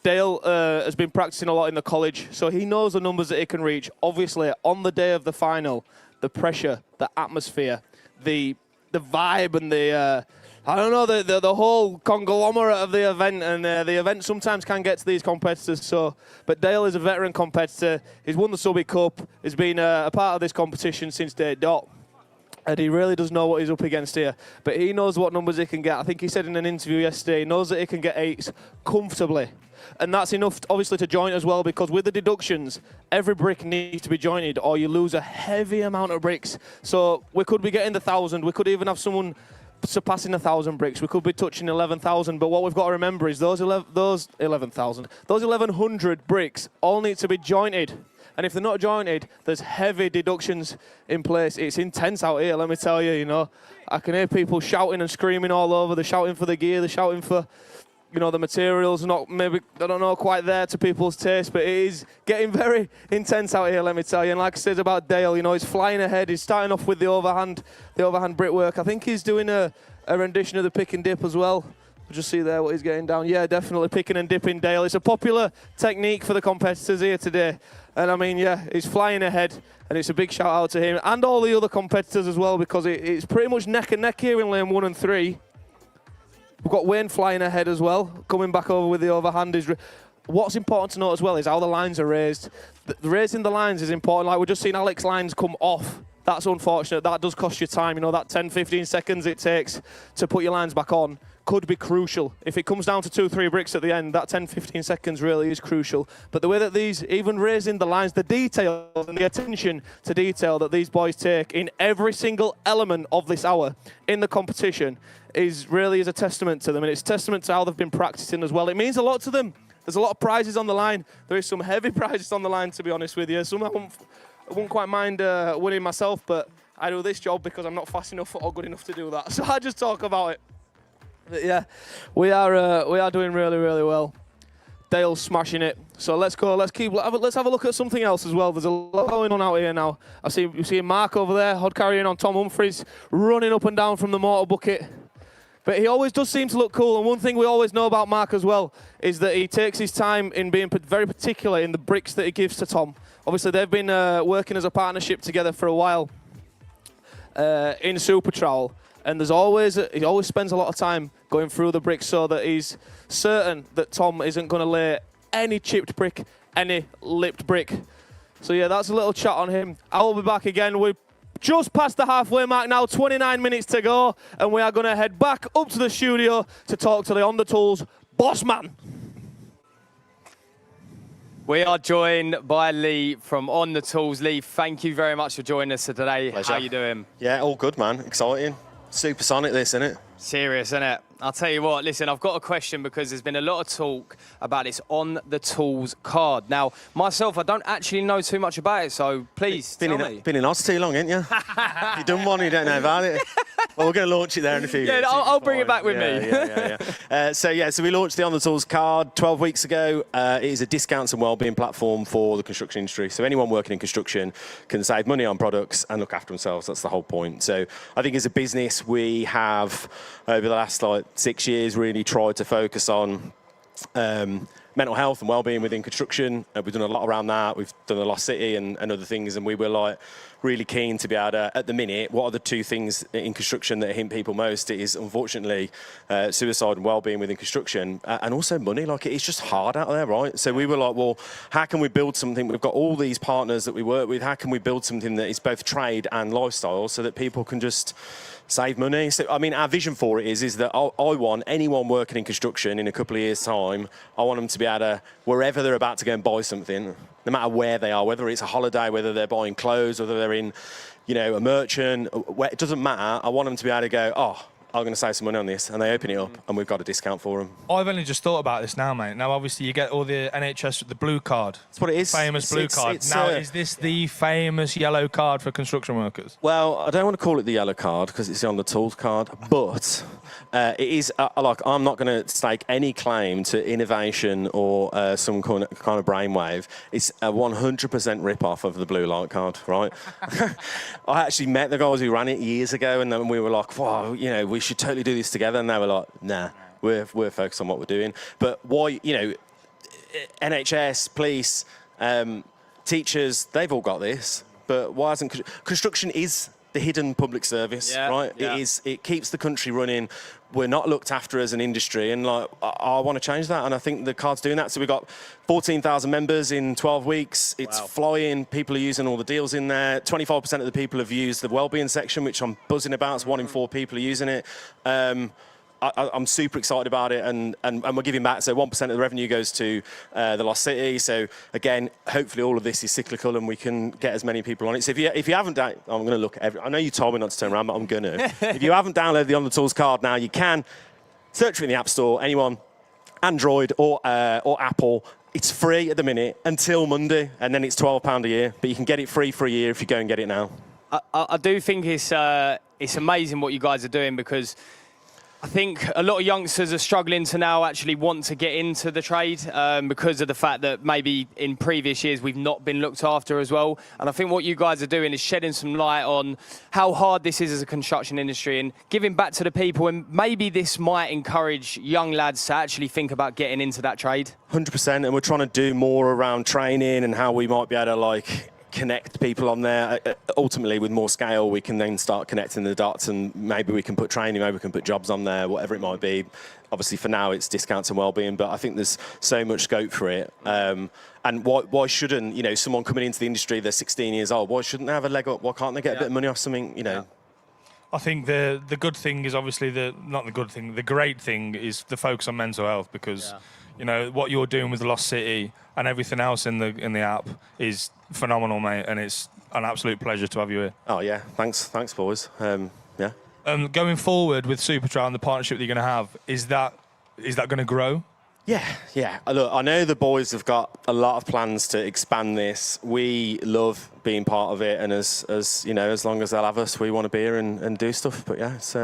Dale has been practicing a lot in the college, so he knows the numbers that he can reach. Obviously, on the day of the final, the pressure, the atmosphere, the vibe and the the whole conglomerate of the event, and the event sometimes can get to these competitors. So, but Dale is a veteran competitor. He's won the Subby Cup. He's been a part of this competition since day dot, and he really does know what he's up against here. But he knows what numbers he can get. I think he said in an interview yesterday, he knows that he can get 8s comfortably. And that's enough, obviously, to join as well, because with the deductions, every brick needs to be jointed or you lose a heavy amount of bricks. So we could be getting the 1,000. We could even have someone surpassing 1,000 bricks. We could be touching 11,000. But what we've got to remember is those 1,100 bricks all need to be jointed. And if they're not jointed, there's heavy deductions in place. It's intense out here, let me tell you, you know. I can hear people shouting and screaming all over. They're shouting for the gear. They're shouting for, you know, the materials not maybe, I don't know, quite there to people's taste, but it is getting very intense out here, let me tell you. And like I said about Dale, you know, he's flying ahead. He's starting off with the overhand brickwork. I think he's doing a rendition of the pick and dip as well. We'll just see there what he's getting down. Yeah, definitely picking and dipping Dale. It's a popular technique for the competitors here today. And I mean, yeah, he's flying ahead, and it's a big shout out to him and all the other competitors as well, because it's pretty much neck and neck here in lane 1 and 3. We've got Wayne flying ahead as well, coming back over with the overhand. What's important to note as well is how the lines are raised. Raising the lines is important. Like we've just seen Alex's lines come off. That's unfortunate. That does cost you time. You know, that 10, 15 seconds it takes to put your lines back on could be crucial. If it comes down to 2, 3 bricks at the end, that 10, 15 seconds really is crucial. But the way that these, even raising the lines, the detail and the attention to detail that these boys take in every single element of this hour in the competition is a testament to them, and it's a testament to how they've been practicing as well. It means a lot to them. There's a lot of prizes on the line. There is some heavy prizes on the line, to be honest with you. Some I wouldn't quite mind winning myself, but I do this job because I'm not fast enough or good enough to do that. So I just talk about it. But yeah, we are doing really, really well. Dale's smashing it. So let's go. Let's have a look at something else as well. There's a lot going on out here now. You see Mark over there, hod carrying on Tom Humphries, running up and down from the mortar bucket. But he always does seem to look cool. And one thing we always know about Mark as well is that he takes his time in being very particular in the bricks that he gives to Tom. Obviously, they've been working as a partnership together for a while in Super Trowel. And he always spends a lot of time going through the bricks so that he's certain that Tom isn't going to lay any chipped brick, any lipped brick. So yeah, that's a little chat on him. I will be back again. We're just past the halfway mark now, 29 minutes to go, and we are going to head back up to the studio to talk to the On The Tools boss man. We are joined by Lee from On The Tools. Lee, thank you very much for joining us today. Pleasure. How you doing? Yeah, all good, man. Exciting. Supersonic this, isn't it? Serious, isn't it? I'll tell you what, listen, I've got a question because there's been a lot of talk about this On The Tools card. Now, myself, I don't actually know too much about it, so please tell me. Been in Oz too long, ain't you? You done one, you don't know about it. Well, we're going to launch it there in a few years. Yeah, I'll bring it back with me. So we launched the On The Tools card 12 weeks ago. It is a discounts and wellbeing platform for the construction industry. So anyone working in construction can save money on products and look after themselves. That's the whole point. So I think as a business, we have, over the last 6 years, really tried to focus on mental health and well-being within construction. We've done a lot around that. We've done a Lost City and other things, and we were really keen to be able to, at the minute, what are the 2 things in construction that hit people most? It is, unfortunately, suicide and well-being within construction, and also money. It's just hard out there, right? So we were like, well, how can we build something? We've got all these partners that we work with. How can we build something that is both trade and lifestyle so that people can just save money? So, I mean, our vision for it is that I want anyone working in construction in a couple of years' time, I want them to be able to, wherever they're about to go and buy something, no matter where they are, whether it's a holiday, whether they're buying clothes, whether they're in, a merchant, it doesn't matter. I want them to be able to go, I'm going to save some money on this, and they open it up, and we've got a discount for them. I've only just thought about this now, mate. Now, obviously, you get all the NHS, the blue card. That's what it is. Famous blue card. Now, is this the famous yellow card for construction workers? Well, I don't want to call it the yellow card because it's the on the tools card, but it is like I'm not going to stake any claim to innovation or some kind of brainwave. It's a 100% rip-off of the blue light card, right? I actually met the guys who ran it years ago, and then we were like, wow, you know, we should totally do this together. And they were like, nah, we're focused on what we're doing. But why, you know, NHS, police, teachers, they've all got this. But why hasn't construction is the hidden public service, right? Yeah. It keeps the country running. We're not looked after as an industry, and like I want to change that, and I think the card's doing that. So we've got 14,000 members in 12 weeks. It's flying. People are using all the deals in there. 25% of the people have used the wellbeing section, which I'm buzzing about. It's 1 in 4 people are using it. I'm super excited about it, and we're giving back. So 1% of the revenue goes to the Lost City. So again, hopefully all of this is cyclical, and we can get as many people on it. So if you haven't, I'm going to look at I know you told me not to turn around, but I'm going to. If you haven't downloaded the On the Tools card now, you can search for it in the App Store. Anyone, Android or Apple. It's free at the minute until Monday, and then it's £12 a year. But you can get it free for a year if you go and get it now. I do think it's amazing what you guys are doing, because I think a lot of youngsters are struggling to now actually want to get into the trade because of the fact that maybe in previous years we've not been looked after as well. And I think what you guys are doing is shedding some light on how hard this is as a construction industry and giving back to the people. And maybe this might encourage young lads to actually think about getting into that trade. 100%, and we're trying to do more around training and how we might be able to like connect people on there. Ultimately, with more scale, we can then start connecting the dots, and maybe we can put training, maybe we can put jobs on there, whatever it might be. Obviously, for now, it's discounts and wellbeing, but I think there's so much scope for it. And why shouldn't, you know, someone coming into the industry, they're 16 years old, why shouldn't they have a leg up? Why can't they get a bit of money off something, you know? I think the good thing is obviously the great thing is the focus on mental health, because you know what you're doing with the Lost City and everything else in the app is phenomenal, mate, and it's an absolute pleasure to have you here. Oh yeah, thanks boys. Going forward with Super Trowel and the partnership that you're going to have, is that going to grow? Yeah. Look, I know the boys have got a lot of plans to expand this. We love being part of it, and as you know, as long as they'll have us, we want to be here and do stuff. But yeah, it's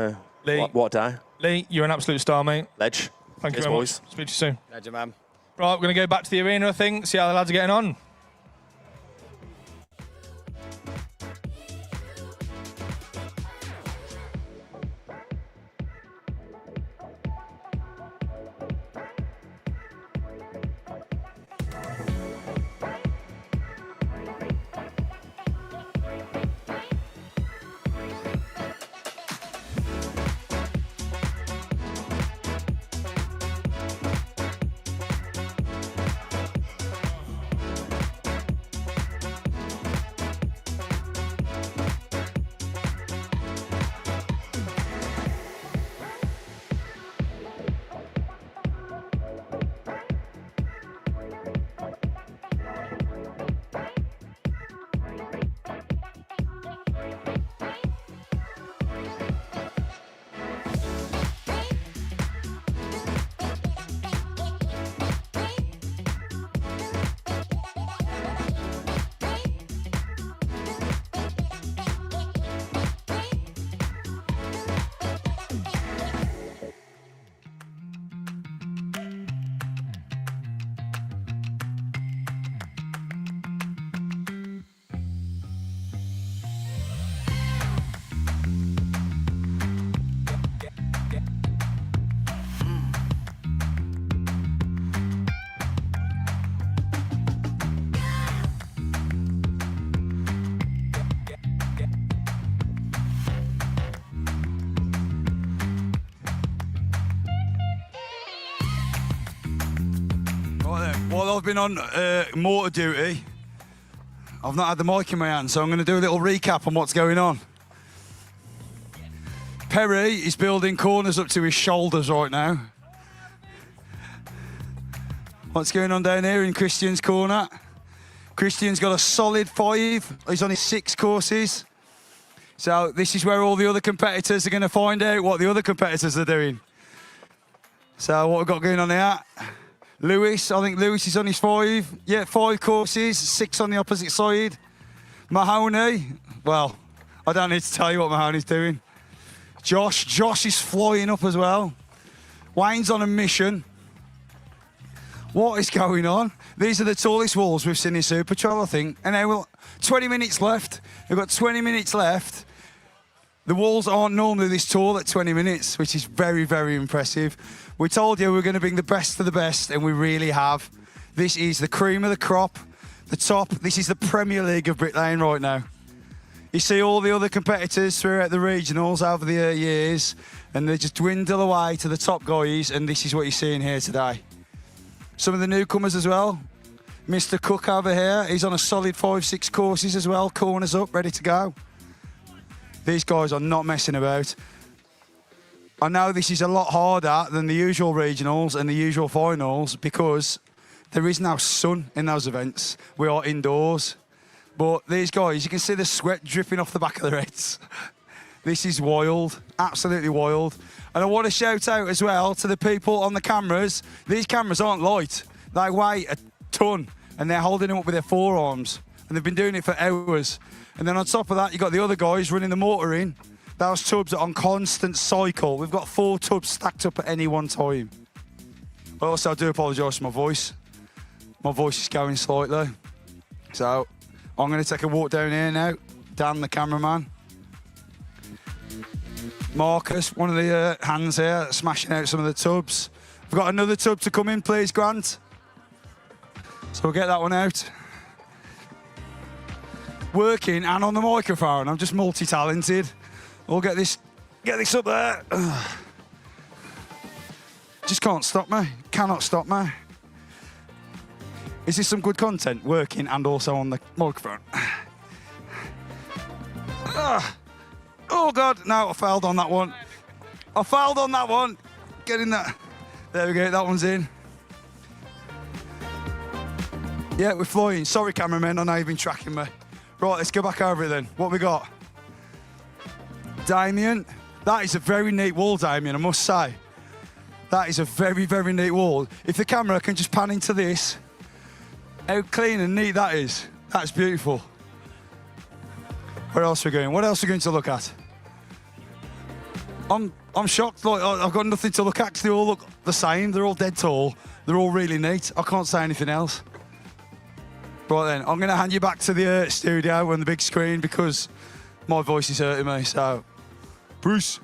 Lee, what a day. Lee, you're an absolute star, mate. Ledge. Thank you Cheers, very boys. much. Speak to you soon. Legend, man. Right, we're going to go back to the arena, I think, see how the lads are getting on. While I've been on mortar duty, I've not had the mic in my hand, so I'm going to do a little recap on what's going on. Perry is building corners up to his shoulders right now. What's going on down here in Christian's corner? Christian's got a solid 5. He's on his 6 courses. So this is where all the other competitors are going to find out what the other competitors are doing. So what we've got going on here, Lewis, I think Lewis is on his 5. Yeah, 5 courses, 6 on the opposite side. Mahoney, well, I don't need to tell you what Mahoney's doing. Josh is flying up as well. Wayne's on a mission. What is going on? These are the tallest walls we've seen in Super Trowel, I think. And now we'll 20 minutes left. We've got 20 minutes left. The walls aren't normally this tall at 20 minutes, which is very, very impressive. We told you we were going to bring the best of the best, and we really have. This is the cream of the crop, the top. This is the Premier League of bricklaying right now. You see all the other competitors throughout the regionals over the years, and they just dwindle away to the top guys, and this is what you're seeing here today. Some of the newcomers as well. Mr. Cook over here, he's on a solid 5-6 courses as well, corners up, ready to go. These guys are not messing about. I know this is a lot harder than the usual regionals and the usual finals because there is no sun in those events. We are indoors. But these guys, you can see the sweat dripping off the back of their heads. This is wild, absolutely wild. And I want to shout out as well to the people on the cameras. These cameras aren't light. They weigh a ton and they're holding them up with their forearms. And they've been doing it for hours. And then on top of that, you've got the other guys running the mortar in. Those tubs are on constant cycle. We've got 4 tubs stacked up at any one time. Also, I do apologise for my voice. My voice is going slightly. So I'm going to take a walk down here now. Dan, the cameraman. Marcus, one of the hands here, smashing out some of the tubs. We've got another tub to come in, please, Grant. So we'll get that one out. Working and on the microphone. I'm just multi-talented. We'll get this up there. Just can't stop me. Cannot stop me. Is this some good content? Working and also on the microphone. Oh God, no, I failed on that one. I failed on that one. Get in there. There we go, that one's in. Yeah, we're flying. Sorry, cameraman, I know you've been tracking me. Right, let's go back over it then. What we got? Damien. That is a very neat wall, Damien, I must say. That is a very, very neat wall. If the camera can just pan into this, how clean and neat that is. That's beautiful. Where else are we going? What else are we going to look at? I'm shocked. Like, I've got nothing to look at because they all look the same. They're all dead tall. They're all really neat. I can't say anything else. Right then, I'm going to hand you back to the studio and the big screen because my voice is hurting me. So, Bruce.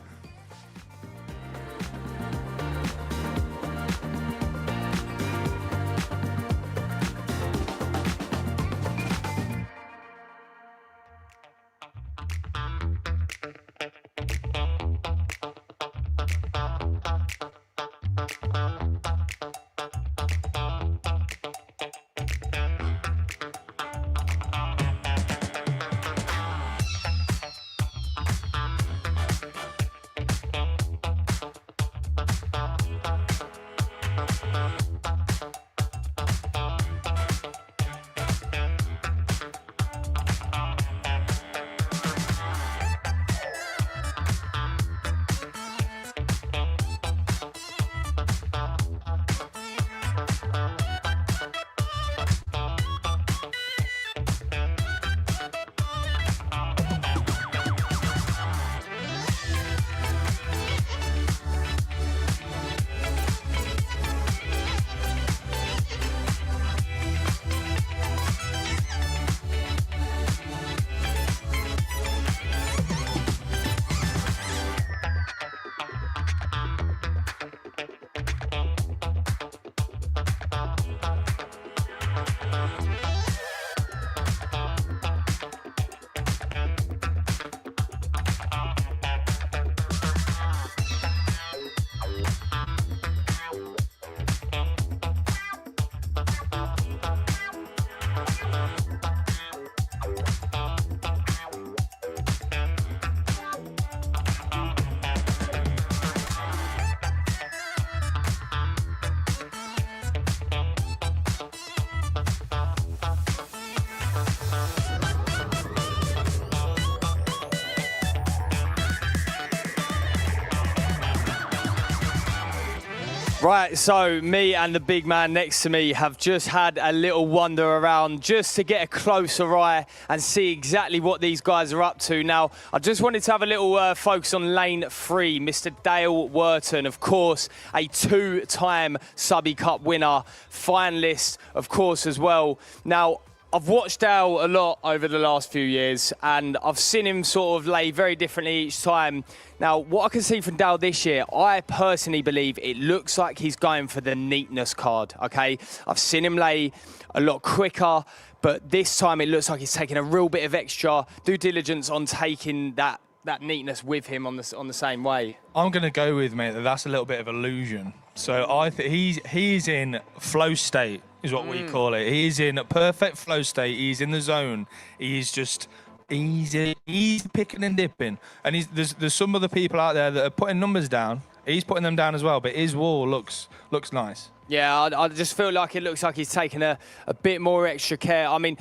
Right, so me and the big man next to me have just had a little wander around just to get a closer eye and see exactly what these guys are up to. Now, I just wanted to have a little focus on lane 3, Mr. Dale Wharton, of course, a 2-time Subby Cup winner, finalist, of course, as well. Now, I've watched Dale a lot over the last few years, and I've seen him sort of lay very differently each time. Now, what I can see from Dale this year, I personally believe it looks like he's going for the neatness card, okay? I've seen him lay a lot quicker, but this time it looks like he's taking a real bit of extra due diligence on taking that neatness with him on the same way. I'm going to go with, mate, that's a little bit of illusion. So I think he's in flow state, is what we call it. He's in a perfect flow state. He's in the zone. He's just easy. He's picking and dipping. And there's some other people out there that are putting numbers down. He's putting them down as well, but his wall looks nice. Yeah, I just feel like it looks like he's taking a bit more extra care. I mean,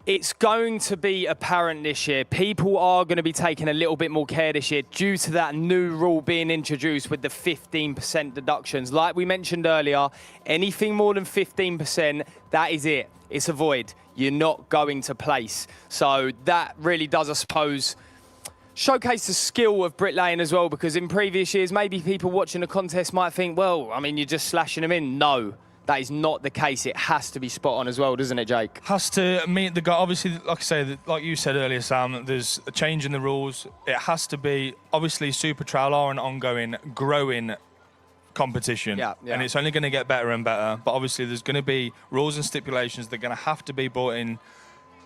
it's going to be apparent this year. People are going to be taking a little bit more care this year due to that new rule being introduced with the 15% deductions. Like we mentioned earlier, anything more than 15%, that is it. It's a void. You're not going to place. So that really does, I suppose, showcase the skill of bricklaying as well, because in previous years, maybe people watching the contest might think, well, I mean, you're just slashing them in. No. That is not the case. It has to be spot on as well, doesn't it, Jake? Has to meet the guy. Obviously, like I say, like you said earlier, Sam, there's a change in the rules. It has to be, obviously, Super Trowel are an ongoing, growing competition. Yeah. And it's only going to get better and better. But obviously, there's going to be rules and stipulations that are going to have to be brought in.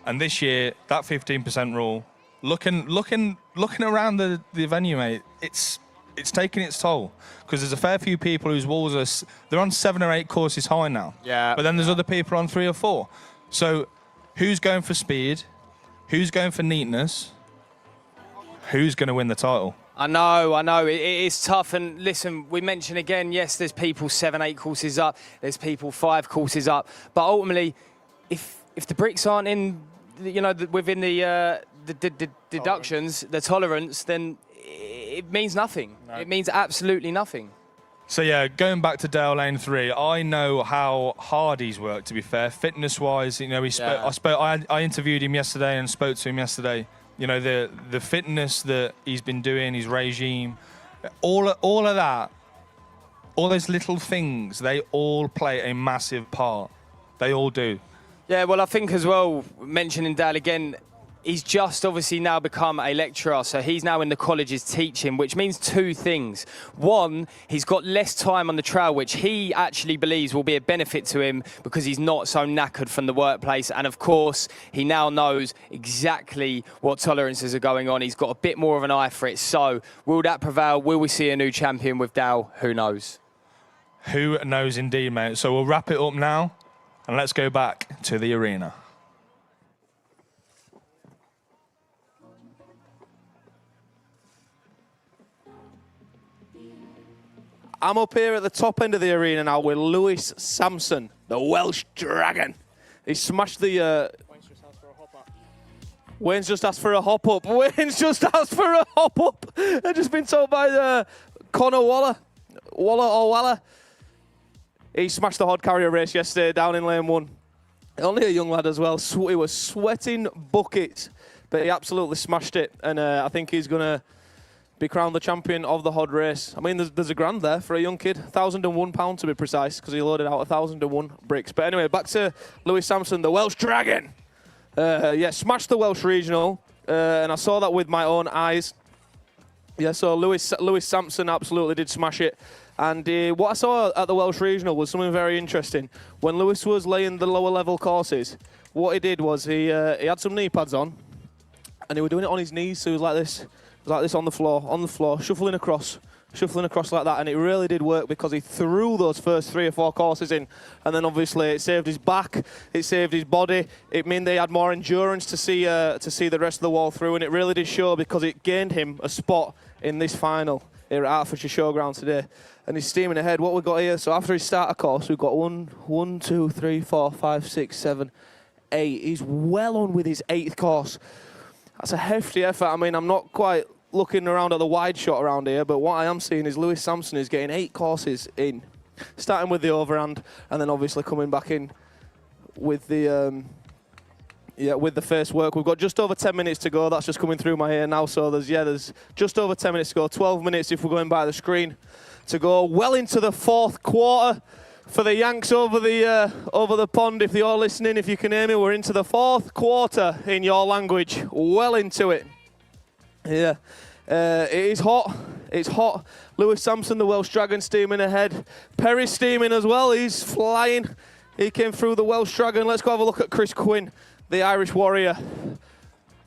And this year, that 15% rule, looking around the venue, mate, it's taking its toll, because there's a fair few people whose walls they're on 7 or 8 courses high now. Yeah. But then there's other people on 3 or 4. So who's going for speed? Who's going for neatness? Who's going to win the title? I know. It is tough. And listen, we mentioned again, yes, there's people 7, 8 courses up. There's people 5 courses up. But ultimately, if the bricks aren't in, within the deductions, the tolerance, then it means nothing. No. It means absolutely nothing. So yeah, going back to Dale Lane 3, I know how hard he's worked, to be fair, fitness-wise. I interviewed him yesterday and spoke to him yesterday. You know, the fitness that he's been doing, his regime, all of that, all those little things, they all play a massive part. They all do. Yeah, well, I think as well, mentioning Dale again, he's just obviously now become a lecturer, so he's now in the colleges teaching, which means 2 things. One, he's got less time on the trail, which he actually believes will be a benefit to him because he's not so knackered from the workplace. And of course, he now knows exactly what tolerances are going on. He's got a bit more of an eye for it. So will that prevail? Will we see a new champion with Dale? Who knows? Who knows indeed, mate. So we'll wrap it up now and let's go back to the arena. I'm up here at the top end of the arena now with Lewis Sampson, the Welsh Dragon. He smashed the... Wayne's just asked for a hop up. Wayne's just asked for a hop up. I've just been told by Connor Waller. He smashed the hod carrier race yesterday down in lane 1. Only a young lad as well. He was sweating buckets, but he absolutely smashed it. And I think he's going to be crowned the champion of the hod race. I mean, there's a grand there for a young kid. £1,001 to be precise, because he loaded out 1,001 bricks. But anyway, back to Lewis Sampson, the Welsh Dragon. Smashed the Welsh Regional, and I saw that with my own eyes. Yeah, so Lewis Sampson absolutely did smash it. And what I saw at the Welsh Regional was something very interesting. When Lewis was laying the lower level courses, what he did was he had some knee pads on, and he was doing it on his knees, so he was like this. Like this on the floor, shuffling across like that, and it really did work because he threw those first 3 or 4 courses in, and then obviously it saved his back, it saved his body, it meant they had more endurance to see the rest of the wall through, and it really did show because it gained him a spot in this final here at Hertfordshire Showground today, and he's steaming ahead. What we've got here, so after his starter course, we've got 1, 2, 3, 4, 5, 6, 7, 8. He's well on with his 8th course. That's a hefty effort. I mean, I'm not quite looking around at the wide shot around here, but what I am seeing is Lewis Sampson is getting 8 courses in. starting with the overhand, and then obviously coming back in with the with the first work. We've got just over 10 minutes to go. That's just coming through my ear now. So there's just over 10 minutes to go. 12 minutes if we're going by the screen to go. Well into the fourth quarter for the Yanks over the pond. If you're listening, if you can hear me, we're into the fourth quarter in your language. Well into it. Yeah, it is hot. It's hot. Lewis Sampson, the Welsh Dragon, steaming ahead. Perry steaming as well. He's flying. He came through the Welsh Dragon. Let's go have a look at Chris Quinn, the Irish warrior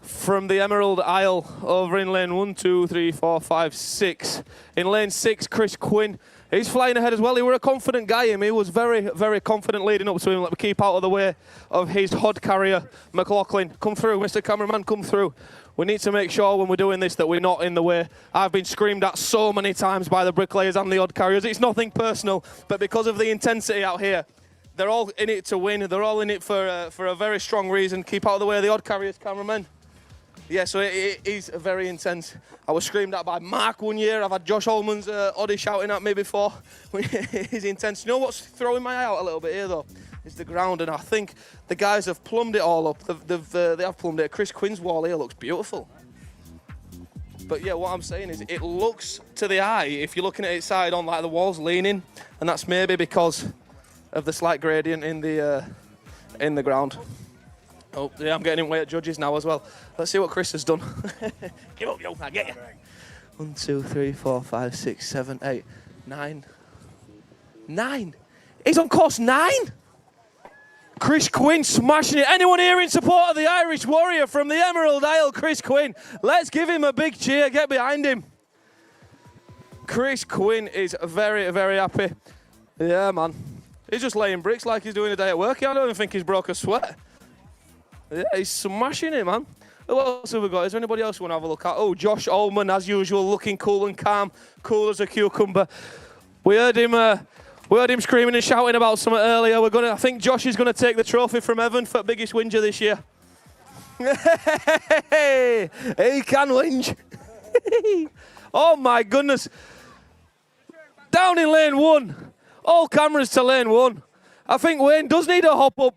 from the Emerald Isle over in lane 1, 2, 3, 4, 5, 6. In lane 6, Chris Quinn. He's flying ahead as well. He were a confident guy, him. He was very, very confident leading up to him. Let me keep out of the way of his hod carrier, McLaughlin. Come through, Mr. Cameraman, come through. We need to make sure when we're doing this that we're not in the way. I've been screamed at so many times by the bricklayers and the hod carriers. It's nothing personal, but because of the intensity out here, they're all in it to win. They're all in it for a very strong reason. Keep out of the way of the hod carriers, cameraman. Yeah, so it is very intense. I was screamed at by Mark one year. I've had Josh Holman's Oddie shouting at me before. It's intense. You know what's throwing my eye out a little bit here, though? Is the ground, and I think the guys have plumbed it all up. They have plumbed it. Chris Quinn's wall here looks beautiful. But yeah, what I'm saying is it looks to the eye, if you're looking at it side on, like the wall's leaning, and that's maybe because of the slight gradient in the ground. Oh, yeah, I'm getting in way at judges now as well. Let's see what Chris has done. Give up, yo, I get you. 1, 2, 3, 4, 5, 6, 7, 8, 9. 9? He's on course 9? Chris Quinn smashing it. Anyone here in support of the Irish warrior from the Emerald Isle, Chris Quinn? Let's give him a big cheer. Get behind him. Chris Quinn is very, very happy. Yeah, man. He's just laying bricks like he's doing a day at work. I don't even think he's broke a sweat. Yeah, he's smashing it, man. Who else have we got? Is there anybody else we want to have a look at? Oh, Josh Ullman, as usual, looking cool and calm, cool as a cucumber. We heard him screaming and shouting about something earlier. I think Josh is going to take the trophy from Evan for biggest whinger this year. He can whinge. Oh my goodness. Down in lane 1. All cameras to lane 1. I think Wayne does need a hop up.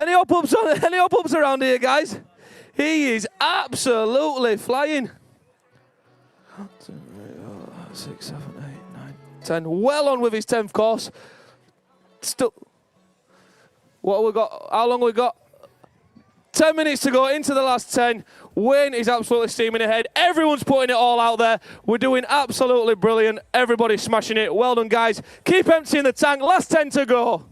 Any hop ups around here, guys? He is absolutely flying. 6, 7, 8, 9, 10. Well on with his 10th course. Still. What have we got? How long have we got? 10 minutes to go into the last 10. Wayne is absolutely steaming ahead. Everyone's putting it all out there. We're doing absolutely brilliant. Everybody's smashing it. Well done, guys. Keep emptying the tank. Last 10 to go.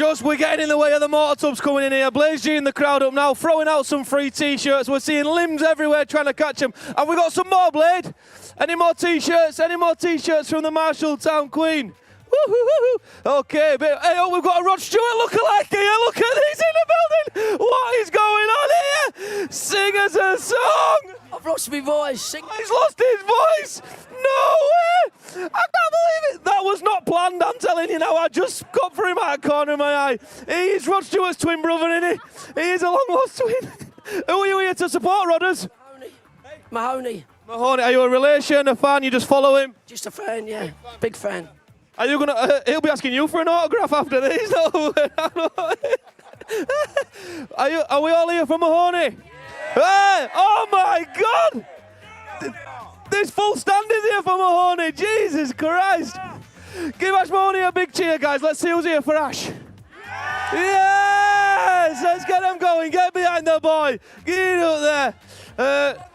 Just we're getting in the way of the mortar tubs coming in here. Blaze G in the crowd up now, throwing out some free T-shirts. We're seeing limbs everywhere trying to catch them. Have we got some more, Blade? Any more T-shirts? Any more T-shirts from the Marshalltown Queen? Woo-hoo-hoo-hoo. Okay, but hey, oh, we've got a Rod Stewart lookalike here. Look at these in the building. What is going on here? Sing us a song. I've lost my voice. Sing. He's lost his voice. No way. I can't believe it. That was not planned, I'm telling you now. I just got for him out of the corner of my eye. He is Rod Stewart's twin brother, isn't he? He is a long-lost twin. Who are you here to support, Rodders? Mahoney. Mahoney, are you a relation, a fan? You just follow him? Just a fan, yeah. Big fan. Are you gonna? He'll be asking you for an autograph after this. Are we all here for Mahoney? Hey! Oh my God! This full stand is here for Mahoney. Jesus Christ! Give Ash Mahoney a big cheer, guys. Let's see who's here for Ash. Yes! Let's get them going. Get behind the boy. Get up there.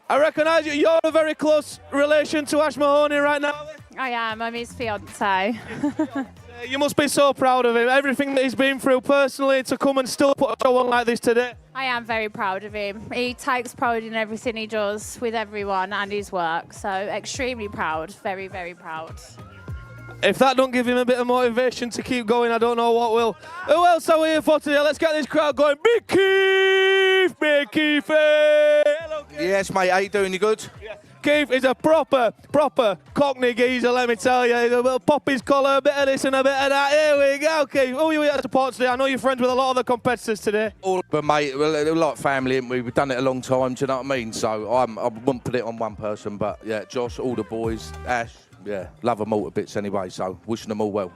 I recognise you. You're a very close relation to Ash Mahoney right now. I am. I'm his fiance. You must be so proud of him. Everything that he's been through personally to come and still put a show on like this today. I am very proud of him. He takes pride in everything he does with everyone and his work. So extremely proud. Very, very proud. If that don't give him a bit of motivation to keep going, I don't know what will. Who else are we here for today? Let's get this crowd going. Big Keith! Big Keith! Hello, Keith. Yes, mate. How you doing? You good? Yeah. Keith is a proper Cockney geezer, let me tell you. He'll pop his collar, a bit of this and a bit of that. Here we go, Keith. Who are you here to support today? I know you're friends with a lot of the competitors today. All of them, mate. We're like family, and we've done it a long time, do you know what I mean? So I wouldn't put it on one person, but yeah, Josh, all the boys, Ash, yeah, love them all to bits anyway, so wishing them all well.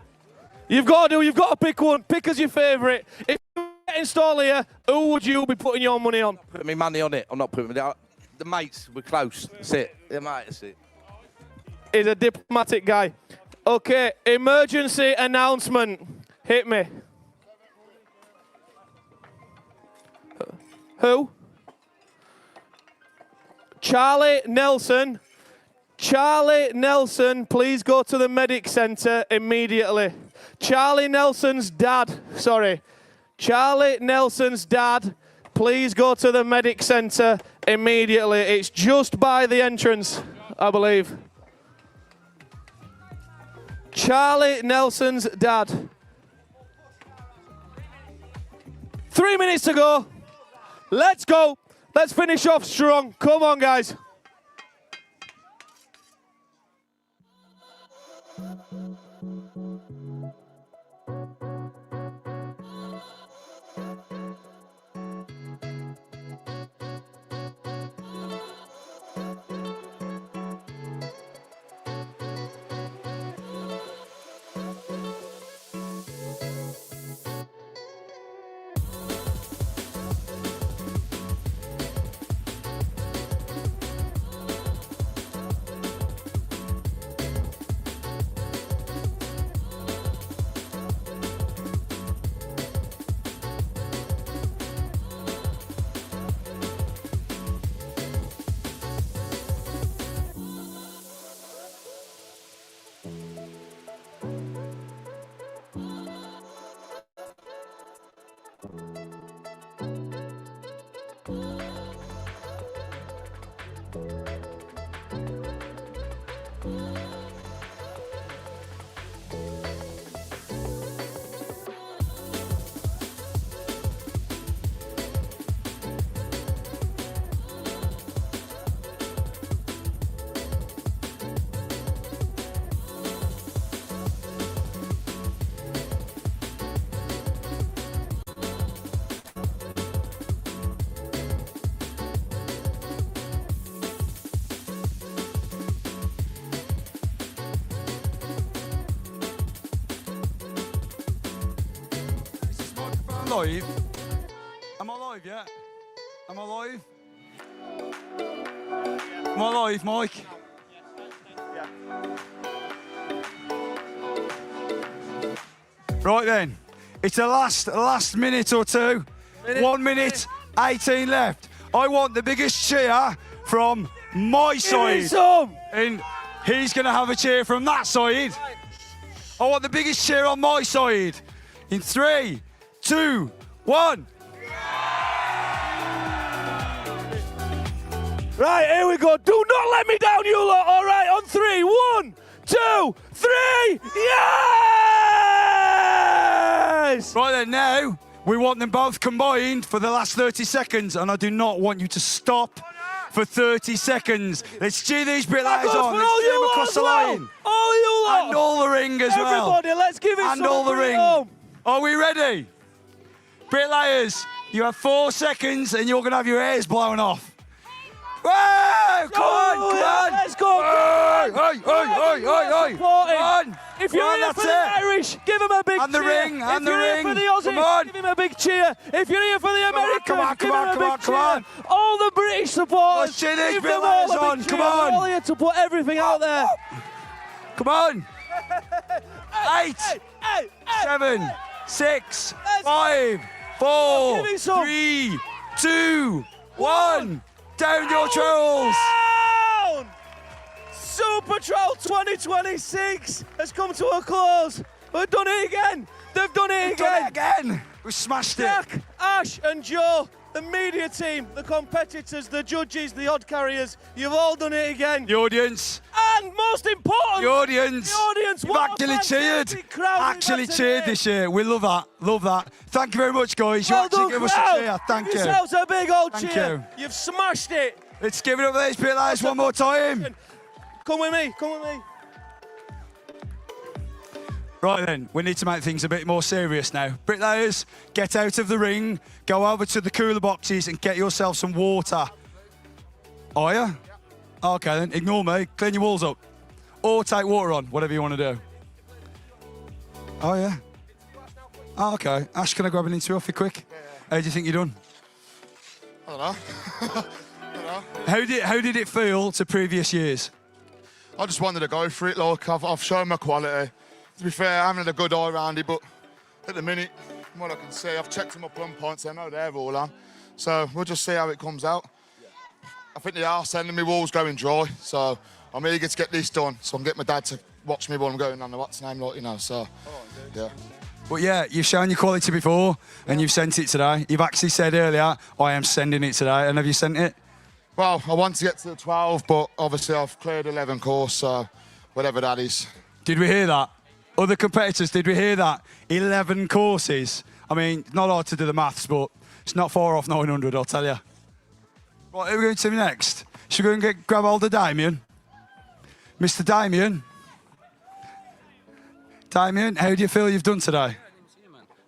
You've got to pick one. Pick as your favourite. If you get installed here, who would you be putting your money on? Put me money on it. I'm not putting it on. The mates, we're close. That's it. Yeah, mate, that's it. He's a diplomatic guy. Okay, emergency announcement. Hit me. Who? Charlie Nelson. Charlie Nelson, please go to the medic centre immediately. Charlie Nelson's dad. Sorry. Charlie Nelson's dad. Please go to the medic centre immediately. It's just by the entrance, I believe. Charlie Nelson's dad. 3 minutes to go. Let's go. Let's finish off strong. Come on, guys. Live? Am I live yet? Am I live? Am I live, Mike? Right then, it's the last minute or two. 1 minute, 18 left. I want the biggest cheer from my side. And he's going to have a cheer from that side. I want the biggest cheer on my side. In 3, 2, 1. Right, here we go. Do not let me down, you lot. All right, on 3. 1, 2, 3. Yes! Right then, now we want them both combined for the last 30 seconds, and I do not want you to stop for 30 seconds. Let's cheer these bricklayers on. Let's cheer them across the line. All you lot. And all the ring as well. Everybody, let's give it and some all the ring. freedom. Are we ready? Bricklayers, you have 4 seconds, and you're going to have your ears blown off. Whoa! Come on! Let's go! Hey! Come on! If you're here for the Irish, give him a big cheer. And the ring, and the If ring. you're here for the Aussie, Come on. give him a big cheer. If you're here for the Americans, come on, give come him a on, big come on, cheer. come on. All the British supporters, Let's cheer these give them all bricklayers a big on. cheer. Come on. We're all here to put everything out there. Come on! 8, 7, 6, 5, 4, 3, 2, 1. Down your trowels! Down! Super Trowel 2026 has come to a close. We've done it again. They've done it again. We smashed it. Jack, Ash and Joe, the media team, the competitors, the judges, the odd carriers, you've all done it again. The audience. And most important, The audience. The audience. You've What a actually cheered. fantastic crowd we've Actually got cheered today. this year. We love that. Love that. Thank you very much, guys. You Well actually done, give us crowd. a cheer. Thank Give you. yourselves a big old Thank cheer. you. You've smashed it. Let's give it up for these bricklayers one more time. Come with me. Come with me. Right then, we need to make things a bit more serious now. Bricklayers, get out of the ring, go over to the cooler boxes and get yourself some water. Are you? Okay then, ignore me, clean your walls up. Or take water on, whatever you want to do. Oh yeah? Oh, okay. Ash, can I grab an interview off you quick? How do you think you're done? I don't know. How did it feel to previous years? I just wanted to go for it. Like I've shown my quality. To be fair, I haven't had a good eye around it, but at the minute, from what I can see, I've checked them up on points. I know they're all on. So we'll just see how it comes out. I think they are sending me walls going dry, so I'm eager to get this done. So I can get my dad to watch me while I'm going on the what's name, like, you know. So yeah. But yeah, you've shown your quality before and you've sent it today. You've actually said earlier, I am sending it today. And have you sent it? Well, I want to get to the 12, but obviously I've cleared 11 course, so whatever that is. Did we hear that? Other competitors, did we hear that? 11 courses. I mean, not hard to do the maths, but it's not far off 900, I'll tell you. Right, who are we going to next? Should we go and grab hold of Damien? Mr. Damien? Damien, how do you feel you've done today?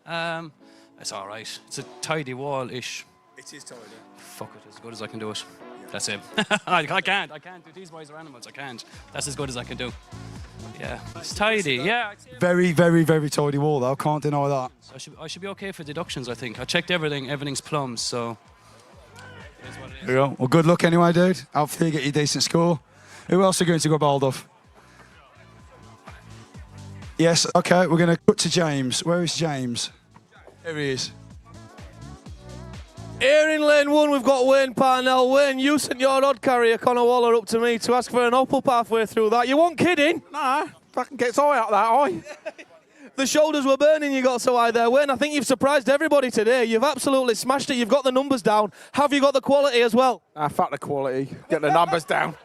It's all right. It's a tidy wall-ish. It is tidy. Fuck it, as good as I can do it. That's it. I can't do these boys are animals. I can't. That's as good as I can do. Yeah, it's tidy. Yeah. Very, very, very tidy wall, though. Can't deny that. So I should be okay for deductions, I think. I checked everything. Everything's plumb, so... There you go. Well, good luck anyway, dude. Hopefully you get your decent score. Who else are you going to grab hold of? Yes, okay, we're going to cut to James. Where is James? There he is. Here in lane 1, we've got Wayne Parnell. Wayne, you sent your odd carrier, Connor Waller, up to me to ask for an up halfway through that. You weren't kidding? Nah, fucking gets high out that eye. The shoulders were burning, you got so high there. Wayne, I think you've surprised everybody today. You've absolutely smashed it. You've got the numbers down. Have you got the quality as well? Ah, fuck the quality. Get the numbers down.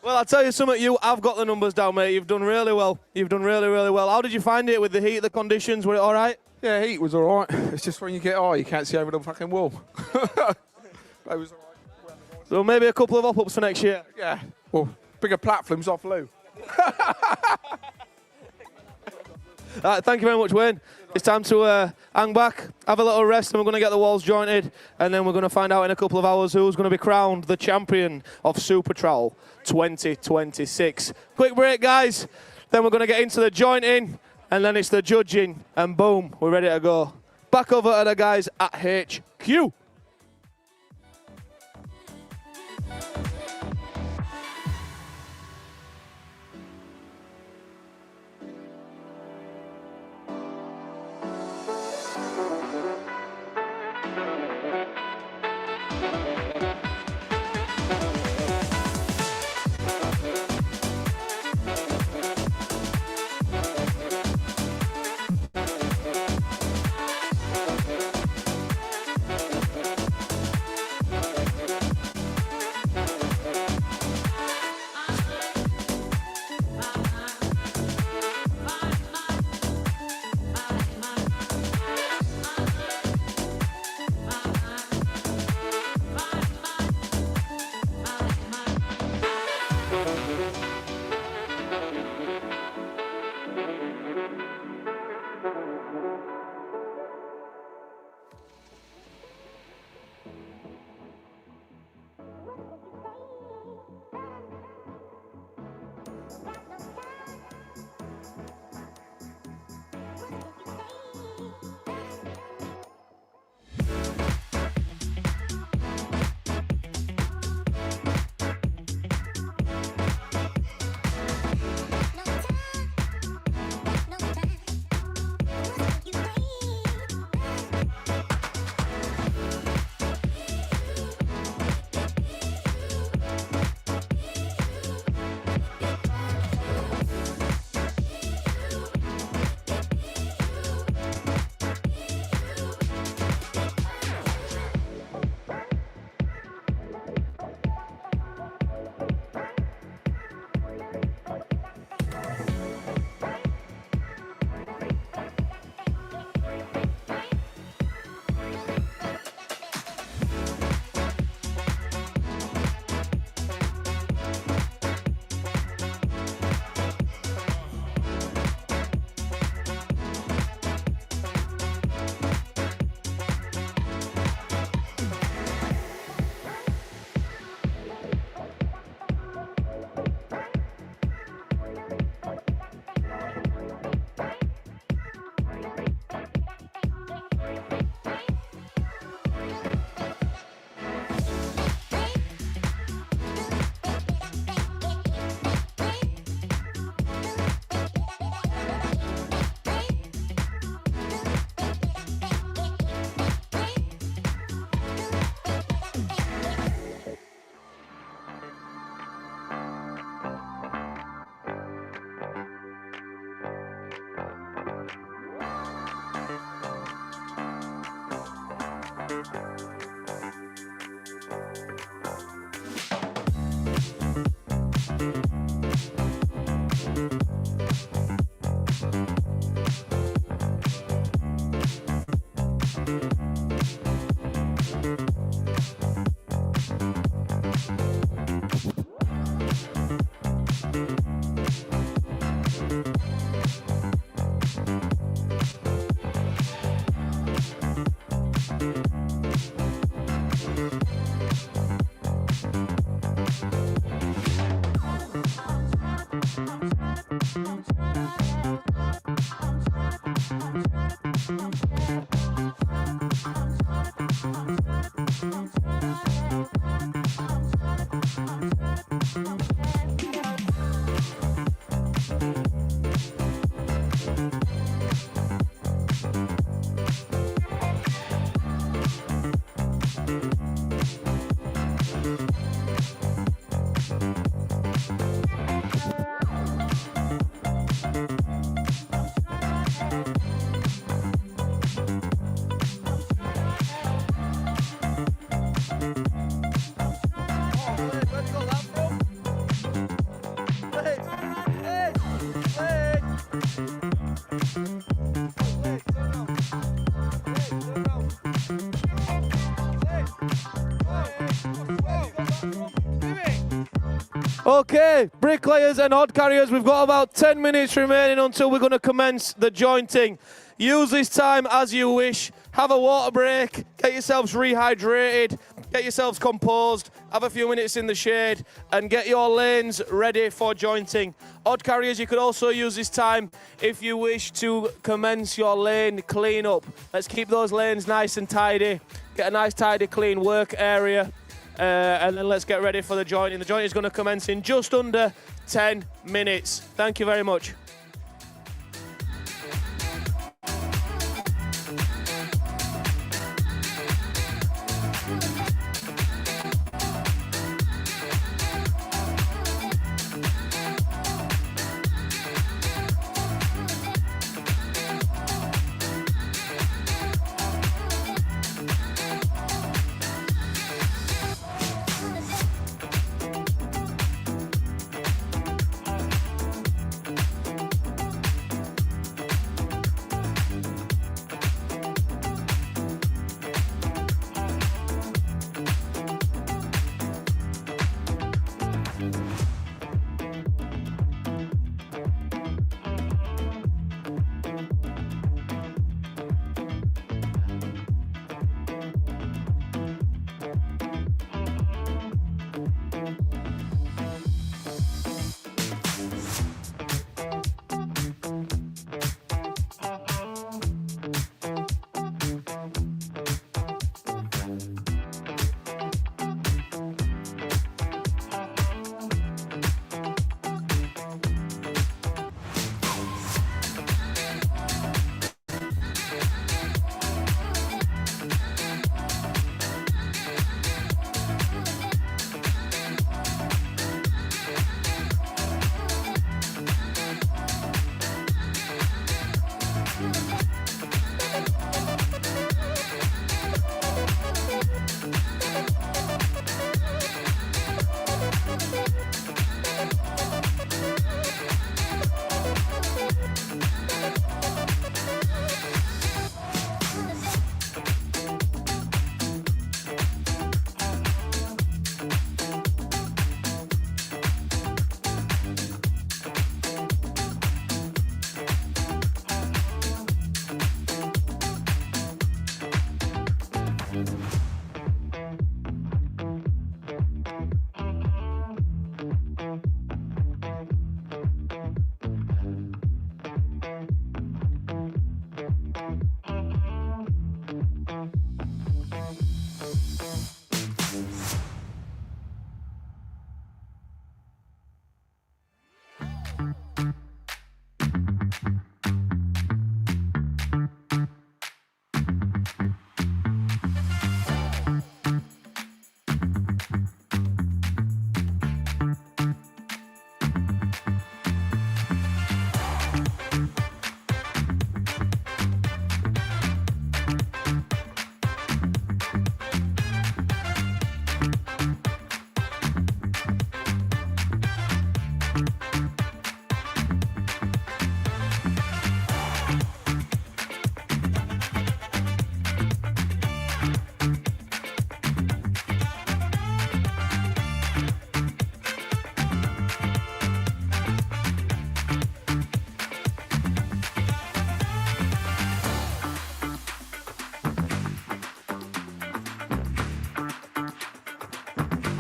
Well, I'll tell you something, you have got the numbers down, mate. You've done really well. You've done really, really well. How did you find it with the heat, the conditions? Were it all right? Yeah, heat was all right. It's just when you get high, you can't see over the fucking wall. It was all right. So maybe a couple of up-ups for next year. Yeah. Well, bigger platforms off Lou. Thank you very much, Wayne. It's time to hang back, have a little rest, and we're going to get the walls jointed, and then we're going to find out in a couple of hours who's going to be crowned the champion of Super Trowel 2026. Quick break, guys. Then we're going to get into the jointing, and then it's the judging, and boom, we're ready to go. Back over to the guys at HQ. Okay, bricklayers and odd carriers, we've got about 10 minutes remaining until we're going to commence the jointing. Use this time as you wish. Have a water break, get yourselves rehydrated, get yourselves composed, have a few minutes in the shade, and get your lanes ready for jointing. Odd carriers, you could also use this time if you wish to commence your lane clean-up. Let's keep those lanes nice and tidy, get a nice, tidy, clean work area, and then let's get ready for the jointing. The jointing is going to commence in just under 10 minutes. Thank you very much.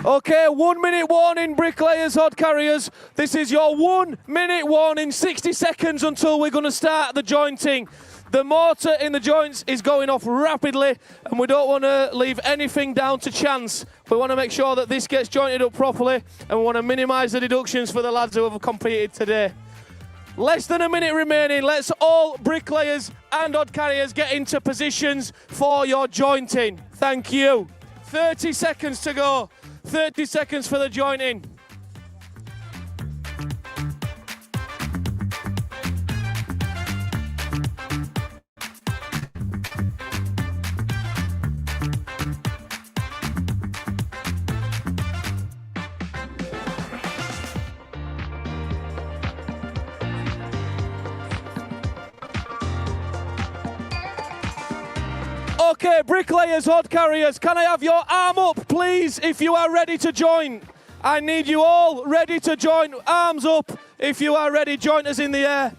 Okay, 1 minute warning, bricklayers, odd carriers. This is your 1 minute warning, 60 seconds until we're going to start the jointing. The mortar in the joints is going off rapidly, and we don't want to leave anything down to chance. We want to make sure that this gets jointed up properly, and we want to minimise the deductions for the lads who have competed today. Less than a minute remaining. Let's all bricklayers and odd carriers get into positions for your jointing. Thank you. 30 seconds to go. 30 seconds for the jointing. Okay, bricklayers, odd carriers, can I have your arm up, please, if you are ready to join? I need you all ready to join. Arms up if you are ready. Join us in the air.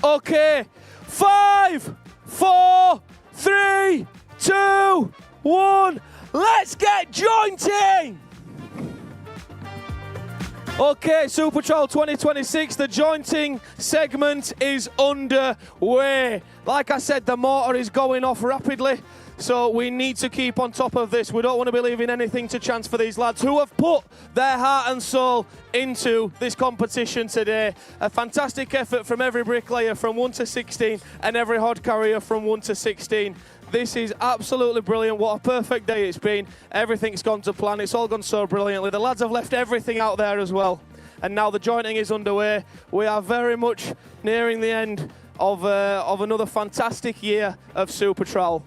Okay. 5, 4, 3, 2, 1. Let's get jointing. Okay, Super Trowel 2026, the jointing segment is underway. Like I said, the mortar is going off rapidly, so we need to keep on top of this. We don't want to be leaving anything to chance for these lads who have put their heart and soul into this competition today. A fantastic effort from every bricklayer from 1 to 16 and every hod carrier from 1 to 16. This is absolutely brilliant. What a perfect day it's been. Everything's gone to plan. It's all gone so brilliantly. The lads have left everything out there as well. And now the jointing is underway. We are very much nearing the end of another fantastic year of Super Trowel.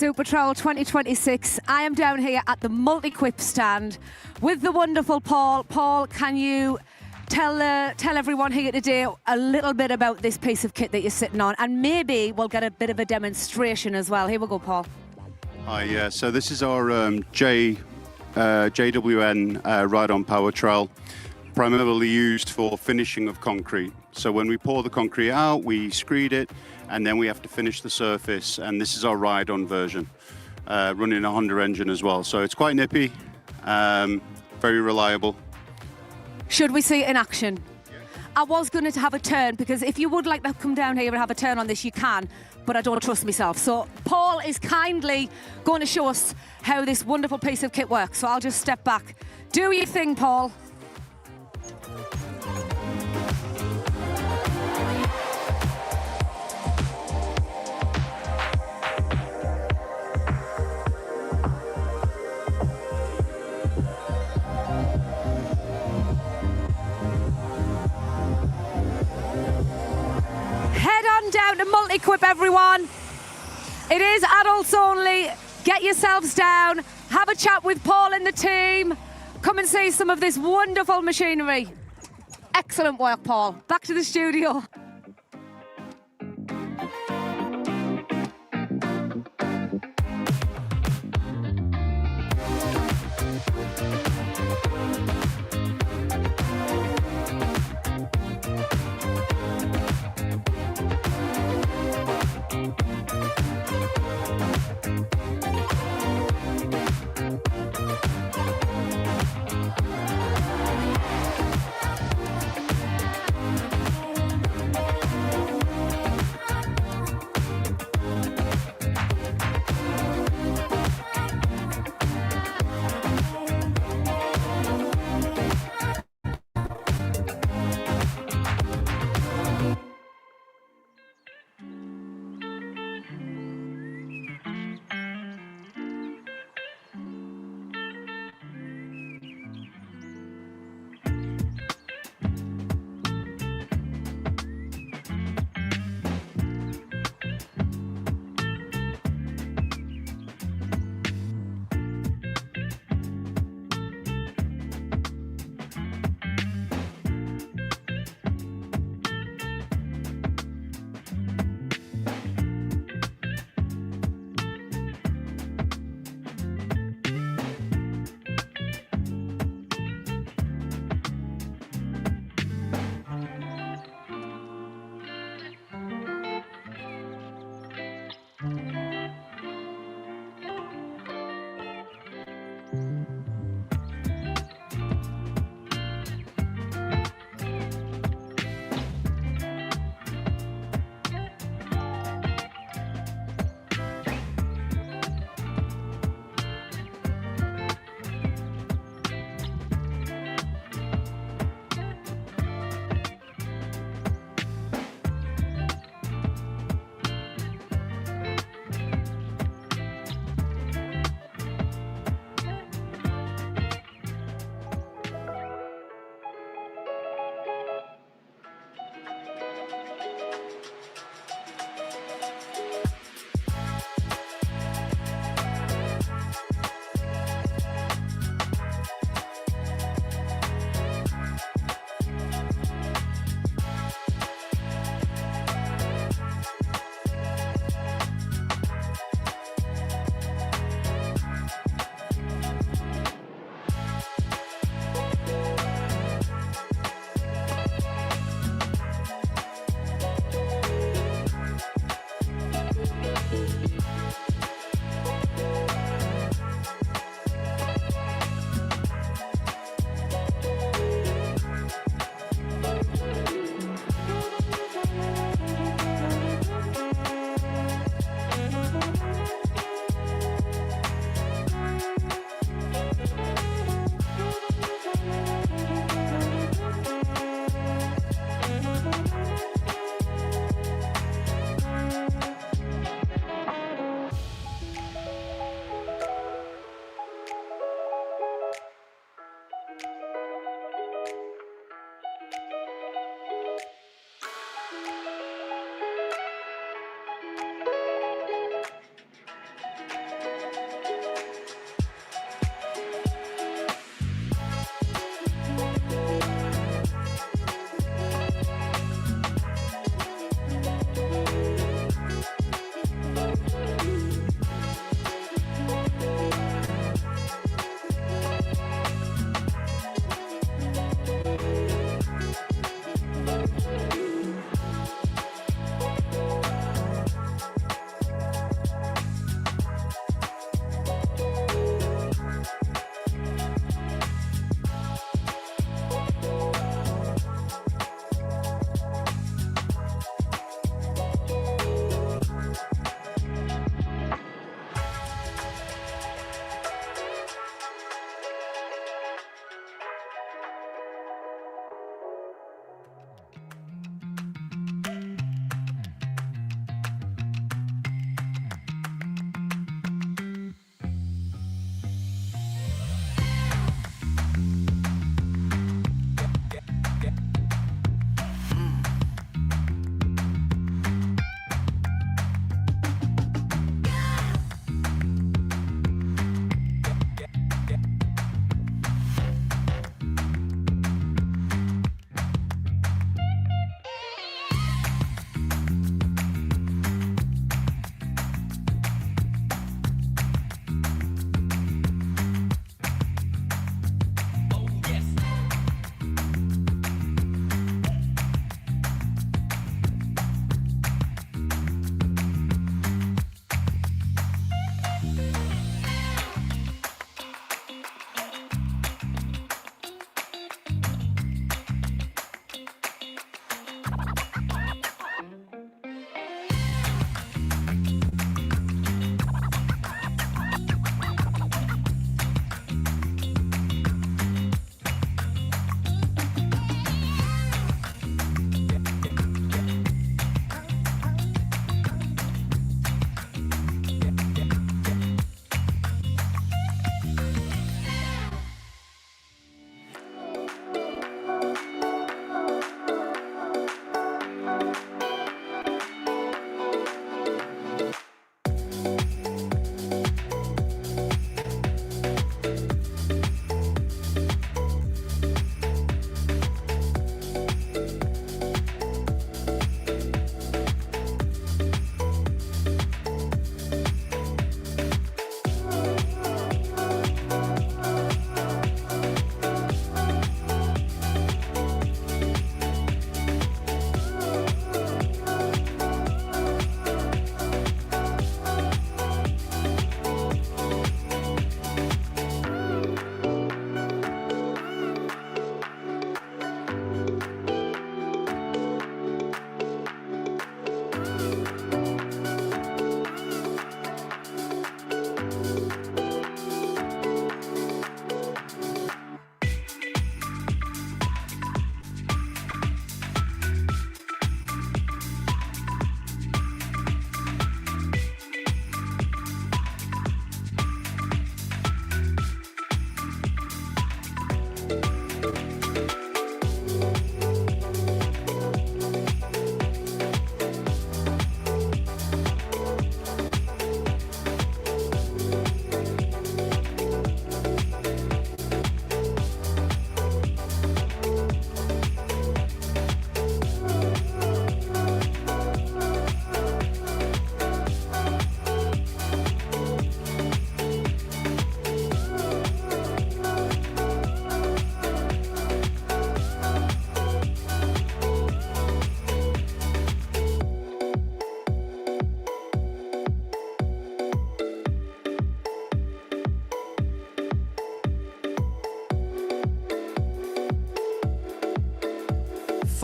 Super Trowel 2026. I am down here at the multi-quip stand with the wonderful Paul. Paul, can you tell everyone here today a little bit about this piece of kit that you're sitting on, and maybe we'll get a bit of a demonstration as well. Here we go, Paul. Hi, yeah, so this is our JWN ride-on power trowel, primarily used for finishing of concrete. So when we pour the concrete out, we screed it, and then we have to finish the surface, and this is our ride-on version, running a Honda engine as well. So it's quite nippy, very reliable. Should we see it in action? I was going to have a turn, because if you would like to come down here and have a turn on this, you can, but I don't trust myself. So Paul is kindly going to show us how this wonderful piece of kit works. So I'll just step back. Do your thing, Paul. Head on down to multi-quip, everyone. It is adults only. Get yourselves down. Have a chat with Paul and the team. Come and see some of this wonderful machinery. Excellent work, Paul. Back to the studio.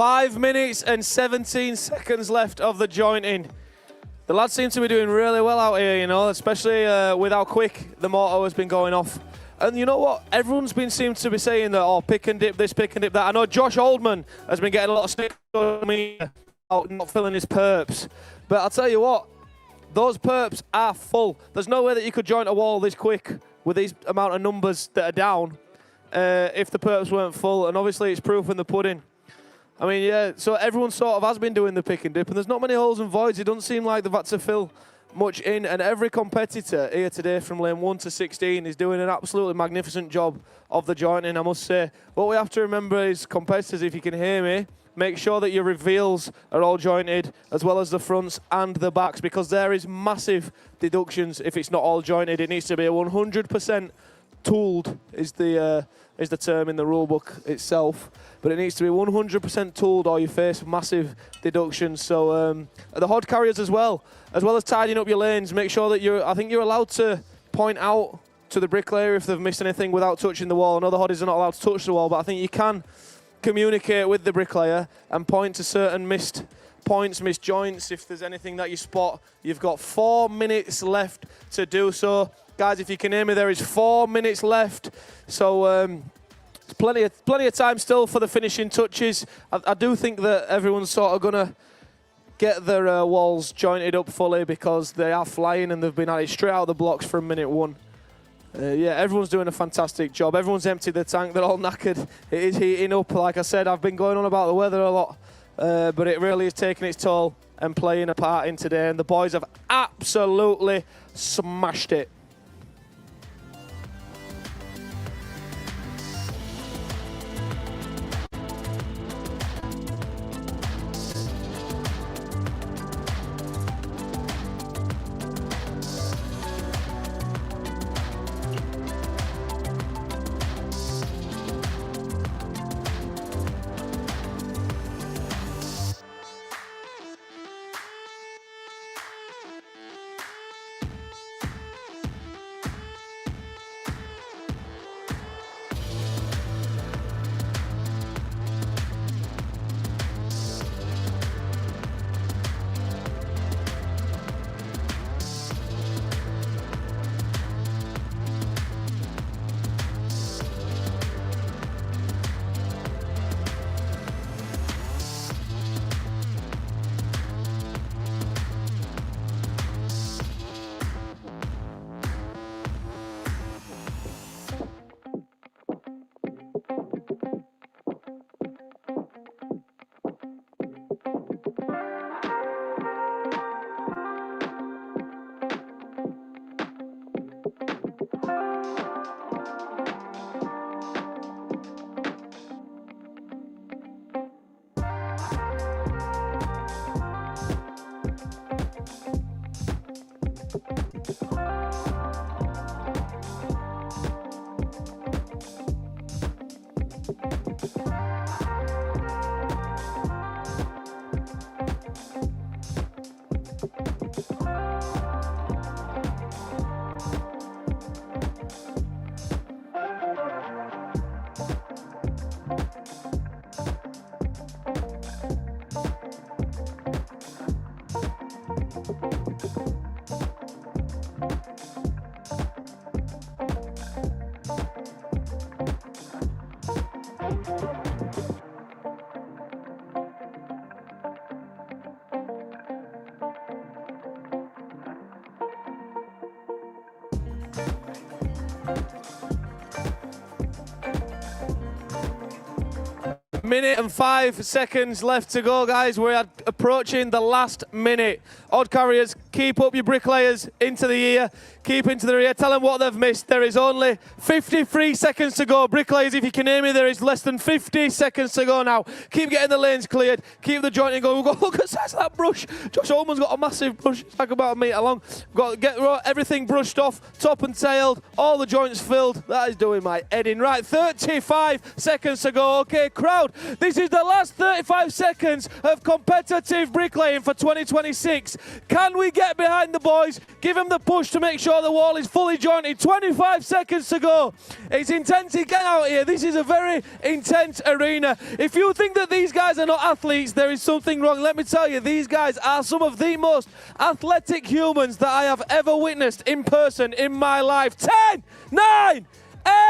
5 minutes and 17 seconds left of the jointing. The lads seem to be doing really well out here, you know, especially with how quick the mortar has been going off. And you know what? Everyone's seemed to be saying that, oh, pick and dip this, pick and dip that. I know Josh Oldman has been getting a lot of stick on me about not filling his perps. But I'll tell you what, those perps are full. There's no way that you could joint a wall this quick with these amount of numbers that are down if the perps weren't full. And obviously it's proof in the pudding. I mean, yeah, so everyone sort of has been doing the pick and dip, and there's not many holes and voids. It doesn't seem like they've had to fill much in, and every competitor here today from lane 1 to 16 is doing an absolutely magnificent job of the jointing, I must say. What we have to remember is, competitors, if you can hear me, make sure that your reveals are all jointed, as well as the fronts and the backs, because there is massive deductions if it's not all jointed. It needs to be 100% tooled, is the term in the rule book itself. But it needs to be 100% tooled or you face massive deductions. So the hod carriers as well as tidying up your lanes, make sure that I think you're allowed to point out to the bricklayer if they've missed anything without touching the wall. I know the hoddies are not allowed to touch the wall, but I think you can communicate with the bricklayer and point to certain missed points, missed joints. If there's anything that you spot, you've got 4 minutes left to do so. Guys, if you can hear me, there is 4 minutes left. So plenty of time still for the finishing touches. I do think that everyone's sort of going to get their walls jointed up fully, because they are flying and they've been at it straight out of the blocks from minute 1. Yeah, everyone's doing a fantastic job. Everyone's emptied the tank. They're all knackered. It is heating up. Like I said, I've been going on about the weather a lot, but it really is taking its toll and playing a part in today. And the boys have absolutely smashed it. Minute and 5 seconds left to go, guys. We're approaching the last minute. Odd carriers, keep up your bricklayers into the ear. Keep into the ear. Tell them what they've missed. There is only 53 seconds to go. Bricklayers, if you can hear me, there is less than 50 seconds to go now. Keep getting the lanes cleared. Keep the jointing going. We've got, look at the size of that brush. Josh Ullman's got a massive brush. It's like about a metre long. We've got to get everything brushed off, top and tailed, all the joints filled. That is doing my head in. Right, 35 seconds to go. Okay, crowd, this is the last 35 seconds of competitive bricklaying for 2026. Can we get behind the boys? Give them the push to make sure the wall is fully jointed. 25 seconds to go. It's intense to get out here. This is a very intense arena. If you think that these guys are not athletes, there is something wrong. Let me tell you, these guys are some of the most athletic humans that I have ever witnessed in person in my life. 10, 9,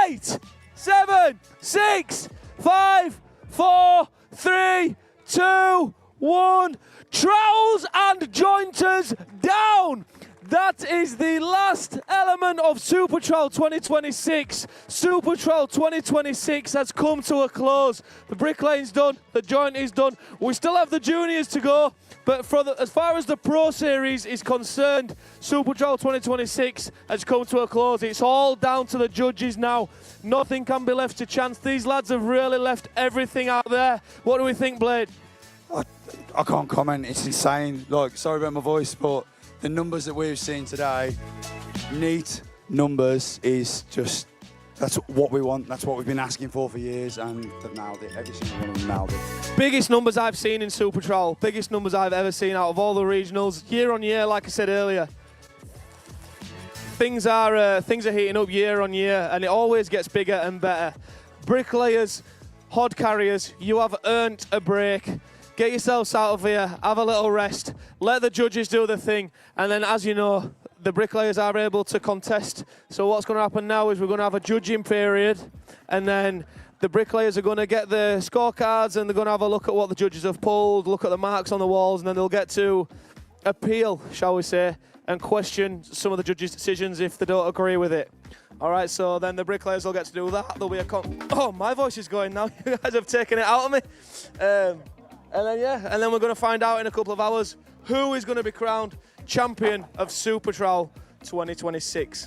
8, 7, 6, 5, 4, 3, 2, 1. Trowels and jointers down. That is the last element of Super Trowel 2026. Super Trowel 2026 has come to a close. The bricklaying's done, the joint is done. We still have the juniors to go, but as far as the Pro Series is concerned, Super Trowel 2026 has come to a close. It's all down to the judges now. Nothing can be left to chance. These lads have really left everything out there. What do we think, Blade? I can't comment. It's insane. Like, sorry about my voice, but the numbers that we've seen today, neat numbers, is just, that's what we want. That's what we've been asking for years, and they've nailed it. Every single one of them nailed it. Biggest numbers I've seen in Super Trowel. Biggest numbers I've ever seen out of all the regionals. Year on year, like I said earlier, things are heating up year on year, and it always gets bigger and better. Bricklayers, hod carriers, you have earned a break. Get yourselves out of here, have a little rest, let the judges do the thing, and then, as you know, the bricklayers are able to contest. So what's going to happen now is we're going to have a judging period, and then the bricklayers are going to get the scorecards, and they're going to have a look at what the judges have pulled, look at the marks on the walls, and then they'll get to appeal, shall we say, and question some of the judges' decisions if they don't agree with it. All right, so then the bricklayers will get to do that. There'll be a oh, my voice is going now. You guys have taken it out of me. And then we're going to find out in a couple of hours who is going to be crowned champion of Super Trowel 2026.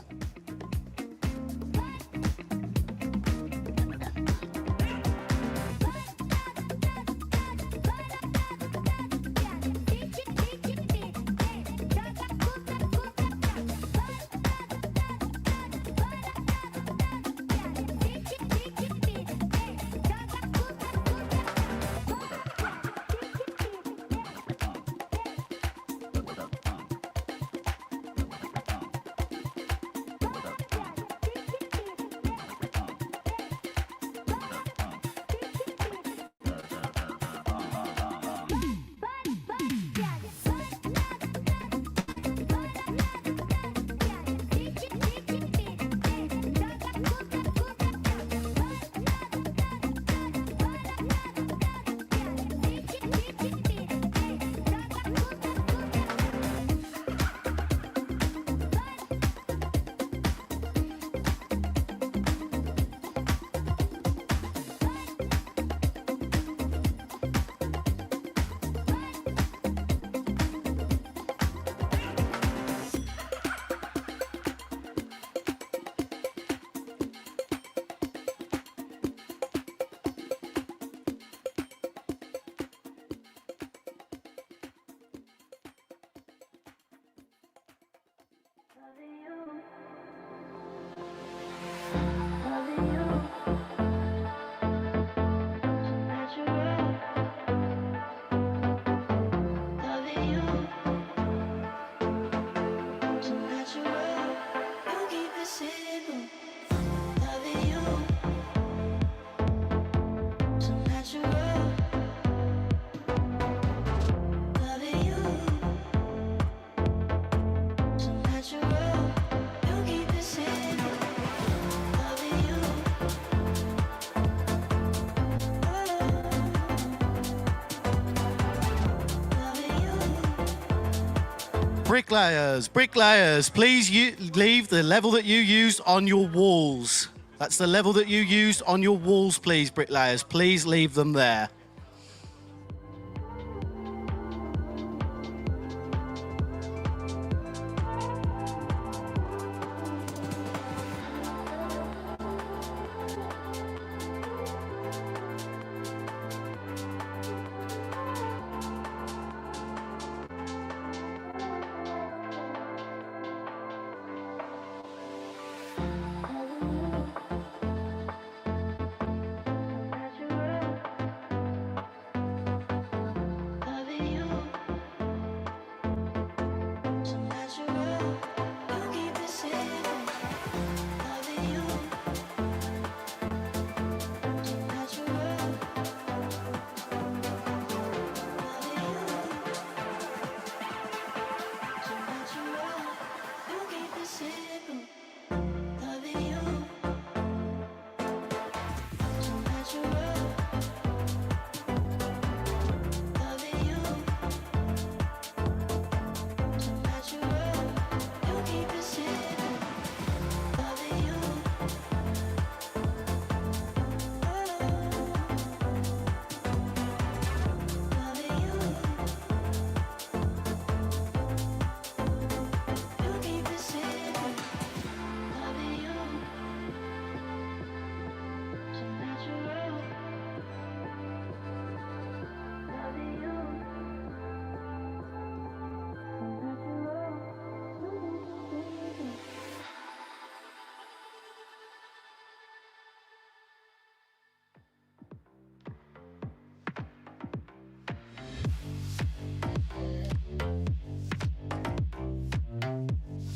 Bricklayers, please leave the level that you used on your walls. That's the level that you used on your walls, please, bricklayers. Please leave them there.